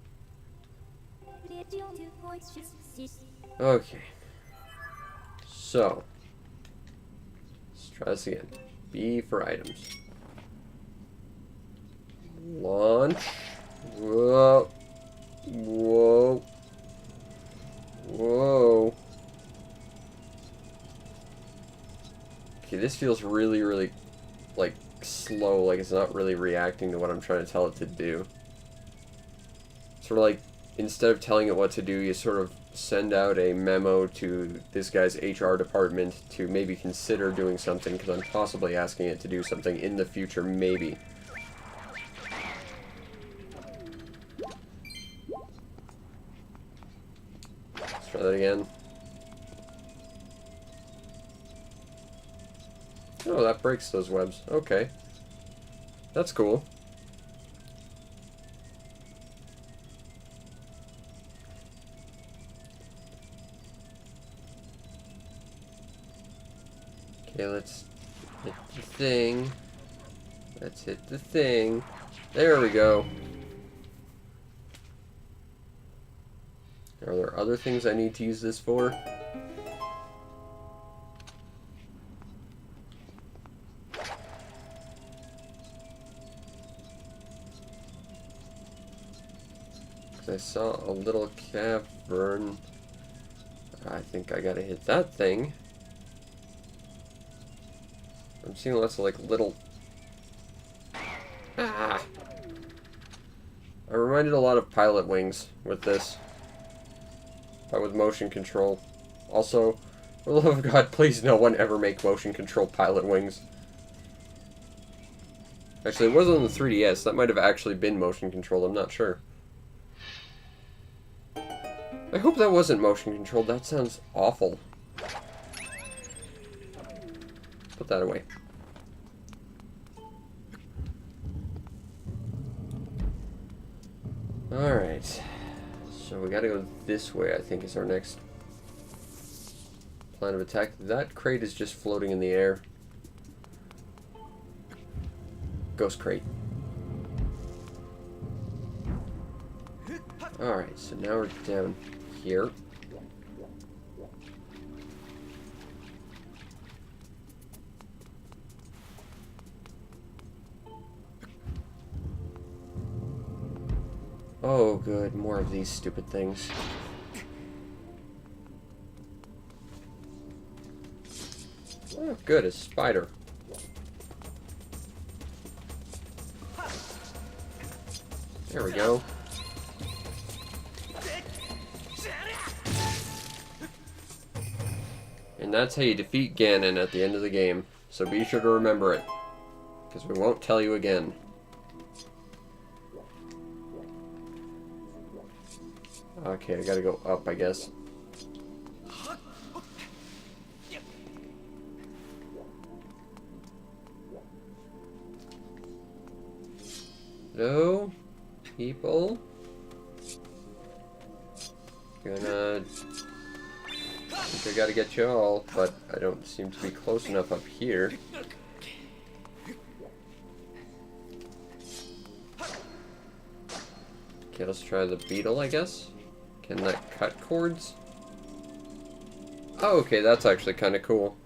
Okay. So. Let's try this again. B for items. Launch. Whoa. Whoa. Whoa. Okay, this feels really, really, like, slow. Like, it's not really reacting to what I'm trying to tell it to do. Sort of like, instead of telling it what to do, you sort of send out a memo to this guy's HR department to maybe consider doing something, because I'm possibly asking it to do something in the future, maybe. Let's try that again. Oh, that breaks those webs. Okay. That's cool. Okay, let's hit the thing. Let's hit the thing. There we go. Are there other things I need to use this for? I saw a little cavern. I think I gotta hit that thing. I'm seeing lots of like little... Ah! I reminded a lot of Pilot Wings with this. But with motion control. Also, for the love of God, please no one ever make motion control Pilot Wings. Actually, it was on the 3DS. That might have actually been motion controlled. I'm not sure. I hope that wasn't motion controlled. That sounds awful. Put that away. Alright. So we gotta go this way, I think, is our next plan of attack. That crate is just floating in the air. Ghost crate. Alright, so now we're down here. Oh, good. More of these stupid things. Oh, good. A spider. There we go. And that's how you defeat Ganon at the end of the game. So be sure to remember it. Because we won't tell you again. Okay, I gotta go up, I guess. Hello, people. Gonna... I think I gotta get you all, but I don't seem to be close enough up here. Okay, let's try the beetle, I guess. Can that cut cords? Oh, okay, that's actually kind of cool.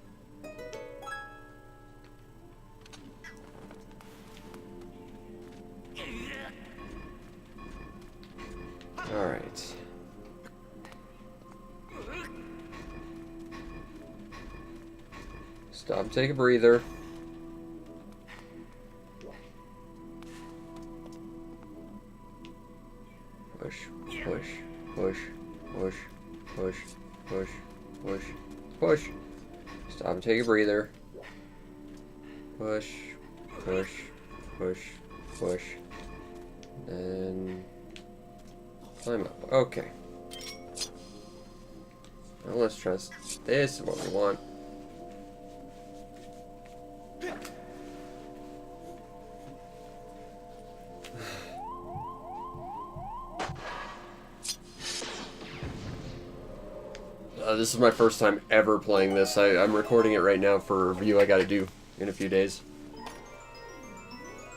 Alright. Stop, take a breather. Push, push, push, push, push, push, push, push. Stop and take a breather. Push, push, push, push. And climb up. Okay. Now let's trust this is what we want. This is my first time ever playing this. I'm recording it right now for a review I gotta do in a few days.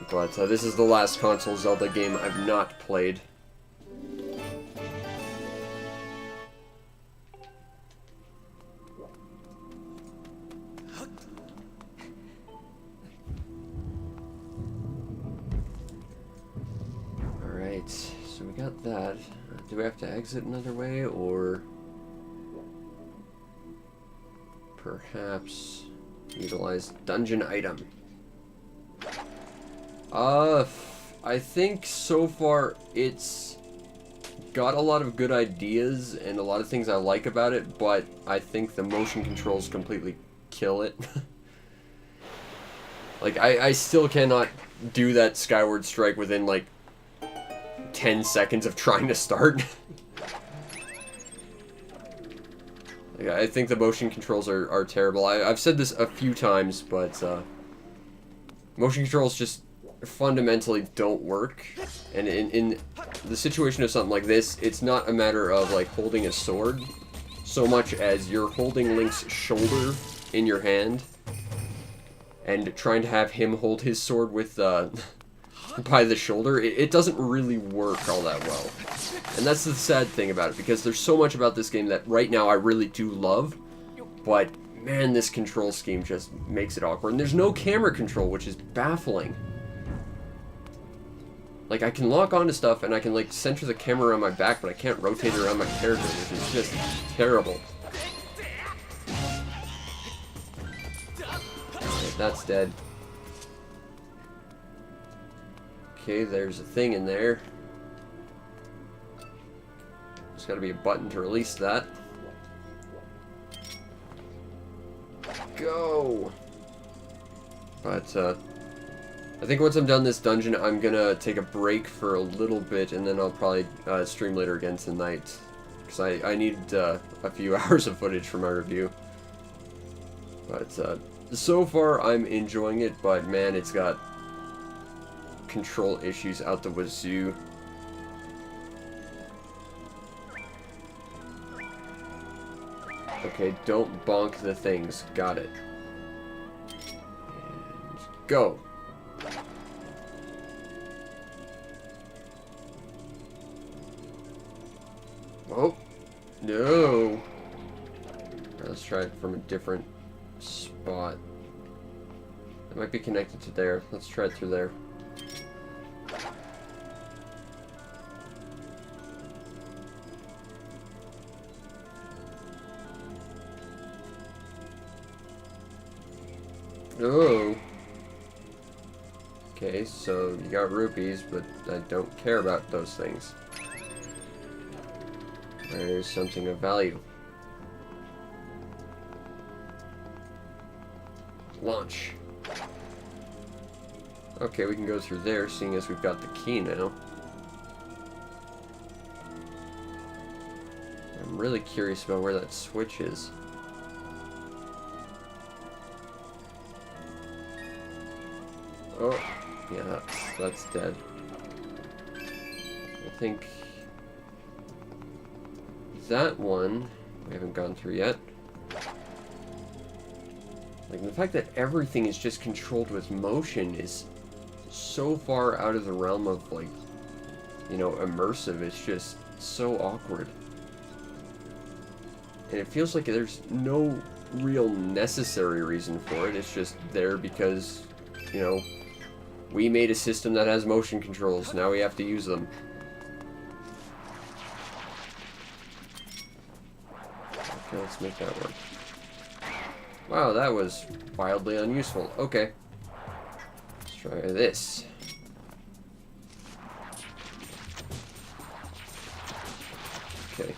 But this is the last console Zelda game I've not played. Alright, so we got that. Do we have to exit another way, or... perhaps utilize dungeon item. I think so far it's got a lot of good ideas and a lot of things I like about it, but I think the motion controls completely kill it. Like, I still cannot do that Skyward strike within like 10 seconds of trying to start. Yeah, I think the motion controls are terrible. I've said this a few times, but motion controls just fundamentally don't work. And in the situation of something like this, it's not a matter of like holding a sword so much as you're holding Link's shoulder in your hand and trying to have him hold his sword with by the shoulder. It doesn't really work all that well. And that's the sad thing about it, because there's so much about this game that right now I really do love, but man, this control scheme just makes it awkward. And there's no camera control, which is baffling. Like, I can lock onto stuff and I can like center the camera around my back, but I can't rotate it around my character, which is just terrible. Alright, that's dead. Okay, there's a thing in there. There's got to be a button to release that. Go! But, I think once I'm done this dungeon, I'm gonna take a break for a little bit, and then I'll probably stream later again tonight. Because I need a few hours of footage for my review. But, so far I'm enjoying it, but man, it's got control issues out the wazoo. Okay, don't bonk the things. Got it. And go. Oh, no. Let's try it from a different spot. It might be connected to there. Let's try it through there. Oh. Okay, so you got rupees, but I don't care about those things. There's something of value. Launch. Okay, we can go through there, seeing as we've got the key now. I'm really curious about where that switch is. Oh, yeah, that's dead. I think that one we haven't gone through yet. Like, the fact that everything is just controlled with motion is so far out of the realm of, like, you know, immersive. It's just so awkward. And it feels like there's no real necessary reason for it. It's just there because, you know, we made a system that has motion controls. Now we have to use them. Okay, let's make that work. Wow, that was wildly unuseful. Okay. Let's try this. Okay.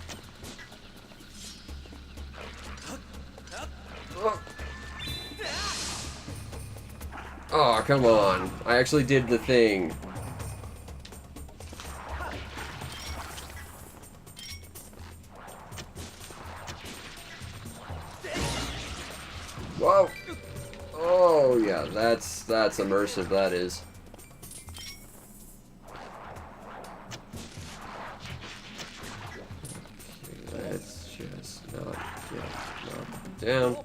Oh, come on. I actually did the thing. Whoa. Oh, yeah, that's immersive, that is. Okay, let's just not get knocked down.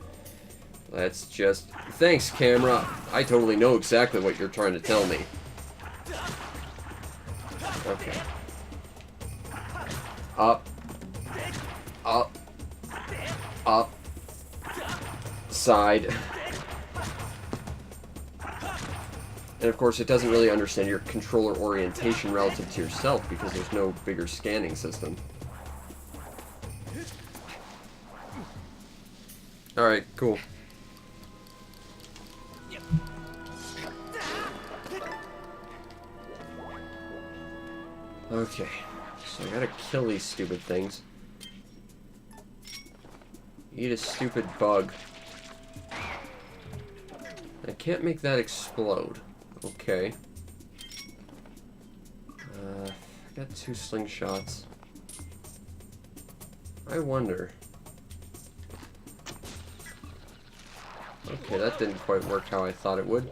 Let's just... Thanks, camera. I totally know exactly what you're trying to tell me. Okay. Up. Up. Up. Side. And of course, it doesn't really understand your controller orientation relative to yourself because there's no bigger scanning system. Alright, cool. Okay, so I gotta kill these stupid things. Eat a stupid bug. I can't make that explode. Okay. I got 2 slingshots. I wonder. Okay, that didn't quite work how I thought it would.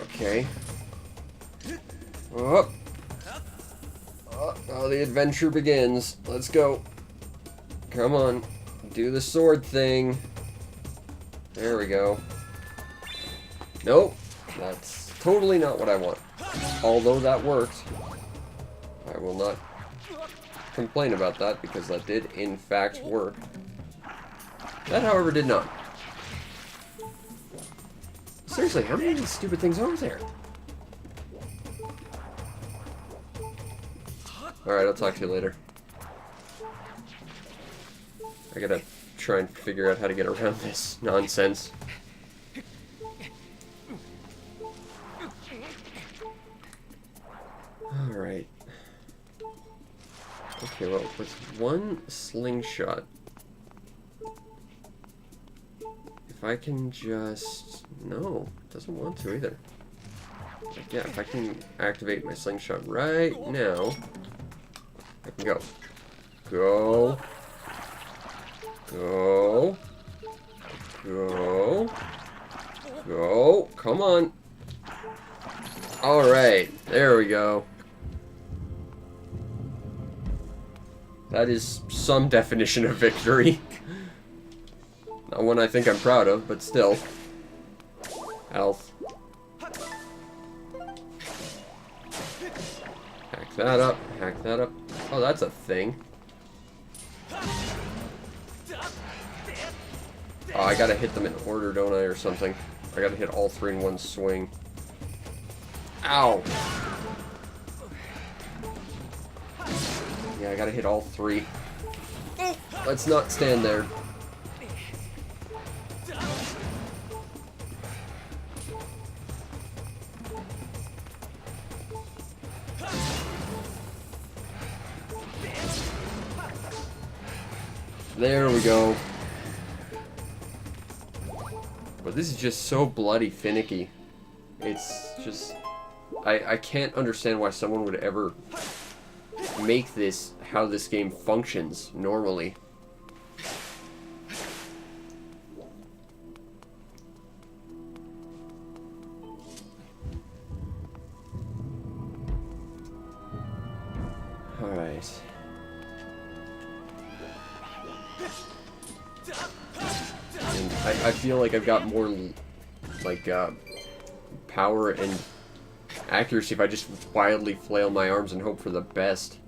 Okay. Oh. Oh, now the adventure begins. Let's go. Come on. Do the sword thing. There we go. Nope. That's totally not what I want. Although that worked. I will not complain about that because that did in fact work. That, however, did not. Seriously, how many of these stupid things are there? Alright, I'll talk to you later. I gotta try and figure out how to get around this nonsense. Alright. Okay, well, with one slingshot, if I can just... No, it doesn't want to either. Like, yeah, if I can activate my slingshot right now, I can go. Go. Go. Go. Go. Come on. Alright, there we go. That is some definition of victory. Not one I think I'm proud of, but still. Health. Hack that up. Hack that up. Oh, that's a thing. Oh, I gotta hit them in order, don't I, or something. I gotta hit all three in one swing. Ow! Yeah, I gotta hit all three. Let's not stand there. There we go. But this is just so bloody finicky. It's just... I can't understand why someone would ever make this how this game functions normally. Alright. And I feel like I've got more, like, power and accuracy if I just wildly flail my arms and hope for the best.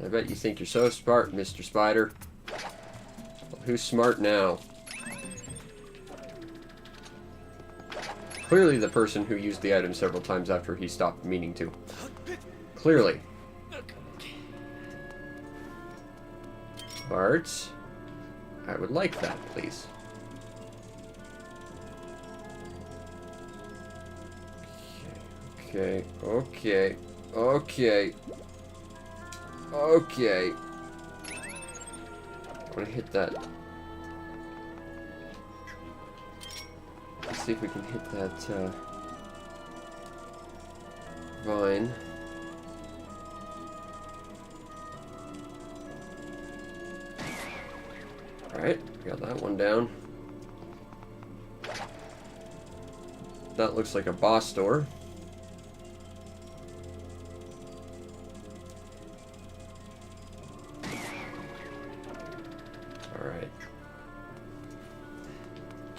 I bet you think you're so smart, Mr. Spider. Well, who's smart now? Clearly the person who used the item several times after he stopped meaning to. Clearly. Bart, I would like that, please. Okay, okay, okay, okay. I want to hit that. Let's see if we can hit that, vine. Alright, got that one down. That looks like a boss door. Alright.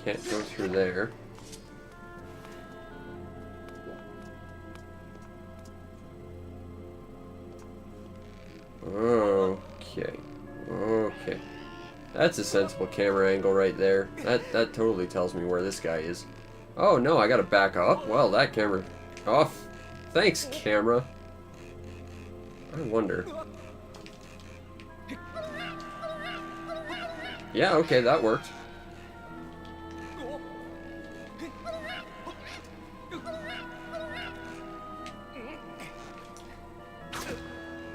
Can't go through there. Okay. Okay. That's a sensible camera angle right there. That totally tells me where this guy is. Oh no, I gotta back up? Well, that camera... off. Thanks, camera. I wonder. Yeah, okay, that worked.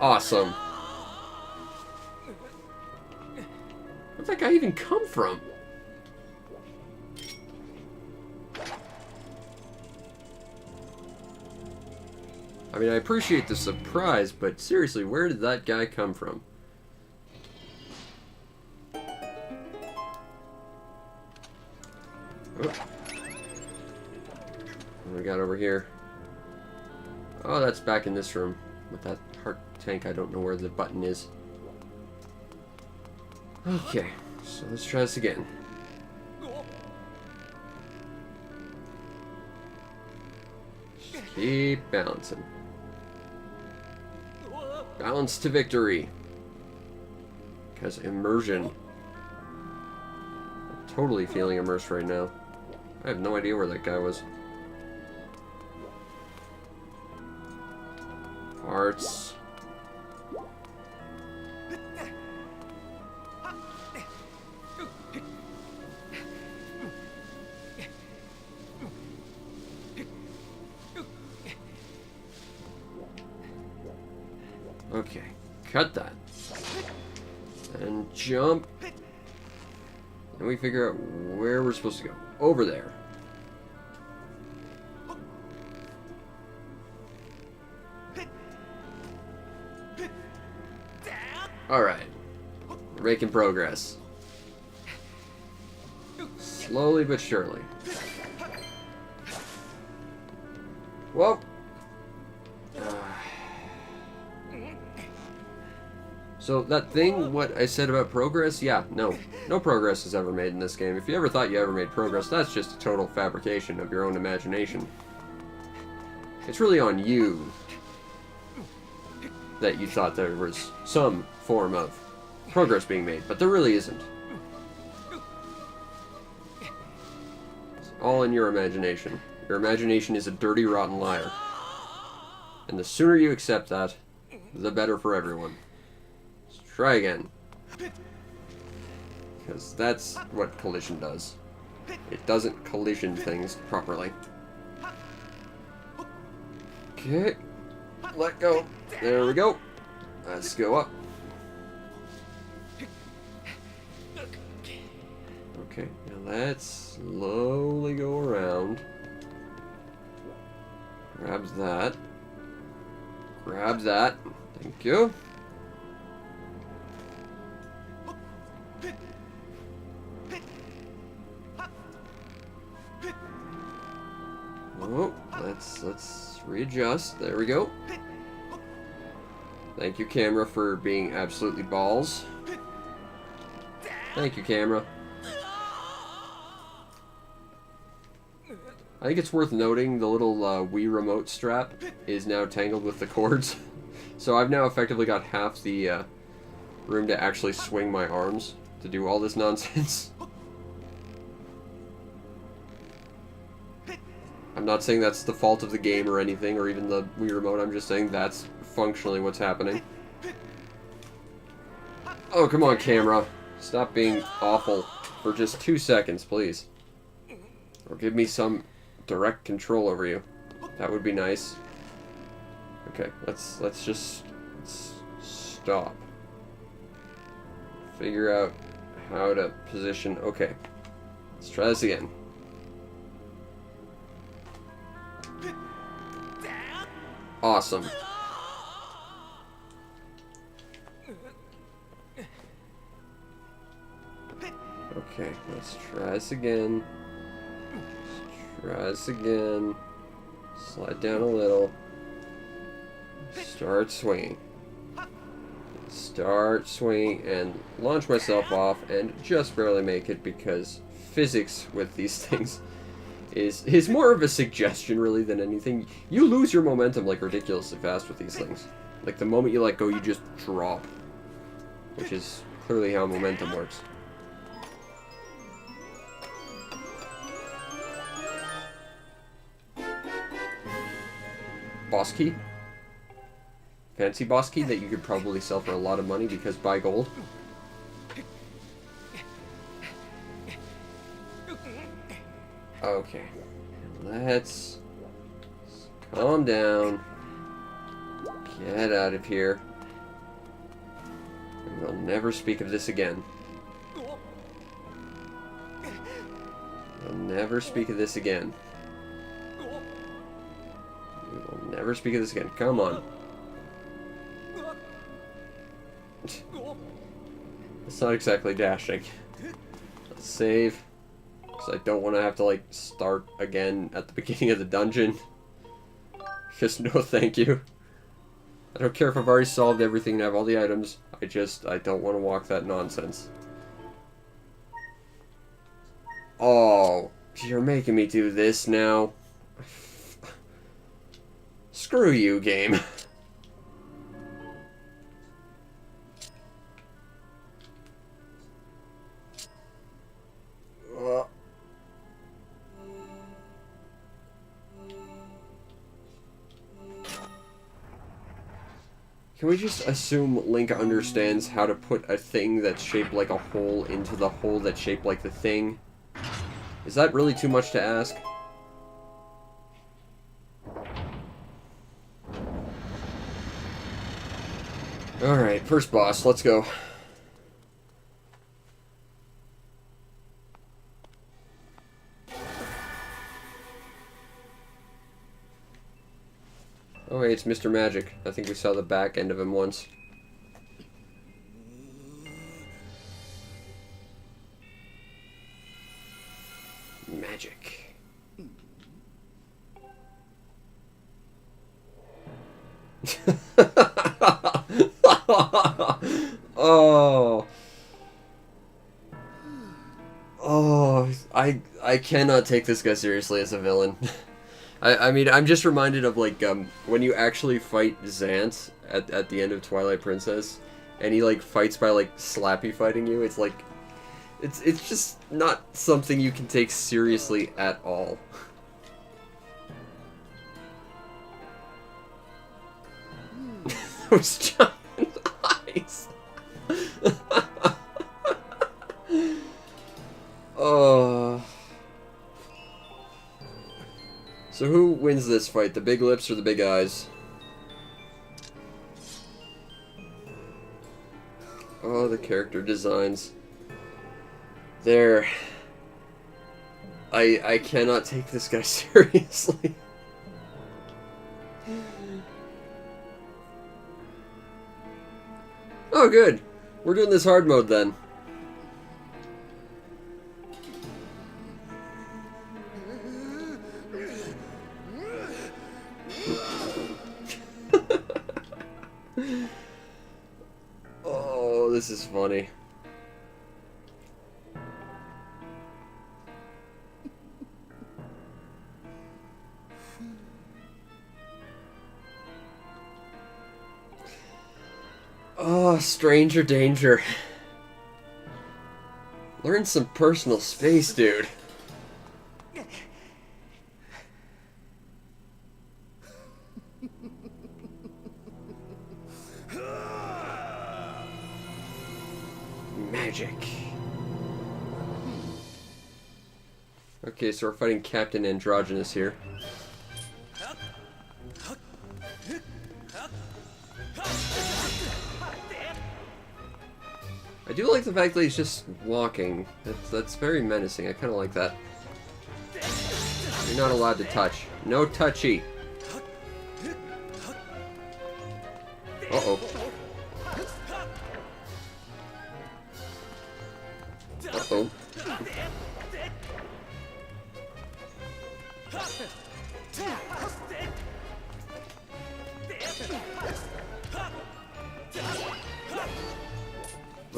Awesome. Where'd that guy even come from? I mean, I appreciate the surprise, but seriously, where did that guy come from? Oh. What do we got over here? Oh, that's back in this room with that heart tank. I don't know where the button is. Okay, so let's try this again. Just keep balancing. Balance to victory. Because immersion. I'm totally feeling immersed right now. I have no idea where that guy was. Parts. Okay, cut that. And jump. And we figure out where we're supposed to go. Over there. Alright. We're making progress. Slowly but surely. Whoa! So that thing, what I said about progress, yeah, no progress is ever made in this game. If you ever thought you ever made progress, that's just a total fabrication of your own imagination. It's really on you that you thought there was some form of progress being made, but there really isn't. It's all in your imagination. Your imagination is a dirty, rotten liar. And the sooner you accept that, the better for everyone. Try again. Because that's what collision does. It doesn't collision things properly. Okay. Let go. There we go. Let's go up. Okay, now let's slowly go around. Grabs that. Grab that. Thank you. Oh, let's readjust. There we go. Thank you, camera, for being absolutely balls. Thank you, camera. I think it's worth noting the little Wii remote strap is now tangled with the cords. So I've now effectively got half the room to actually swing my arms to do all this nonsense. I'm not saying that's the fault of the game or anything, or even the Wii remote. I'm just saying that's functionally what's happening. Oh, come on, camera. Stop being awful for just 2 seconds, please. Or give me some direct control over you. That would be nice. Okay, let's stop. Figure out how to position. Okay, let's try this again. Awesome. Okay, let's try this again. Try this again. Slide down a little. Start swinging. Start swinging and launch myself off and just barely make it because physics with these things is more of a suggestion really than anything. You lose your momentum like ridiculously fast with these things. Like the moment you let go, you just drop. Which is clearly how momentum works. Boss key. Fancy boss key that you could probably sell for a lot of money because buy gold. Okay. Let's calm down. Get out of here. And we'll never speak of this again. We'll never speak of this again. We will never Never speak of this again. Come on. It's not exactly dashing. Let's save. Because I don't want to have to, like, start again at the beginning of the dungeon. Just no thank you. I don't care if I've already solved everything and have all the items. I don't want to walk that nonsense. Oh, you're making me do this now. Screw you, game. Can we just assume Link understands how to put a thing that's shaped like a hole into the hole that's shaped like the thing? Is that really too much to ask? Alright, first boss, let's go. Oh hey, it's Mr. Magic. I think we saw the back end of him once. Magic. Oh. Oh, I cannot take this guy seriously as a villain. I mean, I'm just reminded of, like, when you actually fight Zant at the end of Twilight Princess, and he, like, fights by, like, slappy fighting you, it's like, it's just not something you can take seriously at all. Those giant eyes! Oh... So who wins this fight, the big lips or the big eyes? Oh, the character designs. There. I cannot take this guy seriously. Oh, good. We're doing this hard mode then. Oh, this is funny. Oh, stranger danger. Learn some personal space, dude. Magic. Okay, so we're fighting Captain Androgynous here. I do like the fact that he's just walking. That's very menacing. I kind of like that. You're not allowed to touch. No touchy. Uh-oh. Uh-oh.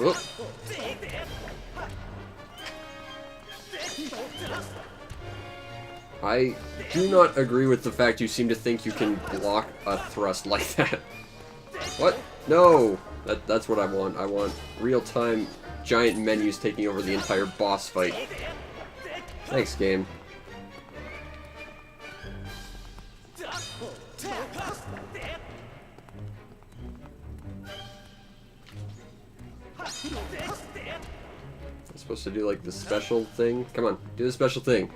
Oh. I do not agree with the fact you seem to think you can block a thrust like that. What? No! That's what I want. I want real-time giant menus taking over the entire boss fight. Thanks, game. I'm supposed to do like the special thing? Come on, do the special thing.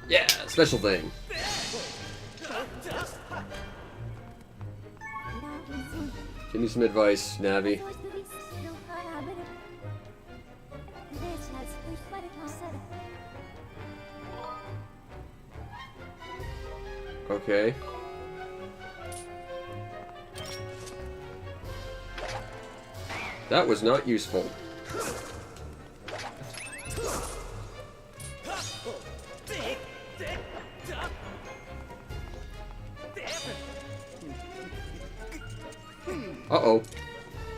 Yeah, special thing. Give me some advice, Navi. Okay. That was not useful. Uh-oh.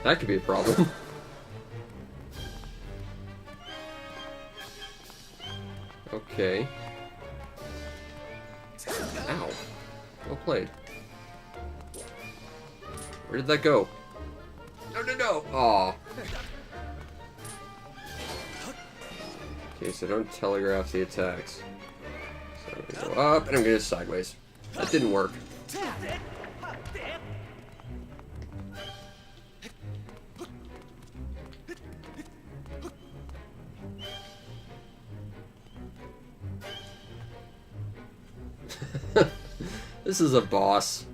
That could be a problem. Okay. Ow. Well played. Where did that go? No, no, no! Aw. Okay, so don't telegraph the attacks. So I'm gonna go up, and I'm gonna go sideways. That didn't work. This is a boss.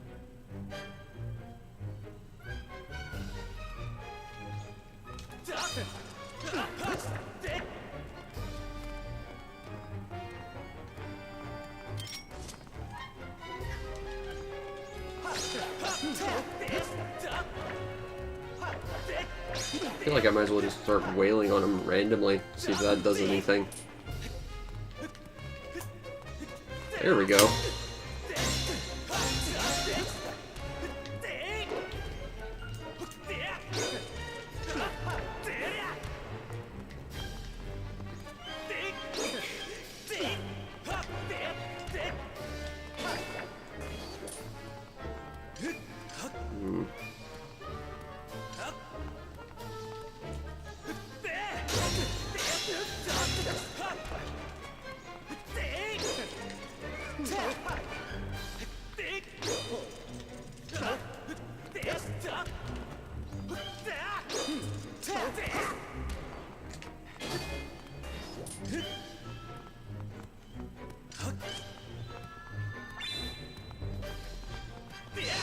I feel like I might as well just start wailing on him randomly, see if that does anything. There we go.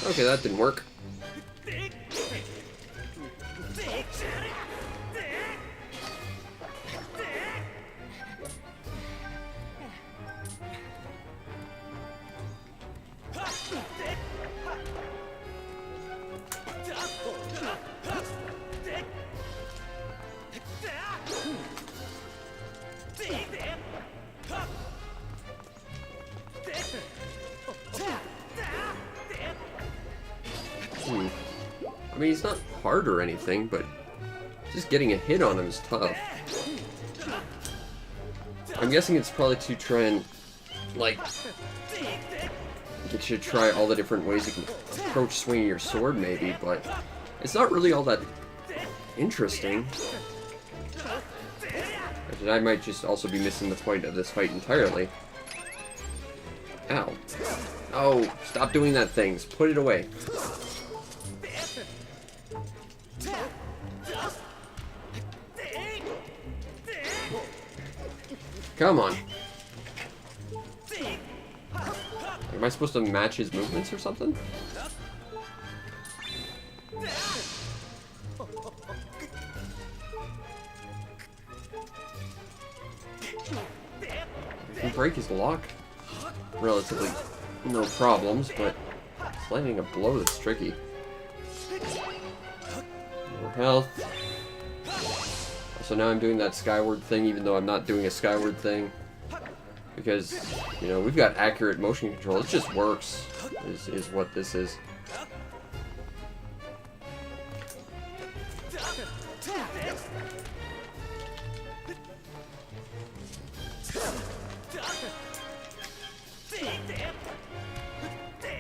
Okay, that didn't work. I mean, he's not hard or anything, but just getting a hit on him is tough. I'm guessing it's probably to try and, like, get you to try all the different ways you can approach swinging your sword, maybe, but it's not really all that interesting. And I might just also be missing the point of this fight entirely. Ow. Oh, stop doing that thing. Put it away. Come on. Am I supposed to match his movements or something? You can break his lock. Relatively no problems, but it's landing a blow that's tricky. More health. So now I'm doing that Skyward thing, even though I'm not doing a Skyward thing. Because, you know, we've got accurate motion control. It just works, is what this is.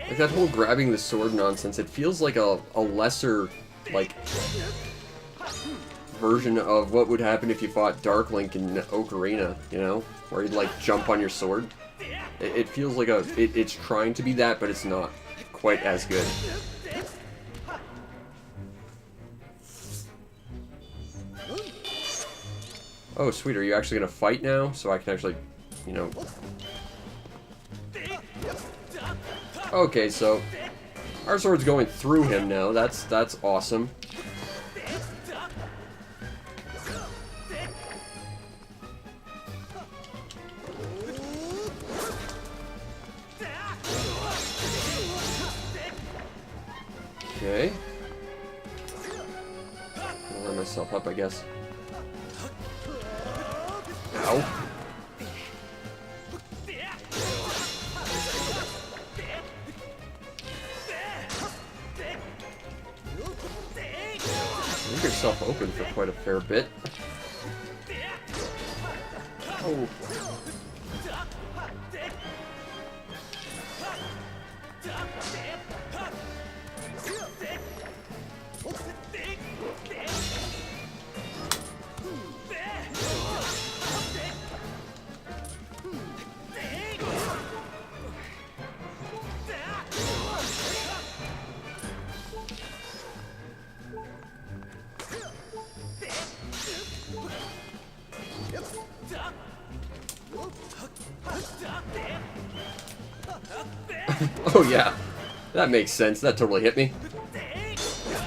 Like that whole grabbing the sword nonsense, it feels like a lesser, like, version of what would happen if you fought Dark Link in Ocarina, you know? Where you'd, like, jump on your sword. It feels like it's trying to be that, but it's not quite as good. Oh, sweet, are you actually gonna fight now? So I can actually, you know... Okay, so... our sword's going through him now, that's awesome. Okay. I'll let myself up, I guess. Ow. Leave yourself open for quite a fair bit. Oh. Oh yeah, that makes sense. That totally hit me.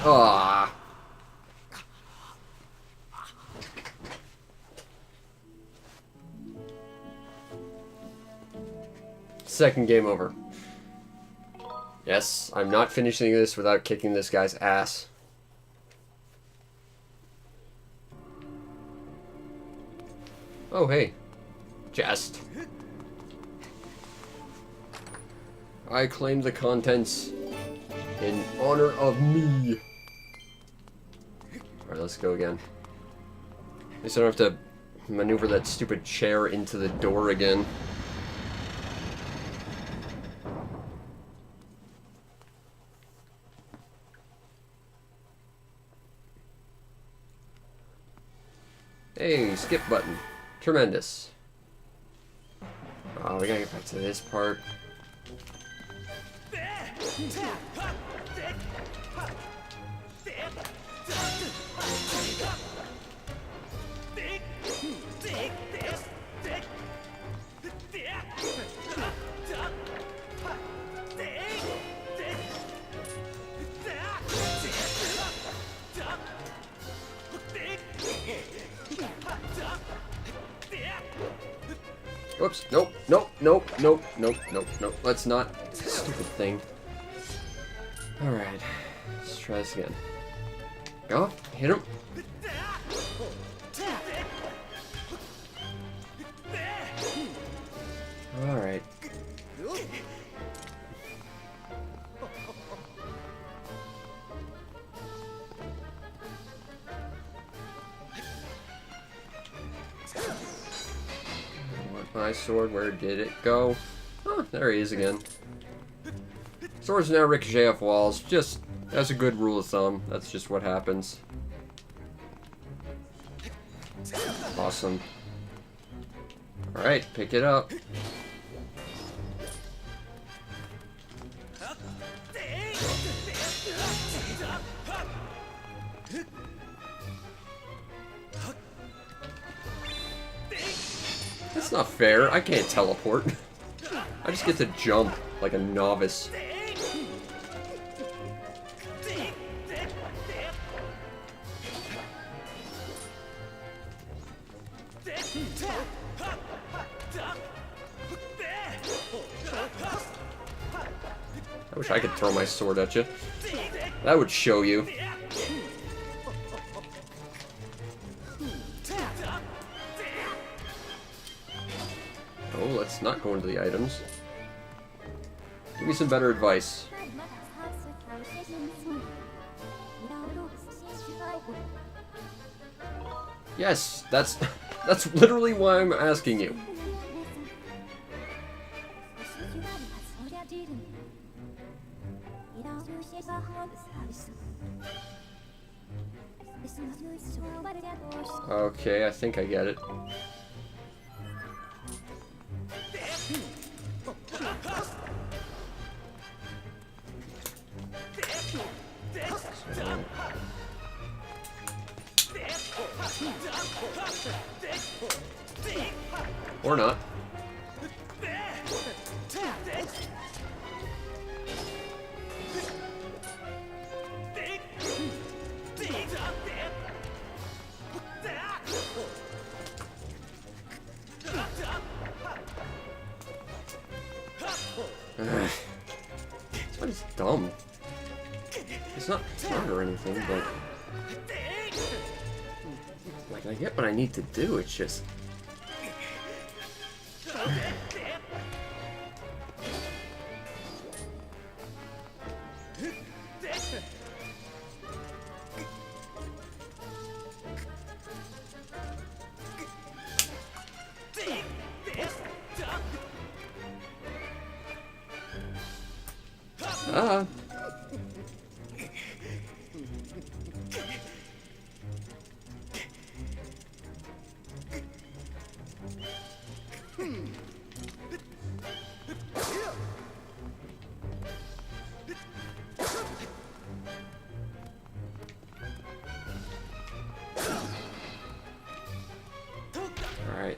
Ah. Second game over. Yes, I'm not finishing this without kicking this guy's ass. Oh hey, chest. I claim the contents in honor of me. Alright, let's go again. At least I don't have to maneuver that stupid chair into the door again. Hey, skip button. Tremendous. Oh, we gotta get back to this part. Whoops. Nope. Nope. Nope. Nope. Nope. Nope. Nope. Let's not. Stupid thing. Alright. Let's try this again. Go. Hit him. Alright. My sword, where did it go? Oh, there he is again. Swords now ricochet off walls. Just as a good rule of thumb. That's just what happens. Awesome. Alright, pick it up. That's not fair. I can't teleport. I just get to jump like a novice. I wish I could throw my sword at you. That would show you. Oh, let's not go into the items. Give me some better advice. Yes, that's literally why I'm asking you. Okay, I think I get it. Or not. This one is dumb. It's not hard or anything, but like I get what I need to do. It's just ah. Alright.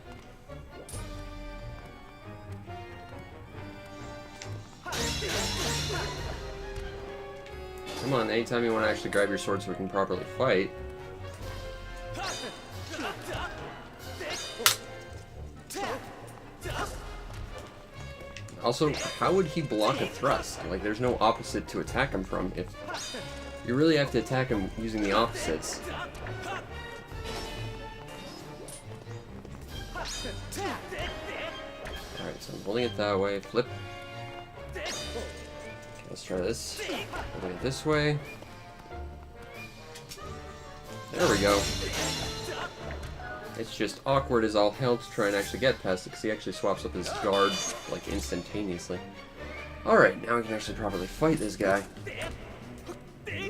Come on, anytime you want to actually grab your sword so we can properly fight. Also, how would he block a thrust? Like, there's no opposite to attack him from. If you really have to attack him using the opposites. Alright, so I'm holding it that way. Flip. Okay, let's try this. Holding it this way. There we go. It's just awkward as all hell to try and actually get past it, because he actually swaps up his guard, like, instantaneously. Alright, now we can actually properly fight this guy. I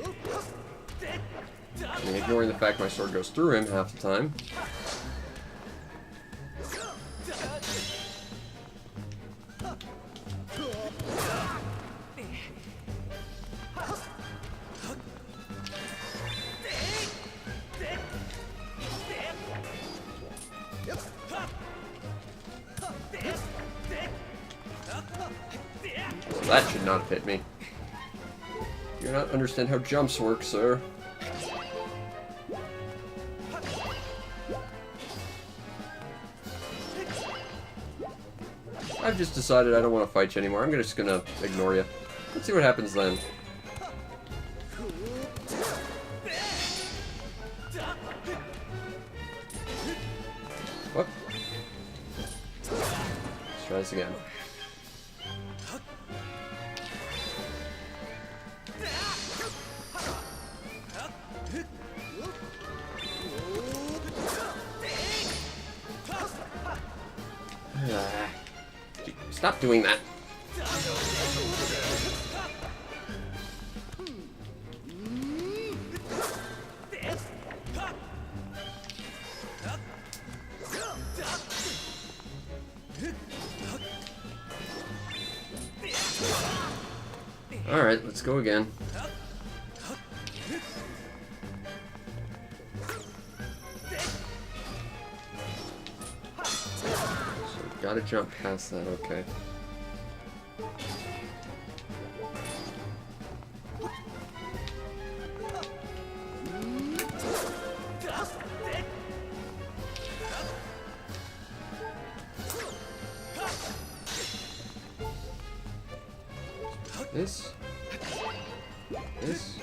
mean, ignoring the fact my sword goes through him half the time. That should not have hit me. You do not understand how jumps work, sir. I've just decided I don't want to fight you anymore. I'm just gonna ignore you. Let's see what happens then. What? Let's try this again. Stop doing that. Alright, let's go again. Gotta jump past that, okay. This. This.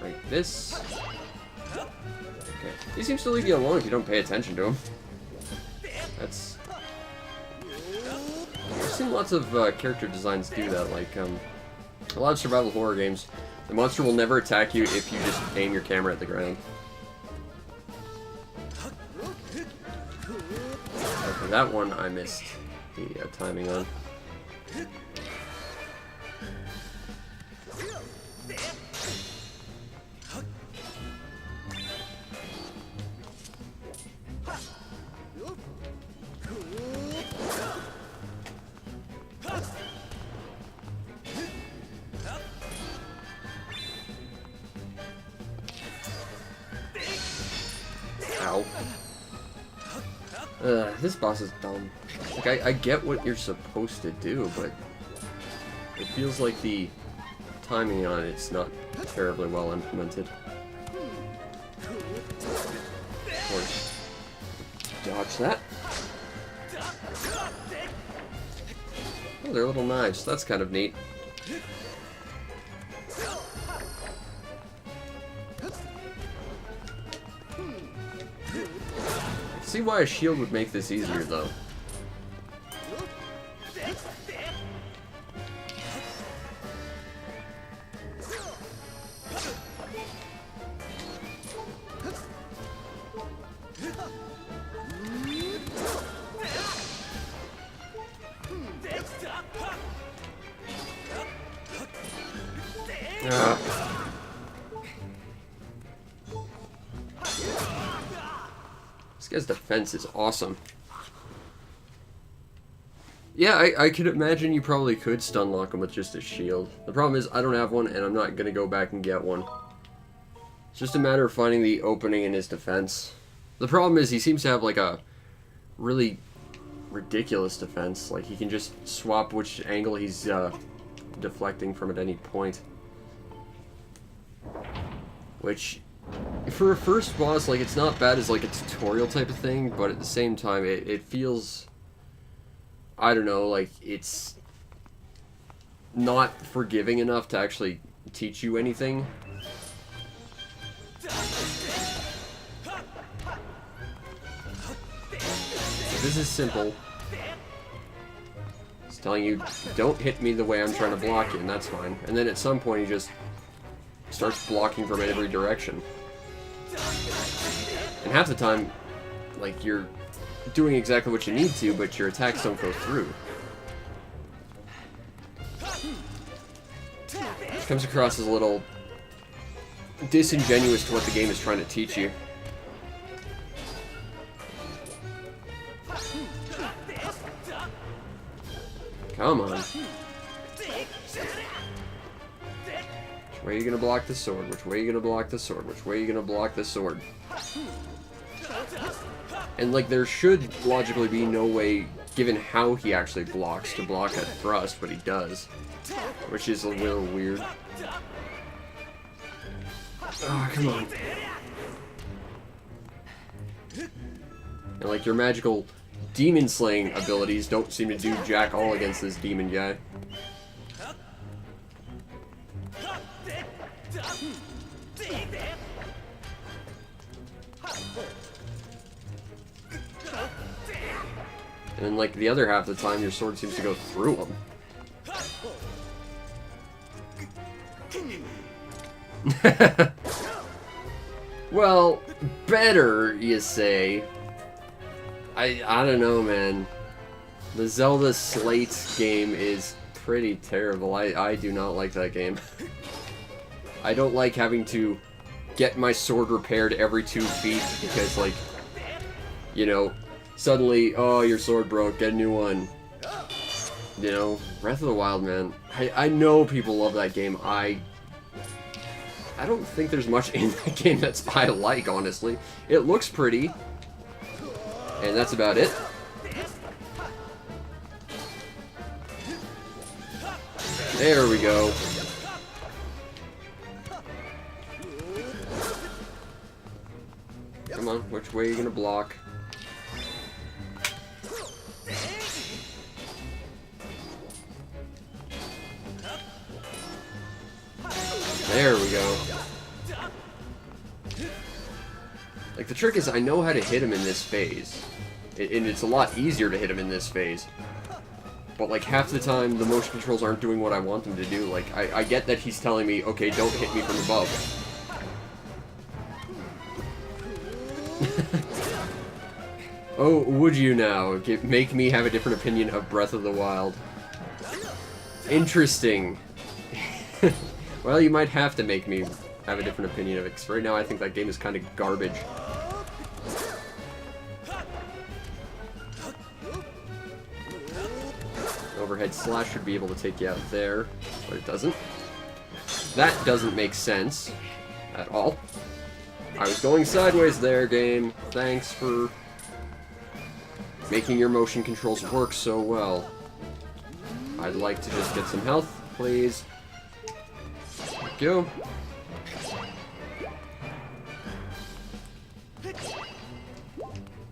Right, this. Okay. He seems to leave you alone if you don't pay attention to him. That's... I've seen lots of character designs do that, like, a lot of survival horror games. The monster will never attack you if you just aim your camera at the ground. Okay, that one I missed the timing on. This boss is dumb. Like, I get what you're supposed to do, but it feels like the timing on it's not terribly well implemented. Of course. Dodge that. Oh, they're little knives. That's kind of neat. See why a shield would make this easier, though. This guy's defense is awesome. Yeah, I could imagine you probably could stun lock him with just a shield. The problem is I don't have one, and I'm not going to go back and get one. It's just a matter of finding the opening in his defense. The problem is he seems to have like a really ridiculous defense. Like he can just swap which angle he's deflecting from at any point. Which, for a first boss, like, it's not bad as, like, a tutorial type of thing, but at the same time, it feels, I don't know, like, it's not forgiving enough to actually teach you anything. This is simple. It's telling you, don't hit me the way I'm trying to block you, and that's fine. And then at some point, he just starts blocking from every direction. And half the time, like, you're doing exactly what you need to, but your attacks don't go through. It comes across as a little disingenuous to what the game is trying to teach you. Come on. Which way are you gonna block the sword? Which way are you gonna block the sword? Which way are you gonna block the sword? And, like, there should logically be no way, given how he actually blocks, to block a thrust, but he does. Which is a little weird. Oh, come on. And, like, your magical demon slaying abilities don't seem to do jack all against this demon guy. And then, like, the other half of the time, your sword seems to go through him. Well, better, you say. I don't know, man. The Zelda Slate game is pretty terrible. I do not like that game. I don't like having to get my sword repaired every 2 feet because, like, you know, suddenly, oh, your sword broke, get a new one. You know, Breath of the Wild, man. I know people love that game. I don't think there's much in that game I like, honestly. It looks pretty. And that's about it. There we go. Come on, which way are you gonna block? There we go. Like, the trick is I know how to hit him in this phase. And it's a lot easier to hit him in this phase. But, like, half the time, the motion controls aren't doing what I want them to do. Like, I get that he's telling me, okay, don't hit me from above. Oh, would you now? Make me have a different opinion of Breath of the Wild. Interesting. Well, you might have to make me have a different opinion of it, because right now I think that game is kind of garbage. Overhead slash should be able to take you out there, but it doesn't. That doesn't make sense at all. I was going sideways there, game. Thanks for making your motion controls work so well. I'd like to just get some health, please. Thank you.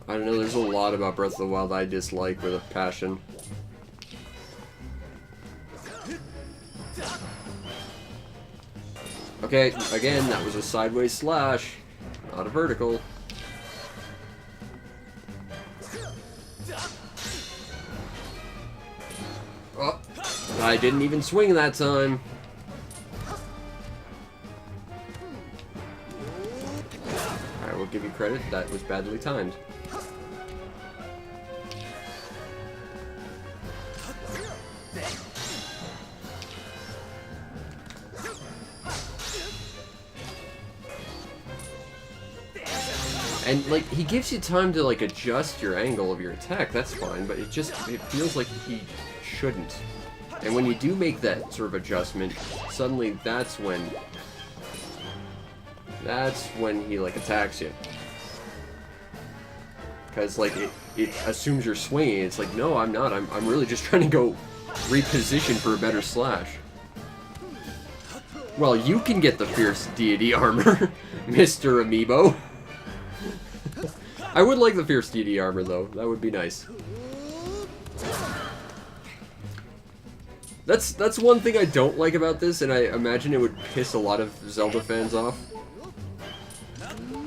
I don't know, there's a lot about Breath of the Wild I dislike with a passion. Okay, again, that was a sideways slash, not a vertical. Oh, I didn't even swing that time. I will give you credit, that was badly timed. And, like, he gives you time to, like, adjust your angle of your attack, that's fine, but it feels like he shouldn't. And when you do make that sort of adjustment, suddenly that's when he, like, attacks you. Because, like, it assumes you're swinging. It's like, no, I'm not. I'm really just trying to go reposition for a better slash. Well, you can get the Fierce Deity armor, Mr. Amiibo. I would like the Fierce Deity armor, though. That would be nice. That's one thing I don't like about this, and I imagine it would piss a lot of Zelda fans off.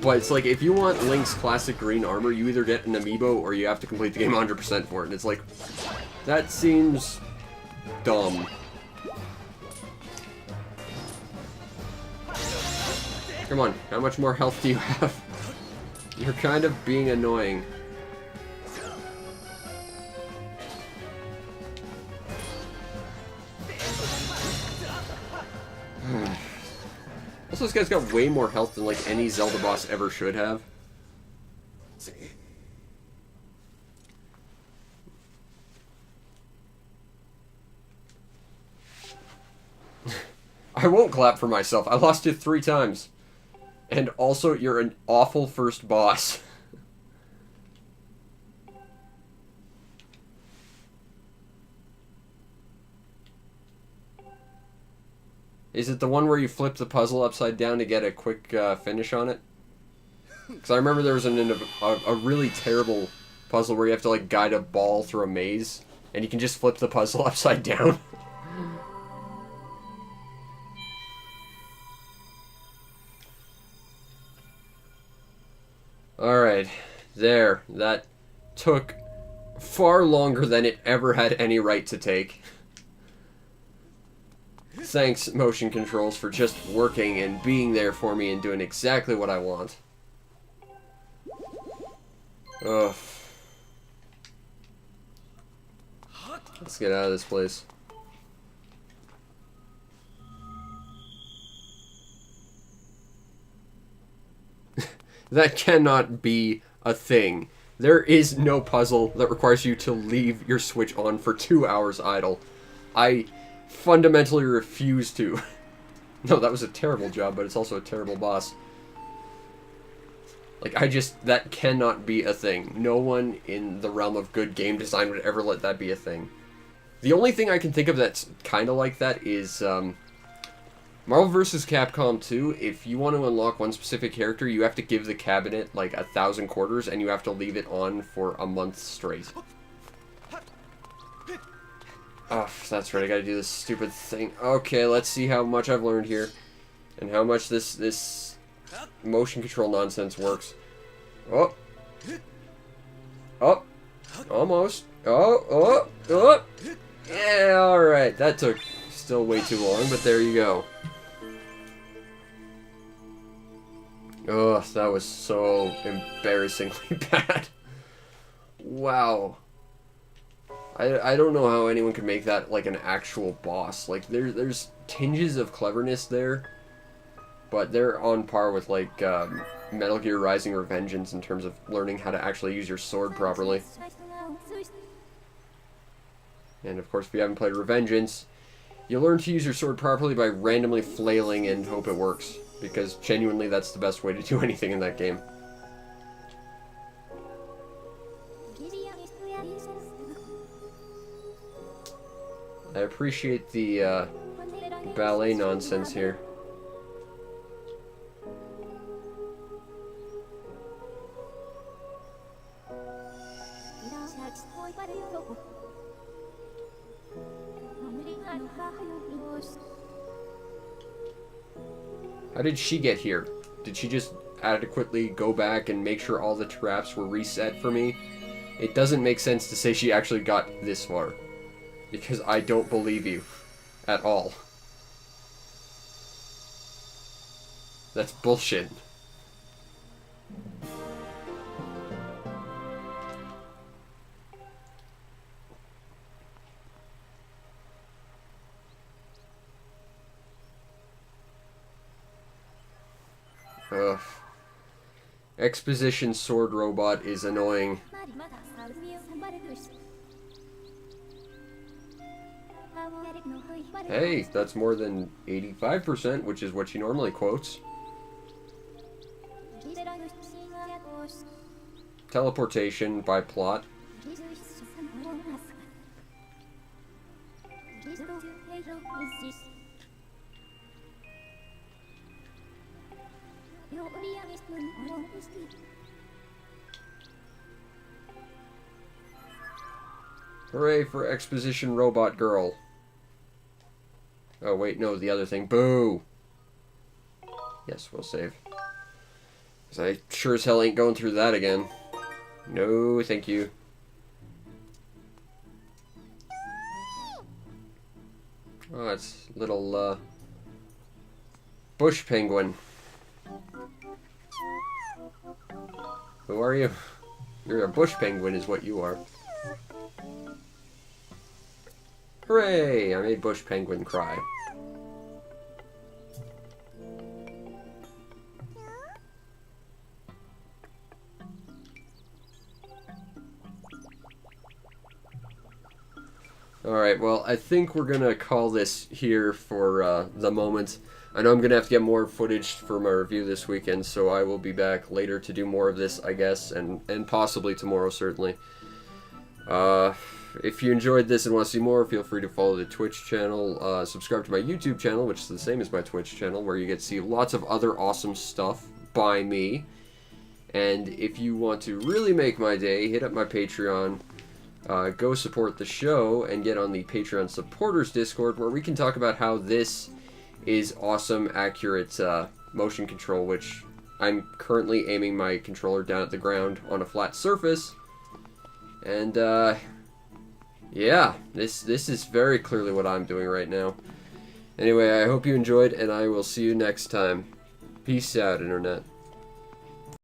But it's like, if you want Link's classic green armor, you either get an amiibo or you have to complete the game 100% for it. And it's like, that seems dumb. Come on, how much more health do you have? You're kind of being annoying. Also, this guy's got way more health than, like, any Zelda boss ever should have. I won't clap for myself. I lost you 3 times. And also, you're an awful first boss. Is it the one where you flip the puzzle upside down to get a quick finish on it? Because I remember there was a really terrible puzzle where you have to, like, guide a ball through a maze, and you can just flip the puzzle upside down. Alright, there. That took far longer than it ever had any right to take. Thanks, motion controls, for just working and being there for me and doing exactly what I want. Ugh. Let's get out of this place. That cannot be a thing. There is no puzzle that requires you to leave your Switch on for 2 hours idle. I fundamentally refuse to. No, that was a terrible job, but it's also a terrible boss. Like, that cannot be a thing. No one in the realm of good game design would ever let that be a thing. The only thing I can think of that's kind of like that is, Marvel vs. Capcom 2, if you want to unlock one specific character, you have to give the cabinet, like, 1,000 quarters, and you have to leave it on for a month straight. Oh, that's right, I gotta do this stupid thing. Okay, let's see how much I've learned here. And how much this motion control nonsense works. Oh. Oh. Almost. Oh. Yeah, alright. That took still way too long, but there you go. Ugh, that was so embarrassingly bad. Wow. I don't know how anyone could make that, like, an actual boss. Like, there's tinges of cleverness there, but they're on par with, like, Metal Gear Rising Revengeance in terms of learning how to actually use your sword properly. And, of course, if you haven't played Revengeance, you learn to use your sword properly by randomly flailing and hope it works. Because, genuinely, that's the best way to do anything in that game. I appreciate the ballet nonsense here. How did she get here? Did she just adequately go back and make sure all the traps were reset for me? it doesn't make sense to say she actually got this far. Because I don't believe you. At all. That's bullshit. Ugh. Exposition sword robot is annoying. Hey, that's more than 85%, which is what she normally quotes. Teleportation by plot. Hooray for exposition robot girl. Oh wait, no, the other thing. Boo! Yes, we'll save. Because I sure as hell ain't going through that again. No, thank you. Oh, it's little, bush penguin. Who are you? You're a bush penguin is what you are. Hooray! I made bush penguin cry. Alright, well, I think we're gonna call this here for the moment. I know I'm gonna have to get more footage for my review this weekend, so I will be back later to do more of this, I guess, and possibly tomorrow, certainly. If you enjoyed this and want to see more, feel free to follow the Twitch channel, subscribe to my YouTube channel, which is the same as my Twitch channel, where you get to see lots of other awesome stuff by me. And if you want to really make my day, hit up my Patreon. Go support the show and get on the Patreon supporters Discord, where we can talk about how this is awesome, accurate motion control, which I'm currently aiming my controller down at the ground on a flat surface. And yeah, this is very clearly what I'm doing right now. Anyway, I hope you enjoyed, and I will see you next time. Peace out, Internet.